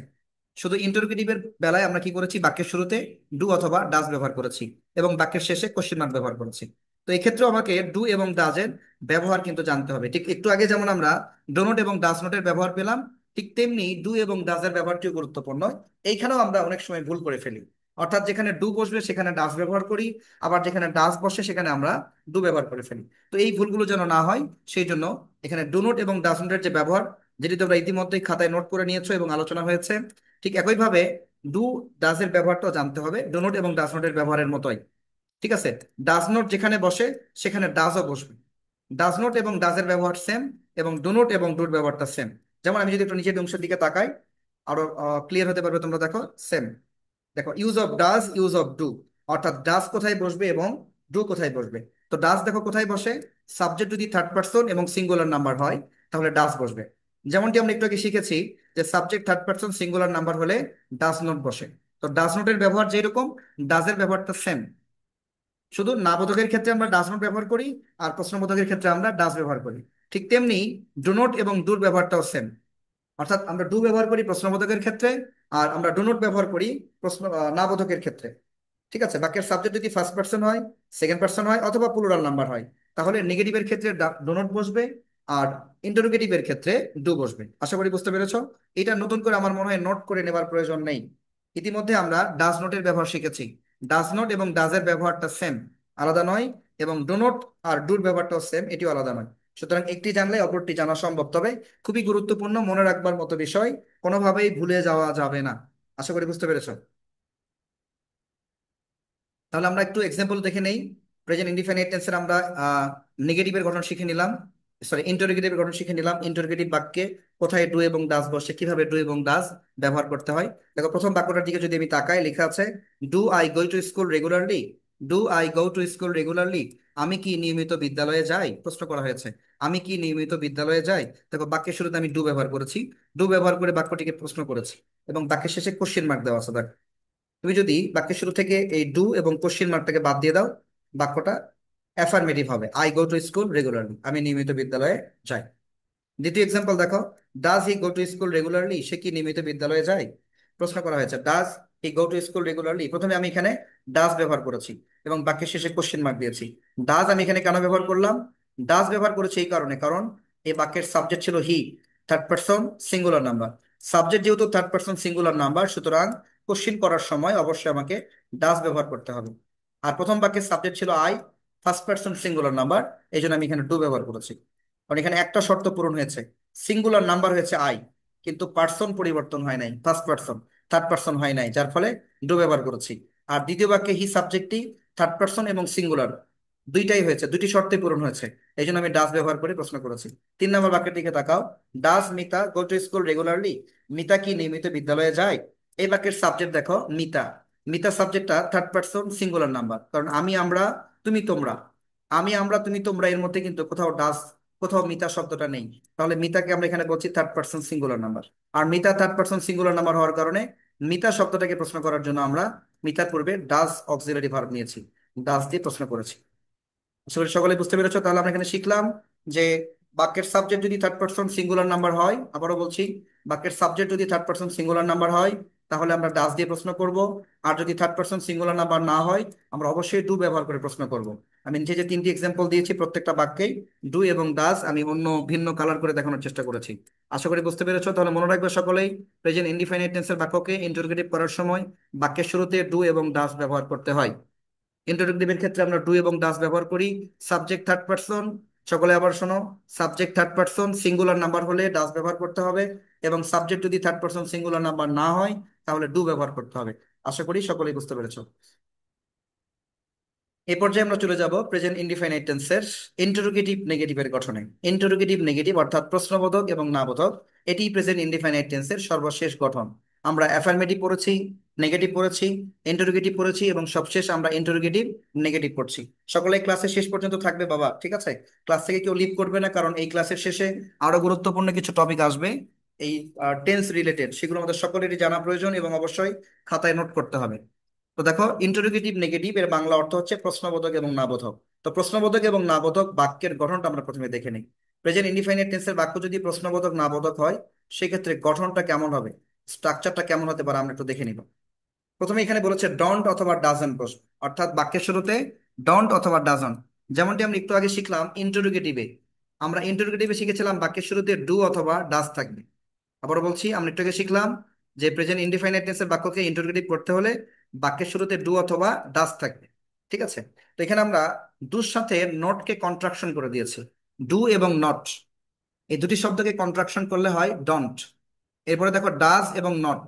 শুধু ইন্টারোগেটিভের বেলায় আমরা কি করেছি, বাক্যের শুরুতে ডু অথবা ডাজ ব্যবহার করেছি এবং বাক্যের শেষে কোশ্চেন মার্ক ব্যবহার করেছি। তো এই ক্ষেত্রে আমাকে ডু এবং ডাজের ব্যবহার কিন্তু জানতে হবে। ঠিক একটু আগে যেমন আমরা ডো নট এবং ডাজ নটের ব্যবহার পেলাম, ঠিক তেমনি ডু এবং ডাজের ব্যবহারটিও গুরুত্বপূর্ণ। এইখানেও আমরা অনেক সময় ভুল করে ফেলি। অর্থাৎ যেখানে ডু বসবে সেখানে ডাজ ব্যবহার করি, আবার যেখানে ডাজ বসে সেখানে আমরা ডু ব্যবহার করে ফেলি। তো এই ভুলগুলো যেন না হয়, সেই জন্য এখানে ডু নট এবং ডাজ নটের যে ব্যবহার, যেটি তোমরা ইতিমধ্যেই খাতায় নোট করে নিয়েছো এবং আলোচনা হয়েছে, ঠিক একইভাবে ডু ডাজের ব্যবহারটাও জানতে হবে, ডো নোট এবং ডাজ নোটের ব্যবহারের মতোই। ঠিক আছে। ডাজ নোট যেখানে বসে সেখানে ডাজও বসবে। ডাজ নোট এবং ডাজের ব্যবহার সেম, এবং ডো নোট এবং ডুর ব্যবহারটা সেম। যেমন আমি যদি একটু নিচের অংশের দিকে তাকাই, আরো ক্লিয়ার হতে পারবে তোমরা। দেখো, সেম। দেখো, use of does, use of do, অর্থাৎ ডাজ কোথায় বসবে এবং ডু কোথায় বসবে। তো ডাজ দেখো কোথায় বসে, সাবজেক্ট যদি থার্ড পারসন এবং সিঙ্গুলার নাম্বার হয় তাহলে ডাজ বসবে। যেমনটি আমরা একটু আগে শিখেছি যে subject third person singular number হলে ডাজ নট বসে। তো ডাজ নটের ব্যবহার যেরকম, ডাজের ব্যবহারটা সেম। শুধু নাবোধকের ক্ষেত্রে আমরা ডাজ নট ব্যবহার করি, আর প্রশ্নবোধকের ক্ষেত্রে আমরা ডাজ ব্যবহার করি। ঠিক তেমনি ডু নট এবং ডুর ব্যবহারটাও সেম। অর্থাৎ আমরা ডু ব্যবহার করি প্রশ্নবোধকের ক্ষেত্রে, আর আমরা ডো নট ব্যবহার করি নাবোধকের ক্ষেত্রে। ঠিক আছে। বাক্যের সাবজেক্ট যদি ফার্স্ট পারসন হয়, সেকেন্ড পারসন হয় অথবা প্লুরাল নাম্বার হয়, তাহলে নেগেটিভের ক্ষেত্রে ডো নট বসবে, আর ইন্টারোগেটিভের ক্ষেত্রে ডু বসবে। আশা করি বুঝতে পেরেছো। এটা নতুন করে আমার মনে হয় নোট করে নেবার প্রয়োজন নেই। ইতিমধ্যে আমরা ডাজ নোটের ব্যবহার শিখেছি। ডাজ নোট এবং ডাজের ব্যবহারটা সেম, আলাদা নয়, এবং ডো নট আর ডুর ব্যবহারটাও সেম, এটিও আলাদা নয়। সুতরাং একটি জানলে অপরটি জানা সম্ভব। তবে খুবই গুরুত্বপূর্ণ, মনে রাখবার মতো বিষয়, কোনোভাবেই ভুলে যাওয়া যাবে না। আশা করি বুঝতে পেরেছো। তাহলে আমরা একটু এক্সাম্পল দেখে নেই। প্রেজেন্ট ইনডিফিনিট টেন্সের আমরা নেগেটিভের গঠন শিখে নিলাম, সরি ইন্টারোগেটিভের গঠন শিখে নিলাম। ইন্টারোগেটিভ বাক্যে কোথায় ডু এবং ডাজ বসে, কিভাবে ডু এবং ডাজ ব্যবহার করতে হয়। দেখো, প্রথম বাক্যটার দিকে যদি আমি তাকাই, লেখা আছে do I go to school regularly. Do I go to school regularly, আমি কি নিয়মিত বিদ্যালয়ে যাই, প্রশ্ন করা হয়েছে। আমি কি নিয়মিত বিদ্যালয়ে যাই। দেখো, বাক্যের শুরুতে আমি ডু ব্যবহার করেছি, ডু ব্যবহার করে বাক্যটিকে প্রশ্ন করেছি, এবং বাক্যের শেষে কোশ্চেন মার্ক দেওয়া আছে। দেখ, তুমি যদি বাক্যের শুরু থেকে এই ডু এবং কোশ্চেন মার্কটাকে বাদ দিয়ে দাও, বাক্যটা অ্যাফার্মেটিভ হবে। I go to school regularly, আমি নিয়মিত বিদ্যালয়ে যাই। দ্বিতীয় এক্সাম্পল দেখো, does he go to school regularly, সে কি নিয়মিত বিদ্যালয়ে যায়। প্রশ্ন করা হয়েছে, does he go to school regularly, প্রথমে আমি এখানে ডাজ ব্যবহার করেছি এবং বাক্যের শেষে কোশ্চেন মার্ক দিয়েছি। ডাজ আমি এখানে কেন ব্যবহার করলাম? ডাজ ব্যবহার করেছি এই কারণে, কারণ এই বাক্যের সাবজেক্ট ছিল he, third person singular number. Subject যেহেতু থার্ড পারসন সিঙ্গুলার নাম্বার, সুতরাং কোশ্চিন করার সময় অবশ্যই আমাকে ডাজ ব্যবহার করতে হবে। আর প্রথম বাক্যের সাবজেক্ট ছিল I, first person singular number, এই জন্য আমি এখানে ডু ব্যবহার করেছি। কারণ এখানে একটা শর্ত পূরণ হয়েছে, সিঙ্গুলার নাম্বার হয়েছে আই, কিন্তু পার্সন পরিবর্তন হয় নাই, ফার্স্ট পারসন থার্ড পারসন হয় নাই, যার ফলে ডু ব্যবহার করেছি। আর দ্বিতীয় বাক্যে হি সাবজেক্টটি থার্ড পারসন এবং সিঙ্গুলার দুইটাই হয়েছে, দুটি শর্তে পূরণ হয়েছে, এই জন্য আমি ডাজ ব্যবহার করে প্রশ্ন করেছি। 3 নম্বর বাক্যের দিকে তাকাও। Does Mita go to school regularly? Mita কি নিয়মিত বিদ্যালয়ে যায়? এই বাক্যের সাবজেক্ট দেখো মিতা। মিতা সাবজেক্টটা থার্ড পারসন সিঙ্গুলার নাম্বার, কারণ আমি আমরা তুমি তোমরা, আমি আমরা তুমি তোমরা এর মধ্যে কিন্তু কোথাও ডাজ, কোথাও মিতা শব্দটা নেই। তাহলে মিতাকে আমরা এখানে বলছি থার্ড পারসন সিঙ্গুলার নাম্বার। আর Mita third person singular number হওয়ার কারণে মিতা শব্দটাকে প্রশ্ন করার জন্য আমরা মিতার পূর্বে ডাজ অক্সিলারি ভার্ব নিয়েছি, ডাজ দিয়ে প্রশ্ন করেছি। আশা করি সকলে বুঝতে পেরেছো। তাহলে আমরা এখানে শিখলাম যে বাক্যের সাবজেক্ট যদি থার্ড পারসন সিঙ্গুলার নাম্বার হয়, আবারও বলছি, বাক্যের সাবজেক্ট যদি থার্ড পারসন সিঙ্গুলার নাম্বার হয় তাহলে আমরা ডাজ দিয়ে প্রশ্ন করব। আর যদি থার্ড পারসন সিঙ্গুলার নাম্বার না হয় আমরা অবশ্যই ডু ব্যবহার করে প্রশ্ন করব। আমি নিচে যে 3টি এক্সাম্পল দিয়েছি প্রত্যেকটা বাক্যেই ডু এবং ডাজ আমি অন্য ভিন্ন কালার করে দেখানোর চেষ্টা করেছি। আশা করি বুঝতে পেরেছো। তাহলে মনে রাখবে সকলেই, প্রেজেন্ট ইনডিফিনিট টেন্সের বাক্যকে ইন্টারোগেটিভ করার সময় বাক্যের শুরুতে ডু এবং ডাজ ব্যবহার করতে হয়। ইন্টারোগেটিভের ক্ষেত্রে আমরা ডু এবং ডাজ ব্যবহার করি। সাবজেক্ট থার্ড পারসন, সকলে আবার শোনো, subject third person singular number হলে ডাজ ব্যবহার করতে হবে, এবং সাবজেক্ট যদি থার্ড পারসন সিঙ্গুলার নাম্বার না হয় তাহলে ডু ব্যবহার করতে হবে। আশা করি সকলেই বুঝতে পেরেছো। এই পর্যায়ে আমরা চলে যাব প্রেজেন্ট ইনডিফিনাইট টেন্সের ইন্টারোগেটিভ নেগেটিভের গঠনে। ইন্টারোগেটিভ নেগেটিভ অর্থাৎ প্রশ্নবোধক এবং নাবোধক, এটি প্রেজেন্ট ইনডিফিনাইট টেন্সের সর্বশেষ গঠন। আমরা অ্যাফার্মেটিভ পড়েছি, নেগেটিভ পড়েছি, ইন্টারোগেটিভ পড়েছি, এবং সবশেষ আমরা ইন্টারোগেটিভ নেগেটিভ পড়ছি। সকলে ক্লাসের শেষ পর্যন্ত থাকবে বাবা, ঠিক আছে? ক্লাস থেকে কেউ লিভ করবে না, কারণ এই ক্লাসের শেষে আরো গুরুত্বপূর্ণ কিছু টপিক আসবে এই টেন্স রিলেটেড, সেগুলো আমাদের সকলেরই জানা প্রয়োজন এবং অবশ্যই খাতায় নোট করতে হবে। তো দেখো, ইন্টারোগেটিভ নেগেটিভ এর বাংলা অর্থ হচ্ছে প্রশ্নবোধক এবং নাবোধক। তো প্রশ্নবোধক এবং নাবোধক বাক্যের গঠনটা আমরা প্রথমে দেখে নিই। প্রেজেন্ট ইনডিফিনিট টেন্সের বাক্য যদি প্রশ্নবোধক নাবোধক হয় সেক্ষেত্রে গঠনটা কেমন হবে, স্ট্রাকচারটা কেমন হতে পারে আমরা একটু দেখে নিব। প্রথমে এখানে বলেছে ডন্ট অথবা ডাজন্ট বসবে, অর্থাৎ বাক্যের শুরুতে ডন্ট অথবা ডাজন্ট। যেমনটি আমরা একটু আগে শিখলাম ইন্টারোগেটিভে, আমরা ইন্টারোগেটিভে শিখেছিলাম বাক্যের শুরুতে ডু অথবা ডাজ থাকবে। আবার বলছি, আমরা একটু আগে শিখলাম যে প্রেজেন্ট ইনডিফিনাইট টেন্সের বাক্যকে ইন্টারোগেটিভ করতে হলে বাক্যের শুরুতে ডু অথবা ডাজ থাকবে, ঠিক আছে? তো এখানে আমরা ডুর সাথে নটকে কন্ট্রাকশন করে দিয়েছি। ডু এবং নট এই দুটি শব্দকে কন্ট্রাকশন করলে হয় ডন্ট। এরপরে দেখো ডাজ এবং নট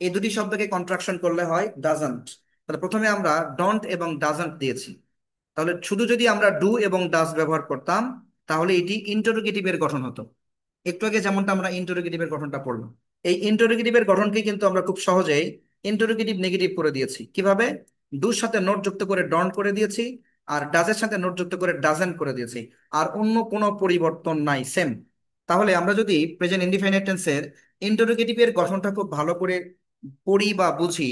এই দুটি শব্দকে কন্ট্রাকশন করলে হয় ডাজন্ট। তাহলে প্রথমে আমরা ডন্ট এবং ডাজন্ট দিয়েছি। তাহলে শুধু যদি আমরা ডু এবং ডাজ ব্যবহার করতাম তাহলে এটি ইন্টারোগেটিভের গঠন হতো। একটু আগে যেমনটা আমরা ইন্টারোগেটিভের গঠনটা পড়লাম, এই ইন্টারোগেটিভের গঠনকে কিন্তু আমরা খুব সহজেই ইন্টারোগেটিভ নেগেটিভ করে দিয়েছি। কিভাবে? ডুর সাথে নোট যুক্ত করে ডন্ট করে দিয়েছি, আর ডাজের সাথে নোট যুক্ত করে ডাজেন্ট করে দিয়েছি, আর অন্য কোনো পরিবর্তন নাই, সেম। তাহলে আমরা যদি প্রেজেন্ট ইনডিফিনিট টেন্সের ইন্টারোগেটিভের গঠনটা খুব ভালো করে পড়ি বা বুঝি,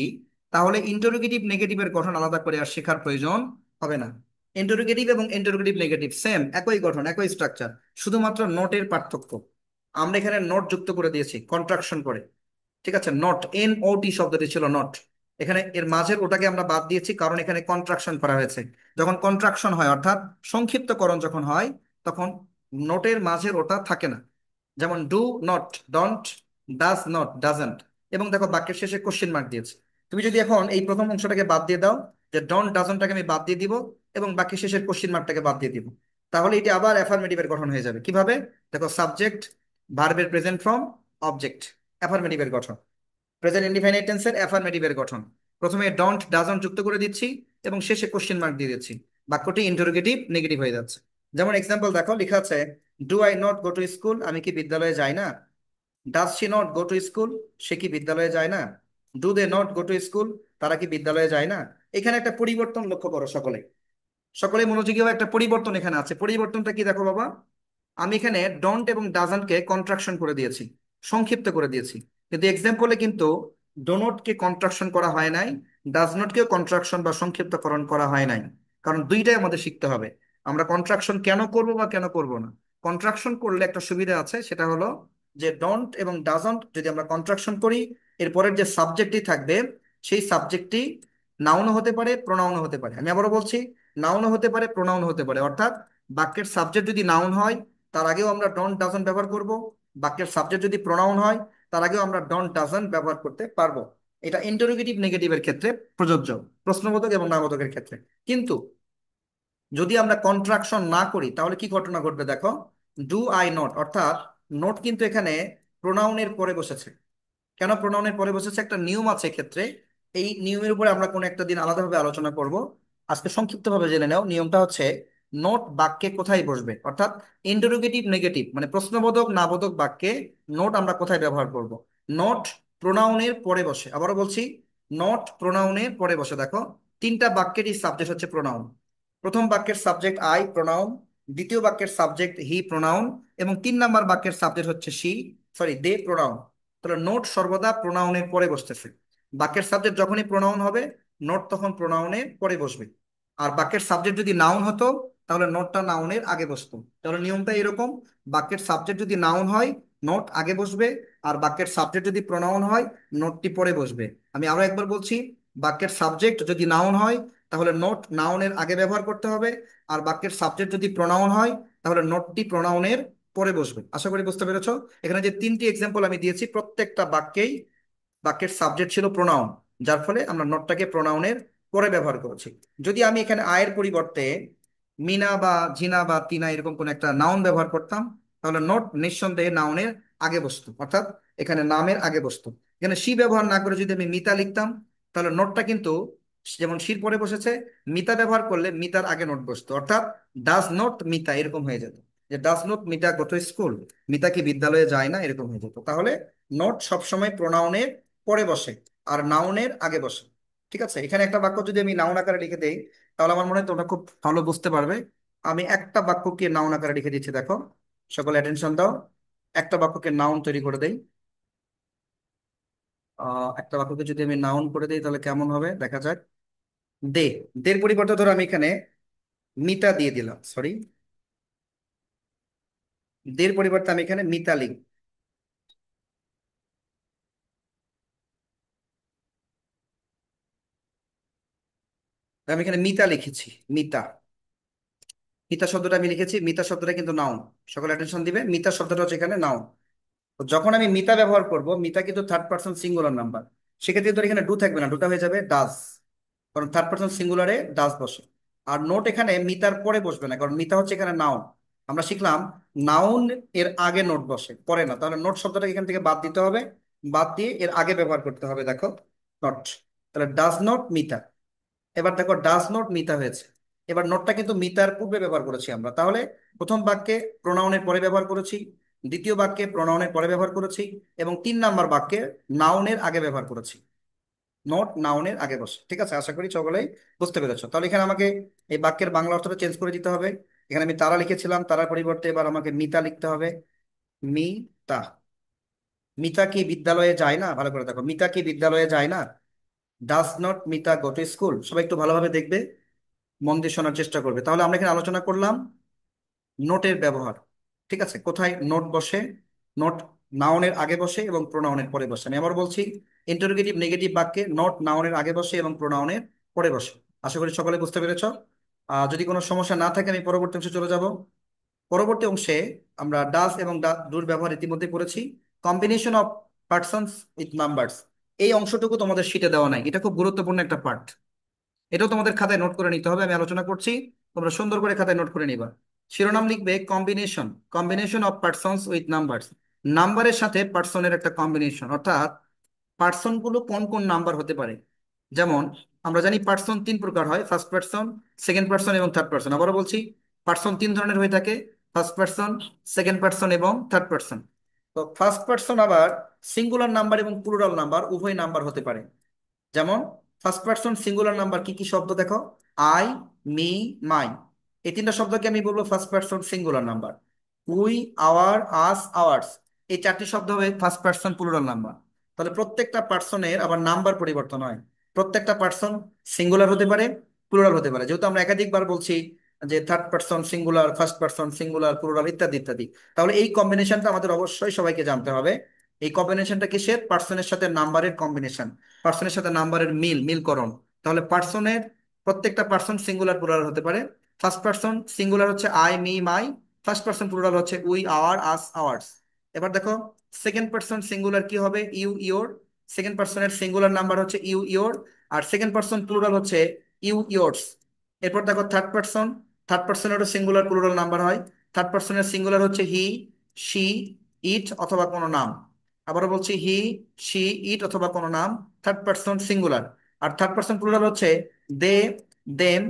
তাহলে ইন্টারোগেটিভ নেগেটিভের গঠন আলাদা করে আর শেখার প্রয়োজন হবে না। ইন্টারোগেটিভ এবং ইন্টারোগেটিভ নেগেটিভ সেম, একই গঠন, একই স্ট্রাকচার, শুধুমাত্র নোটের পার্থক্য। আমরা এখানে নোট যুক্ত করে দিয়েছি কন্ট্রাকশন করে, ঠিক আছে? নট, এন ও টি শব্দটি ছিল নট, এখানে এর মাঝের ওটাকে আমরা বাদ দিয়েছি কারণ এখানে কন্ট্রাকশন করা হয়েছে। যখন কন্ট্রাকশন হয় অর্থাৎ সংক্ষিপ্তকরণ যখন হয় তখন নোটের মাঝের ওটা থাকে না। যেমন do not don't, does not doesn't, এবং দেখো বাক্যের শেষে কোশ্চেন মার্ক দিয়েছে। তুমি যদি এখন এই প্রথম অংশটাকে বাদ দিয়ে দাও, যে ডন্ট ডাজন্টটাকে আমি বাদ দিয়ে দিব এবং বাক্যের শেষের কোশ্চেন মার্কটাকে বাদ দিয়ে দিব, তাহলে এটি আবার অ্যাফার্মেটিভের গঠন হয়ে যাবে। কিভাবে? দেখো, সাবজেক্ট ভার্বের প্রেজেন্ট ফর্ম অবজেক্ট, অ্যাফার্মেটিভের গঠন। প্রেজেন্ট ইনডিফিনিট টেন্সের অ্যাফার্মেটিভের গঠন, প্রথমে ডন্ট ডাজন্ট যুক্ত করে দিচ্ছি এবং শেষে কোশ্চেন মার্ক দিয়ে দিচ্ছি, বাক্যটি ইন্টারোগেটিভ নেগেটিভ হয়ে যাচ্ছে। যেমন এক্সাম্পল দেখো, লেখা আছে do I not go to school? আমি কি বিদ্যালয়ে যাই না? Does she not go to school? সে কি বিদ্যালয়ে যায় না? Do they not go to school? তারা কি বিদ্যালয়ে যায় না? এখানে একটা পরিবর্তন লক্ষ্য করো সকলে, সকলে মনোযোগী হও, একটা পরিবর্তন এখানে আছে। পরিবর্তনটা কি দেখো বাবা, আমি এখানে ডন্ট এবং ডাজন্টকে কন্ট্রাকশন করে দিয়েছি, সংক্ষিপ্ত করে দিয়েছি, কিন্তু এক্সাম্পলে কিন্তু ডোনটকে কন্ট্রাকশন করা হয় নাই, ডাজ নটকেও কন্ট্রাকশন বা সংক্ষিপ্তকরণ করা হয় নাই। কারণ দুইটাই আমাদের শিখতে হবে, আমরা কন্ট্রাকশন কেন করব বা কেন করব না। কন্ট্রাকশন করলে একটা সুবিধা আছে, সেটা হলো যে ডন্ট এবং ডাজন্ট যদি আমরা কন্ট্রাকশন করি, এরপরের যে সাবজেক্টটি থাকবে সেই সাবজেক্টটি নাউনও হতে পারে, প্রোনাউনও হতে পারে। আমি আবারও বলছি, নাউনও হতে পারে, প্রোনাউনও হতে পারে, অর্থাৎ বাক্যের সাবজেক্ট যদি নাউন হয় তার আগেও আমরা ডন্ট ডাজন্ট ব্যবহার করব। বাক্যের সাবজেক্ট যদি প্রোনাউন হয় তার আগেও আমরা ডন্ট ডাজন্ট ব্যবহার করতে পারবো। এটা ইন্টারোগেটিভ নেগেটিভের ক্ষেত্রে প্রযোজ্য, প্রশ্নবোধক এবং নামবোধকের ক্ষেত্রে। কিন্তু যদি আমরা কন্ট্রাকশন না করি তাহলে কি ঘটনা ঘটবে দেখো। ডু আই নট, অর্থাৎ নোট কিন্তু এখানে প্রোনাউনের পরে বসেছে। কেন প্রোনাউনের পরে বসেছে? একটা নিয়ম আছে ক্ষেত্রে। এই নিয়মের উপরে আমরা কোনো একটা দিন আলাদাভাবে আলোচনা করব। আজকে সংক্ষিপ্তভাবে জেনে নাও। নিয়মটা হচ্ছে নোট বাক্যে কোথায় বসবে, অর্থাৎ ইন্টারোগেটিভ নেগেটিভ মানে প্রশ্নবোধক নাবোধক বাক্যে নোট আমরা কোথায় ব্যবহার করব। নোট প্রোনাউনের পরে বসে। আবারও বলছি, নোট প্রোনাউনের পরে বসে। দেখো, তিনটা বাক্যেরই সাবজেক্ট হচ্ছে প্রোনাউন। প্রথম বাক্যের সাবজেক্ট আই, প্রোনাউন। দ্বিতীয় বাক্যের সাবজেক্ট হি, প্রোনাউন। এবং 3 নাম্বার বাক্যের সাবজেক্ট হচ্ছে সি, সরি দে, প্রোনাউন। তাহলে নোট সর্বদা প্রোনাউনের পরে বসতেছে। বাক্যের সাবজেক্ট যখনই প্রোনাউন হবে নোট তখন প্রোনাউনের পরে বসবে। আর বাক্যের সাবজেক্ট যদি নাউন হতো তাহলে নোটটা নাউনের আগে বসতো। তাহলে নিয়মটা এরকম, বাক্যের সাবজেক্ট যদি নাউন হয় নোট আগে বসবে, আর বাক্যের সাবজেক্ট যদি প্রোনাউন হয় নোটটি পরে বসবে। আমি আরো একবার বলছি, বাক্যের সাবজেক্ট যদি নাউন হয় তাহলে নোট নাউনের আগে ব্যবহার করতে হবে, আর বাক্যের সাবজেক্ট যদি প্রোনাউন হয় তাহলে নোটটি প্রোনাউনের পরে বসবে। আশা করি বুঝতে পেরেছো। এখানে যে 3টি এক্সাম্পল আমি দিয়েছি প্রত্যেকটা বাক্যেই বাক্যের সাবজেক্ট ছিল প্রোনাউন, যার ফলে আমরা নটটাকে প্রোনাউনের পরে ব্যবহার করেছি। যদি আমি এখানে আয়ের পরিবর্তে মিনা বা জিনা বা তিনা এরকম কোন একটা নাউন ব্যবহার করতাম তাহলে নট নিঃসন্দেহে নাউনের আগে বসতো, অর্থাৎ এখানে নামের আগে বসতো। এখানে সি ব্যবহার না করে যদি আমি মিতা লিখতাম তাহলে নোটটা কিন্তু যেমন শির পরে বসেছে, মিতা ব্যবহার করলে মিতার আগে নোট বসতো, অর্থাৎ ডাজ নট মিতা এরকম হয়ে যেত, যে does not Mita go to school, Mita কি বিদ্যালয়ে যায় না, এরকম হয়ে যেত। তাহলে নোট সবসময় প্রোনাউনের পরে বসে আর নাউনের আগে বসে। ঠিক আছে, এখানে একটা বাক্য যদি আমি নাউন আকারে লিখে দেই তাহলে আমার মনে হয় তোমরা খুব ভালো বুঝতে পারবে। আমি একটা বাক্যকে নাউন আকারে লিখে দিচ্ছি, দেখো সকলে অ্যাটেনশন দাও। একটা বাক্যকে নাউন তৈরি করে দেই। একটা বাক্যকে যদি আমি নাউন করে দিই তাহলে কেমন হবে দেখা যাক। দে, দের পরিবর্তে ধরো আমি এখানে মিতা দিয়ে দিলাম, সরি, দের পরিবর্তে আমি এখানে মিতা লিখ, আমি এখানে মিতা লিখেছি, মিতা। মিতা শব্দটা আমি লিখেছি, মিতা শব্দটা কিন্তু নাউন। সকলে অ্যাটেনশন দিবে, মিতা শব্দটা হচ্ছে এখানে নাউন। তো যখন আমি মিতা ব্যবহার করব, মিতা কিন্তু থার্ড পার্সন সিঙ্গুলার নাম্বার, সেক্ষেত্রে তো এখানে ডু থাকবে না, ডুটা হয়ে যাবে ডাজ, কারণ থার্ড পার্সন সিঙ্গুলারে ডাজ বসে। আর নোট এখানে মিতার পরে বসবে না, কারণ মিতা হচ্ছে এখানে নাউন। আমরা শিখলাম নাউন এর আগে নোট বসে, পরে না। তাহলে নোট শব্দটা এখান থেকে বাদ দিতে হবে, বাদ দিয়ে এর আগে ব্যবহার করতে হবে। দেখো নট, তাহলে ডাজ নট মিতা। এবার দেখো ডাজ নট মিতা হয়েছে। এবার নোটটা কিন্তু মিতার পূর্বে ব্যবহার করেছি আমরা, তাহলে প্রথম বাক্যে প্রোনাউনের পরে ব্যবহার করেছি, দ্বিতীয় বাক্যে প্রোনাউনের পরে ব্যবহার করেছি, এবং 3 নাম্বার বাক্যে নাউনের আগে ব্যবহার করেছি। নোট নাউনের আগে বসে। ঠিক আছে, আশা করি সকলেই বুঝতে পেরেছো। তাহলে এখানে আমাকে এই বাক্যের বাংলা অর্থটা চেঞ্জ করে দিতে হবে। এখানে আমি তারা লিখেছিলাম, তারার পরিবর্তে এবার আমাকে মিতা লিখতে হবে। মিতা। মিতা কি বিদ্যালয়ে যায় না? ভালো করে দেখো, মিতা কি বিদ্যালয়ে যায় না? Does not Mita go to school. সবাই একটু ভালোভাবে দেখবে, মন দিয়ে শোনার চেষ্টা করবে। তাহলে আমরা এখানে আলোচনা করলাম নোটের ব্যবহার। ঠিক আছে, কোথায় নোট বসে। নোট নাউনের আগে বসে এবং প্রোনাউনের পরে বসে। আমি আবার বলছি, ইন্টারোগেটিভ নেগেটিভ বাক্যে নোট নাউনের আগে বসে এবং প্রোনাউনের পরে বসে। আশা করি সকলে বুঝতে পেরেছ। যদি কোনো সমস্যা না থাকে আমি পরবর্তী অংশে চলে যাব। পরবর্তী অংশে আমরা ডাস এবং ডুর ব্যবহার ইতিমধ্যে করেছি। Combination of persons with numbers, এই অংশটুকু তোমাদের শিটে দেওয়া নাই, এটা খুব গুরুত্বপূর্ণ একটা পার্ট। এটাও তোমাদের খাতায় নোট করে নিতে হবে, আমি আলোচনা করছি, তোমরা সুন্দর করে খাতায় নোট করে নিবা। শিরোনাম লিখবে combination, combination of persons with numbers. নাম্বারের সাথে পার্সনের একটা কম্বিনেশন, অর্থাৎ পার্সন গুলো কোন কোন নাম্বার হতে পারে। যেমন আমরা জানি পার্সন 3 প্রকার হয়, ফার্স্ট পার্সন, সেকেন্ড পার্সন এবং থার্ড পার্সন। আবারও বলছি, পার্সন 3 ধরনের হয়ে থাকে, ফার্স্ট পার্সন, সেকেন্ড পার্সন এবং থার্ড পার্সন। তো ফার্স্ট পার্সন আবার সিঙ্গুলার নাম্বার এবং প্লুরাল নাম্বার উভয় নাম্বার হতে পারে। যেমন ফার্স্ট পার্সন সিঙ্গুলার নাম্বার কি কি শব্দ দেখো, আই, মি, মাই। এই 3টা শব্দকে আমি বলবো first person singular number. We, our, us, ours, এই 4টি শব্দ হবে ফার্স্ট পার্সন প্লুরাল নাম্বার। তাহলে প্রত্যেকটা পার্সনের আবার নাম্বার পরিবর্তন হয়। প্রত্যেকটা পার্সন সিঙ্গুলার হতে পারে, প্লুরাল হতে পারে। যেহেতু আমরা একাধিকবার বলছি যে third person singular, first person singular, plural ইত্যাদি ইত্যাদি, তাহলে এই কম্বিনেশনটা আমাদের অবশ্যই সবাইকে জানতে হবে। এই কম্বিনেশনটা কিসের? পার্সনের সাথে নাম্বারের কম্বিনেশন, পার্সনের সাথে নাম্বারের মিলকরণ। তাহলে পার্সনের প্রত্যেকটা পার্সন সিঙ্গুলার প্লুরাল হতে পারে, ফার্স্ট পার্সন সিঙ্গুলার হচ্ছে I me my, first person plural হচ্ছে উই আওয়ার আস আওয়ার্স। এবার দেখো সেকেন্ড পার্সন সিঙ্গুলার কি হবে? You your. সেকেন্ড পার্সনের সিঙ্গুলার নাম্বার হচ্ছে ইউ ইওর, আর সেকেন্ড পার্সন প্লুরাল হচ্ছে ইউ ইয়োর্স। এরপর দেখো থার্ড পার্সন, থার্ড পার্সনেরও সিঙ্গুলার প্লুরাল নাম্বার হয়। থার্ড পার্সনের সিঙ্গুলার হচ্ছে হি, শি, ইট অথবা কোনো নাম। আবারও বলছি হি, শি, ইট অথবা কোনো নাম, থার্ড পার্সন সিঙ্গুলার। আর থার্ড পার্সন প্লুরাল হচ্ছে দে, দেম,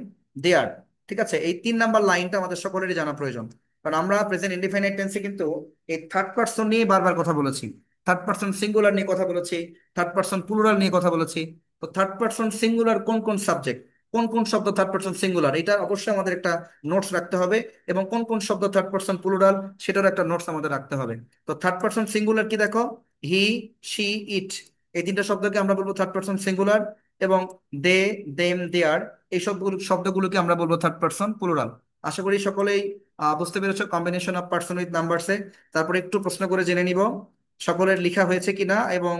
দেয়ার। ঠিক আছে, এই 3 নাম্বার লাইনটা আমাদের সকলেরই জানা প্রয়োজন, কারণ আমরা প্রেজেন্ট ইনডিফিনিট টেন্সে কিন্তু এই থার্ড পার্সন নিয়ে বারবার কথা বলেছি, থার্ড পার্সন সিঙ্গুলার নিয়ে কথা বলেছি, থার্ড পার্সন প্লুরাল নিয়ে কথা বলেছি। তো থার্ড পার্সন সিঙ্গুলার কোন কোন সাবজেক্ট, কোন কোন শব্দ থার্ড পার্সন সিঙ্গুলার, এটা অবশ্যই আমাদের একটা নোটস রাখতে হবে। এবং কোন কোন শব্দ থার্ড পার্সন প্লুরাল সেটারও একটা নোটস আমাদের রাখতে হবে। তো থার্ড পার্সন সিঙ্গুলার কি দেখো, হি, শি, ইট, এই 3টা শব্দকে আমরা বলবো থার্ড পার্সন সিঙ্গুলার। এবং দে, দেম, দেয়ার, এই সবগুলো শব্দগুলোকে আমরা বলবো থার্ড পার্সন প্লুরাল। আশা করি সকলেই বুঝতে পেরেছো কম্বিনেশন অফ পার্সন উইথ নাম্বারসে। তারপরে একটু প্রশ্ন করে জেনে নিব সকলের লেখা হয়েছে কিনা এবং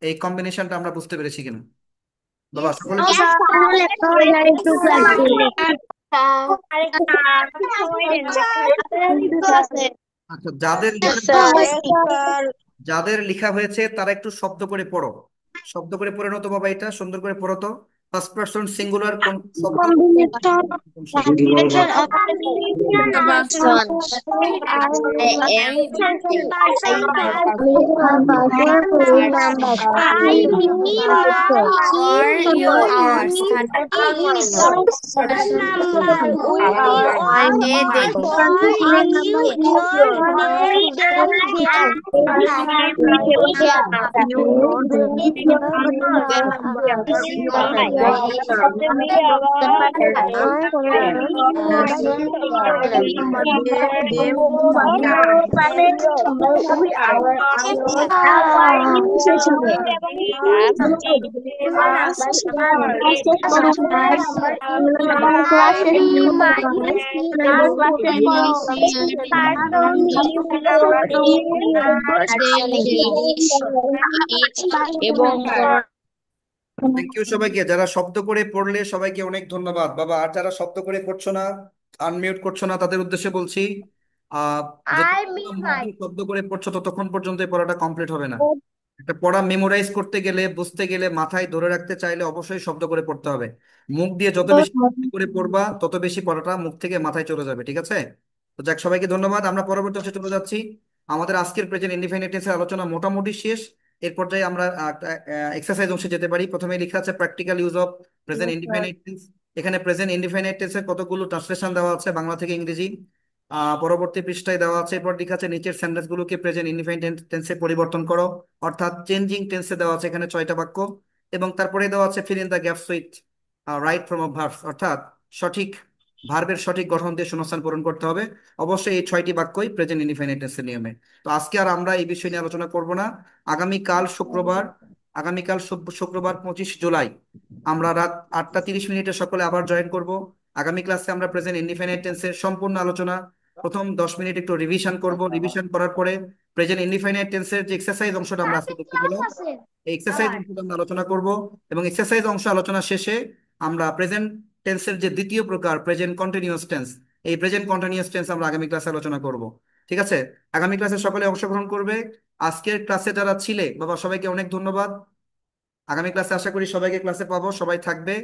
এই কম্বিনেশনটা আমরা বুঝতে পেরেছি কিনা। বাবা সকলে Yes, আচ্ছা, যাদের লেখা sir. যাদের লেখা হয়েছে তারা একটু শব্দ করে পড়ো, শব্দ করে পড়ে নাও তো বাবা, এটা সুন্দর করে পড়ো তো। ফার্স্ট পার্সন সিঙ্গুলার কোন শব্দ, কোন শব্দ? Combination of Persons. I, me, my, Or you are. number, we, They, you, your, এবং থ্যাংক ইউ সবাইকে যারা শব্দ করে পড়লে, সবাইকে অনেক ধন্যবাদ বাবা। আর যারা শব্দ করে পড়ছো না, আনমিউট করছো না, তাদের উদ্দেশ্যে বলছি আহ I, me, যতক্ষণ না my. শব্দ করে পড়ছো ততক্ষণ পর্যন্ত এই পড়াটা কমপ্লিট হবে না। একটা পড়া মেমোরাইজ করতে গেলে, বুঝতে গেলে, মাথায় ধরে রাখতে চাইলে অবশ্যই শব্দ করে পড়তে হবে। মুখ দিয়ে যত বেশি শব্দ করে পড়বা তত বেশি পড়াটা মুখ থেকে মাথায় চলে যাবে, ঠিক আছে? তো যাক, সবাইকে ধন্যবাদ। আমরা পরবর্তী অংশে চলে যাচ্ছি। আমাদের আজকের প্রেজেন্ট ইনডিফিনিট টেন্সের আলোচনা মোটামুটি শেষ। এর পর্যায়ে আমরা এক্সারসাইজ অংশে যেতে পারি। প্রথমে লেখা আছে practical use of present indefinite tense. এখানে প্রেজেন্ট ইনডিফিনিট টেন্সের কতগুলো ট্রান্সলেশন দেওয়া আছে বাংলা থেকে ইংরেজি, পরবর্তী পৃষ্ঠায় দেওয়া আছে। এরপর লেখা আছে নিচের সেন্টেন্স গুলোকে প্রেজেন্ট ইনডিফিনিট টেন্সে পরিবর্তন করো, অর্থাৎ চেঞ্জিং টেন্সে দেওয়া আছে এখানে 6টা বাক্য। এবং তারপরে দেওয়া আছে fill in the gaps with right form of verbs, অর্থাৎ সঠিক ভার্বের সঠিক গঠন দিয়ে শূন্যস্থান পূরণ করতে হবে। অবশ্যই এই 6টি বাক্যই প্রেজেন্ট ইনডিফিনিট টেন্সের নিয়মে। তো আজকে আর আমরা এই বিষয় নিয়ে আলোচনা করব না। আগামীকাল শুক্রবার, শুক্রবার 25 জুলাই আমরা রাত 8টা 30 মিনিটে সকলে আবার জয়েন করব। আগামী ক্লাসে আমরা প্রেজেন্ট ইনডিফিনিট টেন্সের সম্পূর্ণ আলোচনা, প্রথম 10 মিনিট একটু রিভিশন করব। রিভিশন করার পরে প্রেজেন্ট ইনডিফিনিট টেন্সের যে এক্সারসাইজ অংশটা আমরা আজকে দেখতে পেলাম, এই এক্সারসাইজ অংশটা আমরা আলোচনা করব। এবং এক্সারসাইজ অংশ আলোচনা শেষে আমরা প্রেজেন্ট টেন্সের যে দ্বিতীয় প্রকার প্রেজেন্ট কন্টিনিউয়াস টেন্স, এই প্রেজেন্ট কন্টিনিউয়াস টেন্স আমরা আগামী ক্লাসে আলোচনা করব। ঠিক আছে? আগামী ক্লাসে সকলে অংশগ্রহণ করবে। আজকের ক্লাসে যারা ছিলে বাবা, সবাইকে অনেক ধন্যবাদ। আগামী ক্লাসে আশা করি সবাইকে ক্লাসে পাবো, সবাই থাকবে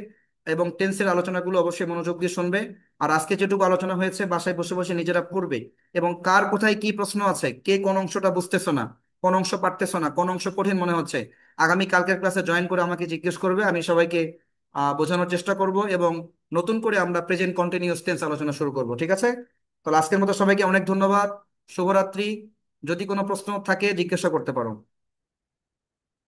এবং টেন্সের আলোচনাগুলো অবশ্যই মনোযোগ দিয়ে শুনবে। আর আজকে যেটুকু আলোচনা হয়েছে বাসায় বসে বসে নিজেরা পড়বে। এবং কার কোথায় কি প্রশ্ন আছে, কে কোন অংশটা বুঝতেছো না, কোন অংশ পারতেছো না, কোন অংশ কঠিন মনে হচ্ছে, আগামী কালকের ক্লাসে জয়েন করে আমাকে জিজ্ঞেস করবে। আমি সবাইকে বোঝানোর চেষ্টা করব এবং নতুন করে আমরা প্রেজেন্ট কন্টিনিউয়াস টেন্স আলোচনা শুরু করব। ঠিক আছে? তাহলে আজকের মতো সবাইকে অনেক ধন্যবাদ। শুভরাত্রি। যদি কোনো প্রশ্ন থাকে জিজ্ঞাসা করতে পারো।